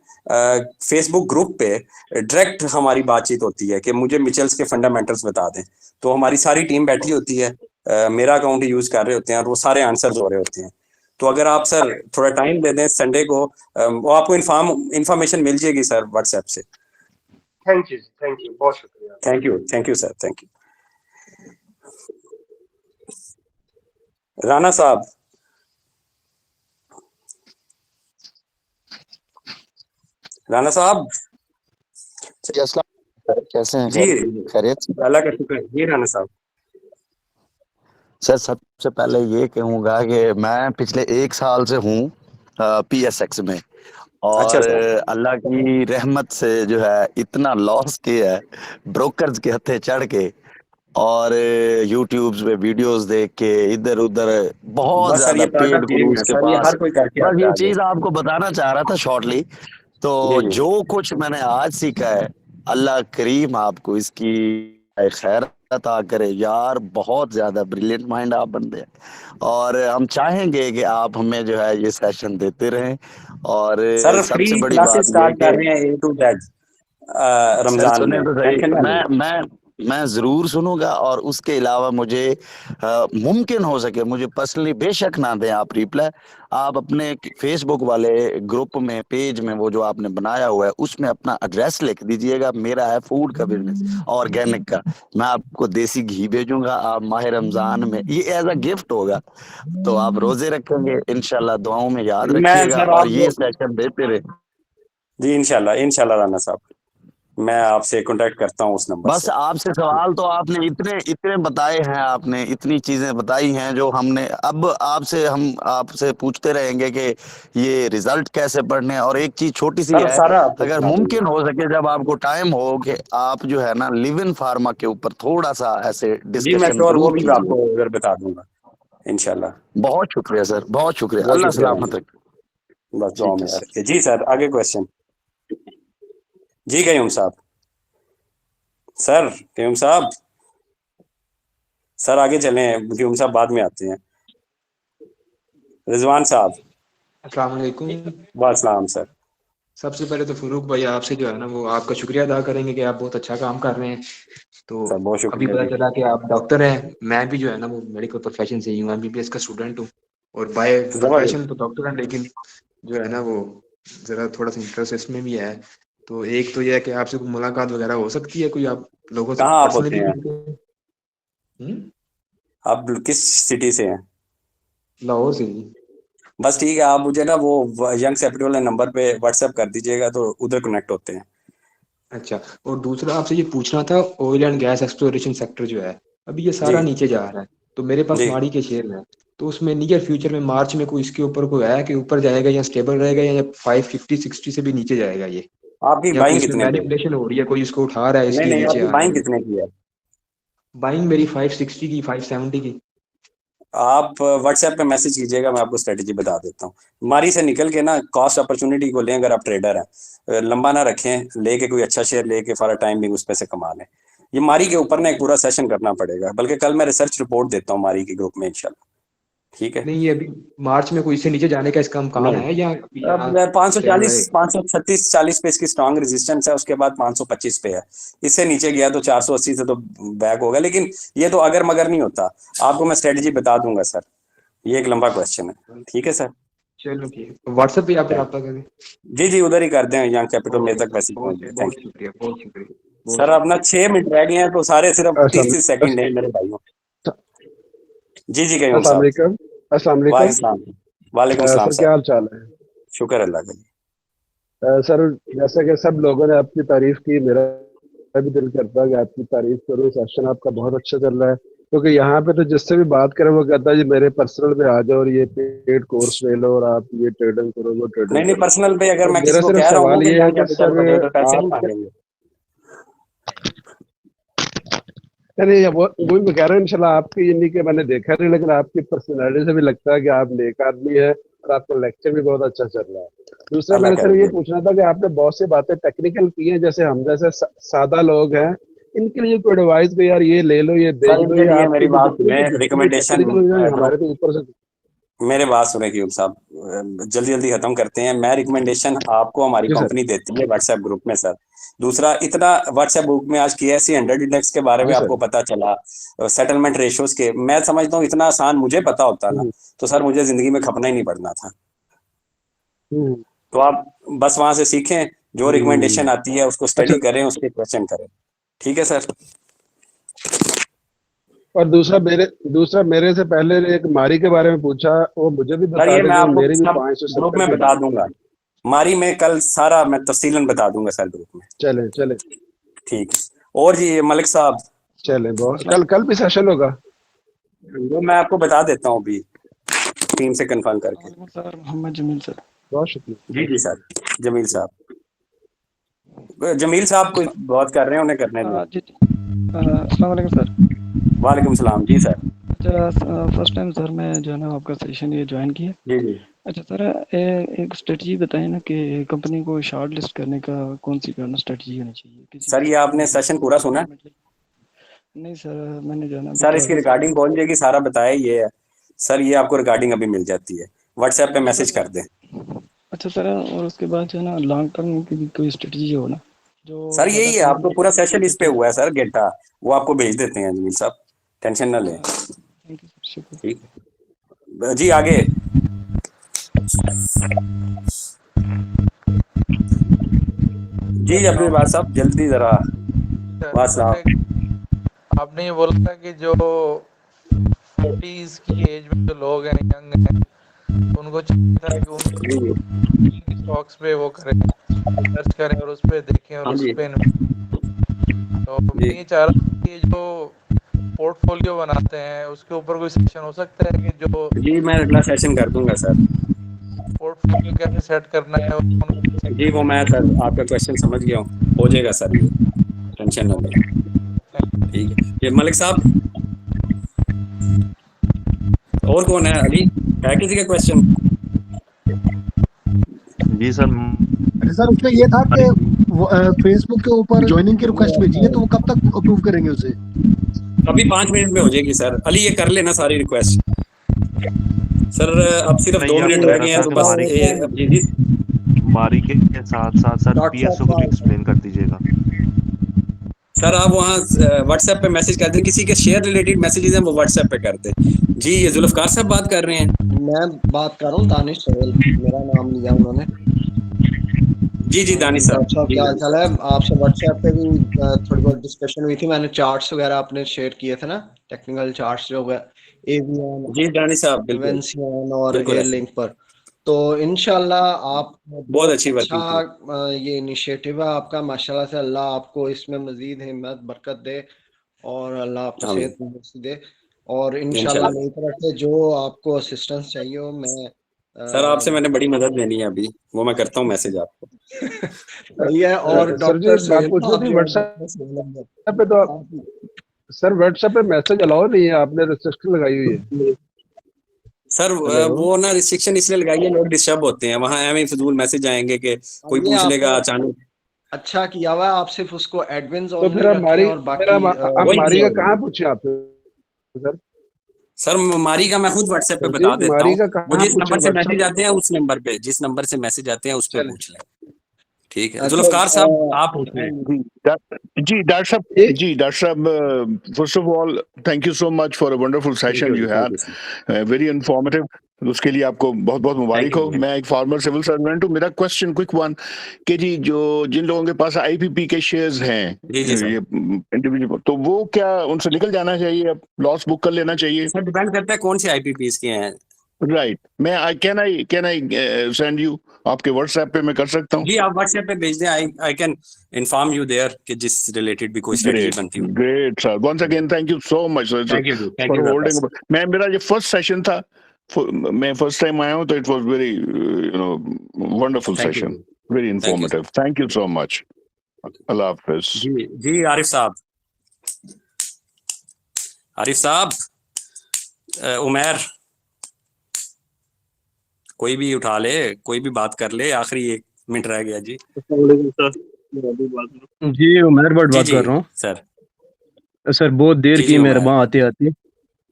फेसबुक ग्रुप पे डायरेक्ट हमारी बातचीत होती है कि मुझे मिचेल्स के फंडामेंटल्स बता दें। तो हमारी सारी टीम बैठी होती है, मेरा अकाउंट यूज कर रहे होते हैं और वो सारे आंसर्स हो रहे होते हैं। तो अगर आप सर थोड़ा टाइम दे दें संडे को, वो आपको इंफॉर्मेशन मिल जाएगी सर व्हाट्सएप से। थैंक यू, बहुत शुक्रिया। Thank you sir, thank you. Rana साहब, राणा साहब कैसे हैं जी? खैरियत? अल्लाह का शुक्र है जी। राणा साहब सर सबसे पहले ये कहूँगा कि मैं पिछले 1 साल से हूँ PSX में, और अच्छा अल्लाह की रहमत से जो है इतना लॉस किया है ब्रोकर्स के हथे चढ़ के, और यूट्यूब पे वीडियोस देख के इधर उधर बहुत बस सर ज्यादा ये part paid of game gurus है के सर, ये पास। हर कोई करके बस आता ये है चीज आपको बताना चाह रहा था शॉर्टली। तो जो कुछ मैंने आज सीखा है, अल्लाह करीम आपको इसकी खैर अता करे यार, बहुत ज्यादा ब्रिलियंट माइंड आप बंदे हैं, और हम चाहेंगे कि आप हमें जो है ये सेशन देते रहें। और सर फ्री सबसे बड़ी क्लासेस बात ये स्टार्ट कर कि रहे हैं A to Z sir Ramzan सुने में, तो सही, टेंशन ना लें। मैं जरूर सुनूंगा, और उसके अलावा मुझे मुमकिन हो सके मुझे पर्सनली बेशक ना दें आप रिप्लाई, आप अपने फेसबुक वाले ग्रुप में, पेज में, वो जो आपने बनाया हुआ है उसमें अपना एड्रेस लिख दीजिएगा। मेरा है फूड का बिजनेस, ऑर्गेनिक का। मैं आपको देसी घी भेजूंगा, आप माह रमजान में ये एज अ गिफ्ट होगा, तो आप रोजे रखेंगे इंशाल्लाह, दुआओं में याद मैं रखिएगा, सर और आप ये सेशन देते रहे जी। इंशाल्लाह राणा साहब, मैं आपसे कांटेक्ट करता हूँ उस नंबर बस। से। आपसे सवाल तो आपने इतने बताए हैं, आपने इतनी चीजें बताई हैं जो हमने, अब हम आपसे पूछते रहेंगे कि ये रिजल्ट कैसे पढ़ने। और एक चीज छोटी सी सर है, सारा आपको अगर बता देंगे। मुमकिन हो सके, जब आपको टाइम हो, कि आप जो है ना लिव इन फार्मा के ऊपर थोड़ा सा ऐसे जी मैं डिस्कशन श्योर, वो जरूर भी कीजिए। आपको उधर बता दूंगा इंशाल्लाह। बहुत शुक्रिया सर, बहुत शुक्रिया, बहुत अल्लाह शुक्रिया राणा, सलामत रखे। बस दुआ ठीक में है याद सर। रखिए। जी सर आगे क्वेश्चन। जी कयूम साहब, सर आगे चलें, कयूम साहब बाद में आते हैं। रिजवान साहब। अस्सलाम वालेकुम। वालेकुम सर। सबसे पहले तो फरूक भाई आपसे जो है ना वो आपका शुक्रिया अदा करेंगे कि आप बहुत अच्छा काम कर रहे हैं। तो सर बहुत अभी शुक्रिया पता जी। चला कि आप डॉक्टर हैं। मैं भी जो है ना वो मेडिकल प्रोफेशन से ही हूँ, MBBS का स्टूडेंट हूँ, और बाय प्रोफेशन तो डॉक्टर हैं, लेकिन जो है ना वो जरा थोड़ा सा इंटरेस्ट इसमें भी है। तो एक तो यह है कि आपसे कोई मुलाकात वगैरह हो सकती है, कोई आप लोगों से कहाँ आप पर्सनली होते हैं? मिलते हैं? आप किस सिटी से हैं? लाहौर से ही। बस ठीक है, आप मुझे ना वो यंग सेफ्टी वाले नंबर पे व्हाट्सएप कर दीजिएगा, तो उधर कनेक्ट होते हैं। अच्छा, और दूसरा आपसे ये पूछना था, oil and gas exploration sector जो है अभी ये सारा जी नीचे जा रहा है, तो मेरे पास जी माड़ी के शेयर है, तो उसमें नियर फ्यूचर में मार्च में कोई इसके ऊपर कोई आया कि ऊपर जाएगा या स्टेबल रहेगा या 550-60 से भी नीचे जाएगा ये, आपकी या कोई बाइंग इसमें कितने पे? मैनिपुलेशन हो रही है, कोई इसको उठा रहा है नहीं इसलिए नहीं, नीचे आपकी आ रहा बाइंग है? कितने की है? बाइंग मेरी 560 की, 570 की। आप व्हाट्सएप पे मैसेज कीजिएगा, मैं आपको स्ट्रेटेजी बता देता हूँ। मारी से निकल के ना कॉस्ट अपॉर्चुनिटी को लें, अगर आप ट्रेडर हैं, लंबा ना रखें, लेके कोई अच्छा शेयर लेके फॉर टाइम भी उस पे से कमा लें। ये मारी के ऊपर ना एक पूरा सेशन करना पड़ेगा, बल्कि कल मैं रिसर्च रिपोर्ट देता हूँ मारी के ग्रुप में इंशाल्लाह, ठीक है? नहीं, ये अभी मार्च में कोई इससे नीचे जाने का इसका इम्कान नहीं, है या अब 540 536 40 पे इसकी स्ट्रांग रेजिस्टेंस है, उसके बाद 525 पे है। इससे नीचे गया तो 480 से तो बैक होगा, लेकिन ये तो अगर मगर नहीं होता। आपको मैं स्ट्रेटेजी बता दूंगा सर, ये एक लंबा क्वेश्चन है, ठीक है सर? चलो ठीक है, व्हाट्सएप पे आप रब्ता करें। जी जी, उधर ही करते हैं, यंग कैपिटल मेरे तक वैसे पहुंच गए। थैंक यू शुक्रिया, बहुत शुक्रिया सर। अपना 6 मिनट रह गए हैं, तो सारे सिर्फ 30 सेकंड है मेरे भाइयों। जी जी, कहीं अस्सलाम वालेकुम। अस्सलाम वालेकुम। वालेकुम सलाम सर, क्या हाल चाल है? शुक्र अल्लाह का। सर, जैसे कि सब लोगों ने आपकी तारीफ की, मेरा भी दिल करता है कि आपकी तारीफ करूं। सेशन आपका बहुत अच्छा चल रहा है, क्योंकि यहाँ पे तो जिससे भी बात करें वो कहता है जी मेरे पर्सनल में आ जाओ और ये पेड कोर्स ले लो और आप ये ट्रेडिंग करो, वो ट्रेडिंग नहीं नहीं, करो। पर्सनल पे अगर तो मैं किसी मेरा को सिर्फ कह रहा हूँ सवाल कि ये है कि कैपिटल को दे दो, पैसे नहीं आप मांगेंगे। नहीं, वो मैं कह रहा हूँ इंशाल्लाह आपकी, यानी कि मैंने देखा नहीं, लेकिन आपकी पर्सनालिटी से भी लगता है कि आप नेक आदमी है और आपका लेक्चर भी बहुत अच्छा चल रहा है। दूसरा अल्लाह मैंने सिर्फ ये करे। पूछना था कि आपने बहुत सी बातें टेक्निकल की हैं, जैसे हम जैसे सादा लोग हैं, इनके लिए कोई एडवाइस को यार ये ले लो, ये सर बेच लो, इनके या लिए आपके मेरी जो बात जितने सुने, भी रिकमेंडेशन टेक्निकल हमारे तो ऊपर से। मेरे बात सुने क्यूब साहब, जल्दी जल्दी खत्म करते हैं। मैं रिकमेंडेशन आपको हमारी जी सर। कंपनी देती है व्हाट्सएप ग्रुप में सर। दूसरा, इतना व्हाट्सएप ग्रुप में आज KSE 100 इंडेक्स के बारे में जी आपको सर। पता चला, सेटलमेंट रेशियोज के, मैं समझता हूँ इतना आसान मुझे पता होता ना तो सर मुझे जिंदगी में खपना ही नहीं पड़ना था। तो आप बस वहां से सीखें, जो रिकमेंडेशन आती है उसको अच्छा, स्टडी करें, उसके क्वेश्चन करें, ठीक है सर? और दूसरा मेरे से पहले ने एक मारी के बारे में पूछा, वो मुझे भी सर बता ये दें मैं कि आपको मेरी भी सब 570 ग्रुप में की बता दूंगा, मारी में कल सारा मैं तफसीलन बता दूंगा सर ग्रुप में। चले चले ठीक है। और जी मलिक साहब, चले, बहुत कल भी सेशन होगा? वो मैं आपको बता देता हूँ अभी टीम से कंफर्म करके। Sir Mohammad Jameel sir. बहुत शुक्रिया। जी जी सर, जमील साहब कोई बात कर रहे हैं, उन्हें करने दें। जी अस्सलाम वालेकुम सर। वालेकुम सलाम। जी सर। अच्छा, फर्स्ट टाइम सर मैं जो है ना आपका सेशन ये ज्वाइन किया। जी जी। अच्छा सर, एक स्ट्रेटजी बताएं ना कि कंपनी को शॉर्ट लिस्ट करने का कौन सी स्ट्रेटजी होनी चाहिए? सर ये आपने सेशन पूरा सुना? नहीं सर, मैंने जो है ना सर इसकी रिकॉर्डिंग पहुंच जाएगी, सारा बताया ये है सर। ये आपको रिकॉर्डिंग अभी मिल जाती है, व्हाट्सएप पे मैसेज कर दें। अच्छा सर, और उसके बाद जो है ना लॉन्ग टर्म की भी कोई स्ट्रेटजी हो ना जो सर यही है, आपको पूरा सेशन इस पे हुआ है सर, गेटा वो आपको भेज देते हैं जमील साहब, टेंशन ना लें। ठीक है जी, आगे जी अपनी बात साहब जल्दी जरा। आपने ये बोला था कि जो 40s की एज में जो लोग हैं, यंग हैं, उनको चाहिए था कि उनकी स्टॉक्स पे वो करें, सर्च करें और उस पे देखें और उस पे तो मैं ये चाह रहा हूँ कि जो पोर्टफोलियो बनाते हैं उसके ऊपर कोई सेशन हो सकता है कि जो जी मैं अगला सेशन कर दूंगा सर। पोर्टफोलियो कैसे सेट करना है जी वो मैं सर आपका क्वेश्चन समझ गया हूँ, हो जाएगा सर, ये टेंशन ना लें। ठीक है, ये मलिक साहब और कौन है? अली है किसी का क्वेश्चन? जी सर। सर उसमें ये था कि फेसबुक के ऊपर ज्वाइनिंग की रिक्वेस्ट भेजी है, तो वो कब तक अप्रूव करेंगे उसे? अभी 5 मिनट में हो जाएगी सर। अली ये कर लेना सारी रिक्वेस्ट सर, अब सिर्फ 2 मिनट रह गए हैं तो बस। मारी के साथ साथ सर PSO को भी एक्सप्लेन कर दीजिएगा सर। आप वहाँ व्हाट्सएप पे मैसेज कर दें, किसी के शेयर रिलेटेड मैसेजेस हैं वो व्हाट्सएप पे कर दें। जी ये जुल्फकार साहब बात कर रहे हैं? मैं बात कर रहा हूँ, दानिश सोहेल मेरा नाम लिया उन्होंने। जी जी दानिश साहब, अच्छा क्या हाल चाल है? आपसे व्हाट्सएप पे भी थोड़ी बहुत डिस्कशन हुई थी, मैंने चार्ट्स वगैरह आपने शेयर किए थे ना, टेक्निकल चार्ट्स जो एवियन, जी दानिश साहब बिल्कुल और एयर लिंक पर। तो इंशाल्लाह आप बहुत अच्छी बात अच्छा ये इनिशिएटिव है आपका, माशाल्लाह से। अल्लाह आपको इसमें मजीद हिम्मत बरकत दे और अल्लाह आपको सेहत दे। और इंशाल्लाह मेरी तरफ से जो आपको असिस्टेंस चाहिए हो मैं सर आपसे मैंने बड़ी मदद लेनी है अभी, वो मैं करता हूँ मैसेज आपको। सही है। और सर जी एक बात पूछ रही थी, व्हाट्सएप पे तो सर व्हाट्सएप पे मैसेज अलाउ नहीं है, आपने रिस्ट्रिक्शन लगाई हुई है सर। वो ना रिस्ट्रिक्शन इसलिए लगाई है, लोग डिस्टर्ब होते हैं वहाँ, एवं फिजूल मैसेज आएंगे कि कोई पूछ लेगा अचानक। अच्छा किया हुआ आप सिर्फ उसको एडमिन्स तो ओनली फिर रखें और बाकी मारी का कहाँ पूछे आप सर? सर मारी का मैं खुद व्हाट्सएप पे बता देता हूँ, वो जिस नंबर से मैसेज आते हैं उस नंबर पे, जिस नंबर से मैसेज आते हैं उस पे पूछ लें। ठीक है जुल्फकार साहब आप पूछ रहे हैं। जी डॉक्टर साहब first of all thank you so much for a wonderful session you had, very informative, उसके लिए आपको बहुत बहुत मुबारक हो। मैं एक फॉर्मर सिविल सर्वेंट हूँ। मेरा क्वेश्चन क्विक वन कि जी जिन लोगों के पास आईपीपी के शेयर्स हैं ये इंडिविजुअल, तो वो क्या उनसे निकल जाना चाहिए, अब लॉस बुक कर लेना चाहिए? सर डिपेंड करता है कौन से आईपीपीस के हैं। राइट, मैं कैन आई सेंड यू आपके व्हाट्सएप पे मैं कर सकता हूँ? जी आप व्हाट्सएप पे भेज दें, I can inform you there कि जिस रिलेटेड भी कोई स्ट्रेटजी बनती है। Great sir, once again thank you so much sir for holding. मैं मेरा ये फर्स्ट सेशन था, मैं फर्स्ट टाइम आया हूँ, तो it was very wonderful session, very informative, thank you so much. अल्लाह हाफिज। जी आरिफ साहब उमर कोई भी उठा ले, कोई भी बात कर ले, आखिरी 1 मिनट रह गया जी। जी उमर भट्ट बात कर रहा हूँ सर बहुत देर की मेहरबान आते आते।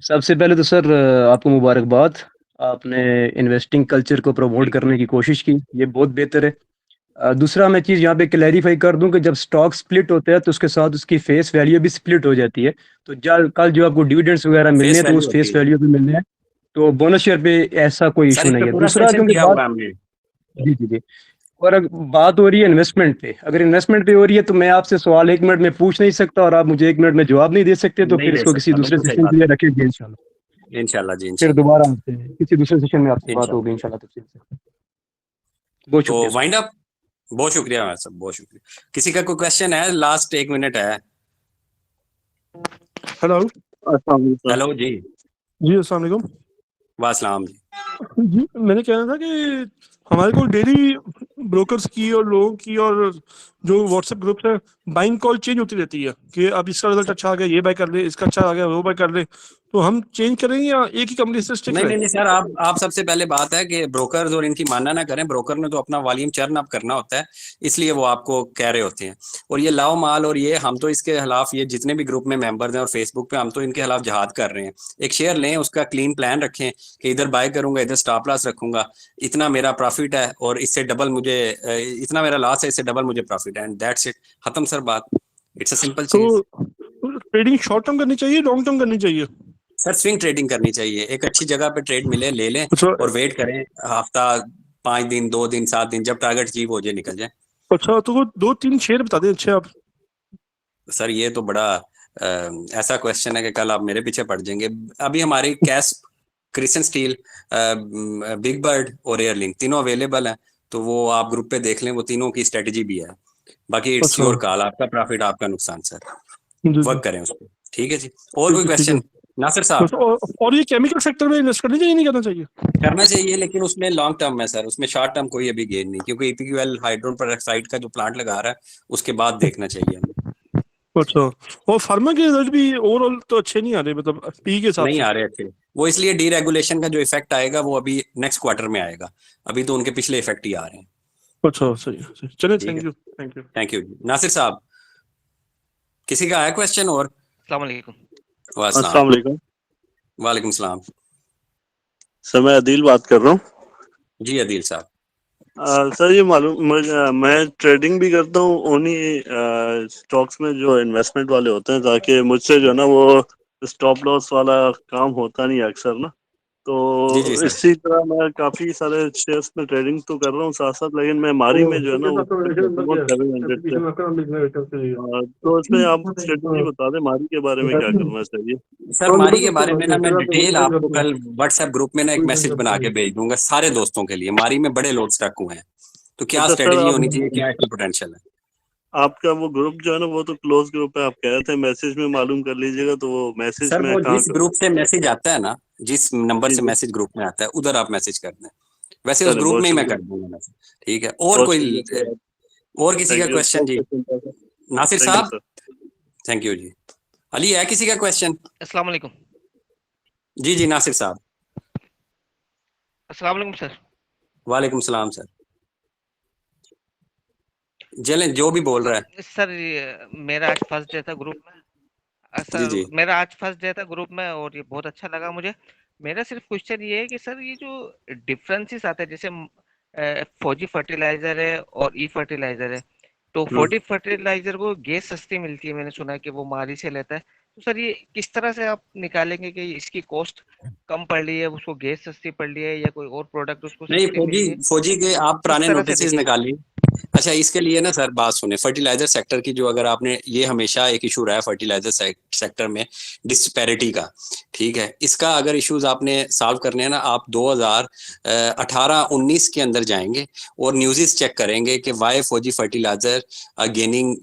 सबसे पहले तो सर आपको मुबारकबाद, आपने इन्वेस्टिंग कल्चर को प्रमोट करने की कोशिश की, ये बहुत बेहतर है। दूसरा मैं चीज़ यहाँ पे क्लैरिफाई कर दूं कि जब स्टॉक स्प्लिट होता है तो उसके साथ उसकी फेस वैल्यू भी स्प्लिट हो जाती है, तो कल जो आपको डिविडेंड्स वगैरह मिलने हैं तो उस फेस वैल्यू पे मिलने हैं, तो बोनस शेयर पे ऐसा कोई इशू नहीं है। दूसरा क्योंकि जी और बात हो रही है इन्वेस्टमेंट पे, अगर इन्वेस्टमेंट पे हो रही है तो मैं आपसे सवाल 1 मिनट में पूछ नहीं सकता और आप मुझे 1 मिनट में जवाब नहीं दे सकते, तो फिर इसको किसी दूसरे सेशन के लिए रखेंगे इंशाल्लाह जी। फिर दोबारा आपसे किसी दूसरे सेशन में आपसे बात होगी इंशाल्लाह तफसील से। बहुत शुक्रिया। वाइंड अप, बहुत शुक्रिया सब, बहुत शुक्रिया। किसी का कोई क्वेश्चन है? लास्ट 1 मिनट है। हेलो जी अस्सलाम वालेकुम। वासलाम जी मैंने कहना था कि हमारे को डेली ब्रोकर्स की और लोगों की और जो व्हाट्सएप ग्रुप है बाइंग कॉल चेंज होती रहती है कि अब इसका रिजल्ट अच्छा आ गया ये बाय कर ले, इसका अच्छा आ गया वो बाय कर ले, तो हम चेंज करेंगे या एक ही कंपनी से स्टिक नहीं सर, आप सबसे पहले बात है कि ब्रोकर्स और इनकी मानना ना करें। ब्रोकर ने तो अपना वॉल्यूम चर्न अप करना होता है, इसलिए वो आपको कह रहे होते हैं। और ये लाओ माल और ये हम तो इसके खिलाफ, ये जितने भी ग्रुप में मेंबर्स हैं और फेसबुक पे हम तो इनके खिलाफ जहाद कर रहे हैं। एक शेयर लें, उसका क्लीन प्लान रखें कि इधर बाय करूंगा, इधर स्टॉप लॉस रखूंगा, इतना मेरा प्रॉफिट है और इससे डबल मुझे, इतना मेरा लॉस है, इससे डबल मुझे प्रॉफिट है, एंड दैट्स इट, खत्म सर बात। इट्स अ सिंपल चीज। ट्रेडिंग शॉर्ट टर्म करनी चाहिए, लॉन्ग टर्म करनी चाहिए? सर स्विंग ट्रेडिंग करनी चाहिए, एक अच्छी जगह पे ट्रेड मिले ले लें और वेट करें हफ्ता, 5 दिन, 2 दिन, 7 दिन, जब टारगेट अचीव हो जाए निकल जाए। अच्छा तो 2-3 शेयर बता दें अच्छे आप। सर ये तो बड़ा ऐसा क्वेश्चन है कि कल आप मेरे पीछे पड़ जाएंगे। अभी हमारी CASP, Krishna steel, big bird और एयरलिंक तीनों अवेलेबल हैं, तो वो आप ग्रुप पे देख लें, वो तीनों की स्ट्रेटजी भी है। बाकी इट्स योर कॉल, आपका प्रॉफिट आपका नुकसान सर, वर्क करें उस पर। ठीक है जी, और कोई क्वेश्चन नासिर साहब? और ये केमिकल सेक्टर में इन्वेस्ट करनी चाहिए नहीं करना चाहिए? करना चाहिए, लेकिन उसमें लॉन्ग टर्म है सर, उसमें शॉर्ट टर्म कोई अभी गेन नहीं, क्योंकि EPQL हाइड्रोजन पेरोक्साइड का जो प्लांट लगा रहा है उसके बाद देखना चाहिए हमें। अच्छा, और फार्मा के रिजल्ट भी ओवरऑल तो अच्छे नहीं आ रहे, मतलब पी के साथ नहीं आ रहे अच्छे, वो इसलिए डीरेगुलेशन का जो इफेक्ट आएगा वो अभी नेक्स्ट क्वार्टर में आएगा, अभी तो उनके पिछले इफेक्ट ही आ रहे हैं। अच्छा सही, चलिए थैंक यू नासिर साहब, किसी का है क्वेश्चन? और अस्सलाम वालेकुम। वालेकुम सलाम सर, मैं अदील बात कर रहा हूँ। जी अदील साहब। सर ये मालूम, मैं ट्रेडिंग भी करता हूँ उन्हीं स्टॉक्स में जो इन्वेस्टमेंट वाले होते हैं, ताकि मुझसे जो है ना वो स्टॉप लॉस वाला काम होता नहीं अक्सर ना, तो इसी तरह मैं काफी सारे शेयर्स में ट्रेडिंग तो कर रहा हूँ साथ साथ, लेकिन मैं मारी में जो है ना वो 700 तो इसमें आप स्ट्रेटजी बता दें मारी के बारे में क्या करना चाहिए? सर मारी के बारे में ना मैं डिटेल आपको कल व्हाट्सएप ग्रुप में ना एक मैसेज बना के भेज दूंगा सारे दोस्तों के लिए। मारी में बड़े लोग स्टक हुए हैं, तो क्या स्ट्रेटजी होनी चाहिए, क्या इसका पोटेंशियल है। आपका वो ग्रुप जो है ना वो तो क्लोज ग्रुप है, आप कह रहे थे मैसेज में मालूम कर लीजिएगा, तो वो मैसेज सर में वो कहाँ जिस ग्रुप से मैसेज आता है ना, जिस नंबर से मैसेज ग्रुप में आता है उधर आप मैसेज कर दें। वैसे उस चलो ग्रुप बहुत में ही मैं शुक्रिया, कर दूंगा मैसेज, ठीक है। और बहुत कोई शुक्रिया सर। और किसी का थैंक यू, क्वेश्चन जी? नासिर थैंक यू साहब, सर। थैंक यू जी। अली है किसी का क्वेश्चन? अस्सलाम वालेकुम। जी जी नासिर साहब। अस्सलाम वालेकुम सर। वालेकुम सलाम सर। चलें, जो भी बोल रहा है। सर मेरा आज फर्स्ट डे था ग्रुप में। जी सर जी मेरा आज फर्स्ट डे था ग्रुप में और ये बहुत अच्छा लगा मुझे। मेरा सिर्फ क्वेश्चन ये है कि सर ये जो डिफरेंसेस आते हैं, जैसे फौजी फर्टिलाइजर है और ई फर्टिलाइजर है, तो फौजी फर्टिलाइजर को गैस सस्ती मिलती है, मैंने सुना है कि वो माली से लेता है। तो सर ये किस तरह से आप निकालेंगे कि इसकी कॉस्ट कम पड़ रही है, उसको गैस सस्ती पड़ रही है, या कोई और प्रोडक्ट उसको नहीं, सस्ती मिली है? फौजी के आप किस पुराने तरह से नोटिस देखेंगे? निकालिए। अच्छा, इसके लिए ना सर बात सुने, फर्टिलाइजर सेक्टर की जो, अगर आपने, ये हमेशा एक इशू रहा है फर्टिलाइजर सेक्टर में डिस्पैरिटी का, ठीक है। इसका अगर इश्यूज आपने सॉल्व करने हैं ना, आप 2018-19 के अंदर जाएंगे और न्यूज़ चेक करेंगे कि why Fauji fertiliser are gaining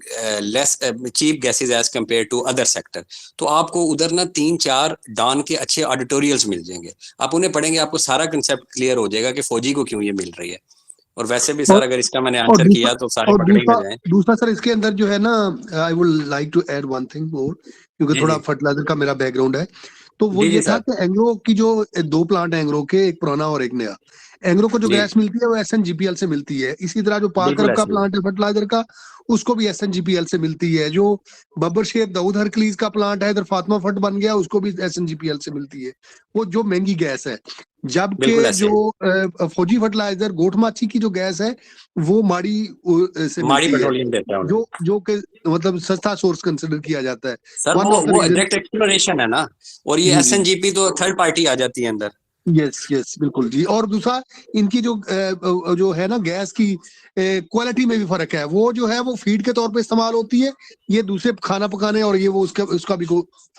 less cheap gases as compared to other sector. तो आपको उधर ना 3-4 डान के अच्छे ऑडिटोरियल्स मिल जाएंगे, आप उन्हें पढ़ेंगे, आपको सारा कंसेप्ट क्लियर हो जाएगा कि फौजी को क्यों ये मिल रही है। और वैसे भी सर अगर इसका मैंने आंसर किया तो सारे पकड़े ही ना जाएं। दूसरा सर इसके अंदर जो है ना, I would like to add one thing more, क्योंकि जी थोड़ा जी फर्टिलाइजर का मेरा बैकग्राउंड है। तो वो जी ये जी था सर। कि एंग्रो की जो 2 प्लांट है एंग्रो के, एक पुराना और एक नया। एंग्रो को जो जी गैस मिलती है वो एसएनजीपीएल से मिलती है। इसी तरह जो पाक बिल्कुल अरब का ऐसे ही है। प्लांट है फर्टिलाइजर का, उसको भी एसएनजीपीएल से मिलती है। जो बब्बर शेख दाऊद हरकलीज का प्लांट है इधर फातिमा फट बन गया, उसको भी एसएनजीपीएल से मिलती है, वो जो महंगी गैस है। बिल्कुल जबकि ऐसे जो ही। फौजी फर्टिलाइजर गोटमाची की जो गैस है वो माड़ी से माड़ी मिलती है, पेट्रोलियम देता है उन्हें। जो कि मतलब सस्ता सोर्स कंसिडर किया जाता है। सर वन ऑफ द वो रीजन। डायरेक्ट एक्सप्लोरेशन है ना, और ये जी जी एसएनजीपी तो थर्ड पार्टी आ जाती है अंदर। यस यस बिल्कुल जी। और दूसरा, इनकी जो है ना गैस की क्वालिटी में भी फर्क है। वो जो है वो फीड के तौर पे इस्तेमाल होती है, ये दूसरे खाना पकाने, और ये वो उसका भी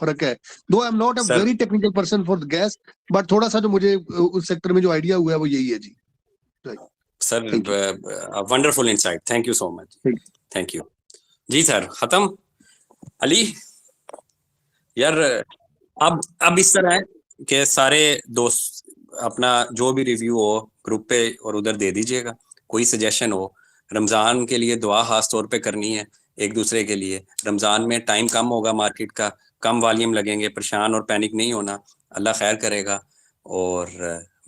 फर्क है। दो I am not a sir very technical person for the gas, but थोड़ा सा जो मुझे उस सेक्टर में जो आइडिया हुआ है वो यही है जी। Sir thank you. Wonderful insight, thank you so much, thank you जी सर। खत्म अली यार। अब इस तरह है कि सारे दोस्त अपना जो भी रिव्यू हो ग्रुप पे और उधर दे दीजिएगा। कोई सजेशन हो, रमजान के लिए दुआ खास तौर पे करनी है एक दूसरे के लिए। रमजान में टाइम कम होगा, मार्केट का कम वॉल्यूम लगेंगे, परेशान और पैनिक नहीं होना, अल्लाह खैर करेगा। और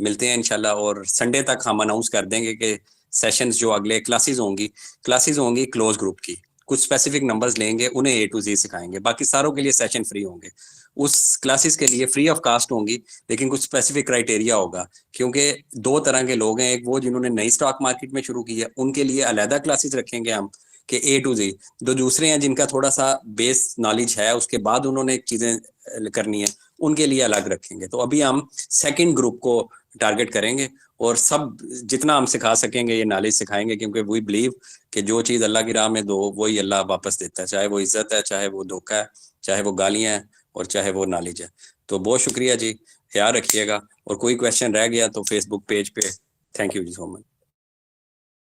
मिलते हैं इंशाल्लाह। और संडे तक हम अनाउंस कर देंगे कि सेशंस जो अगले क्लासेस होंगी क्लोज ग्रुप की, कुछ स्पेसिफिक नंबर्स लेंगे, उन्हें A to Z सिखाएंगे, बाकी सारों के लिए सेशन फ्री होंगे। उस क्लासेस के लिए फ्री ऑफ कास्ट होंगी, लेकिन कुछ स्पेसिफिक क्राइटेरिया होगा, क्योंकि 2 तरह के लोग हैं। एक वो जिन्होंने नई स्टॉक मार्केट में शुरू की है, उनके लिए अलहदा क्लासेस रखेंगे हम कि A to Z। जो दूसरे हैं जिनका थोड़ा सा बेस नॉलेज है, उसके बाद उन्होंने चीजें करनी है, उनके लिए अलग रखेंगे। तो अभी हम सेकंड ग्रुप को टारगेट करेंगे और सब जितना हम सिखा सकेंगे ये नॉलेज सिखाएंगे, क्योंकि वी बिलीव कि जो चीज़ अल्लाह की राह में दो वही अल्लाह वापस देता है, चाहे वो इज्जत है, चाहे वो धोखा है, चाहे वो गालियां हैं, और चाहे वो नॉलेज है। तो बहुत शुक्रिया जी, ख्याल रखिएगा। और कोई क्वेश्चन रह गया तो फेसबुक पेज पे। थैंक यू जी सो मच।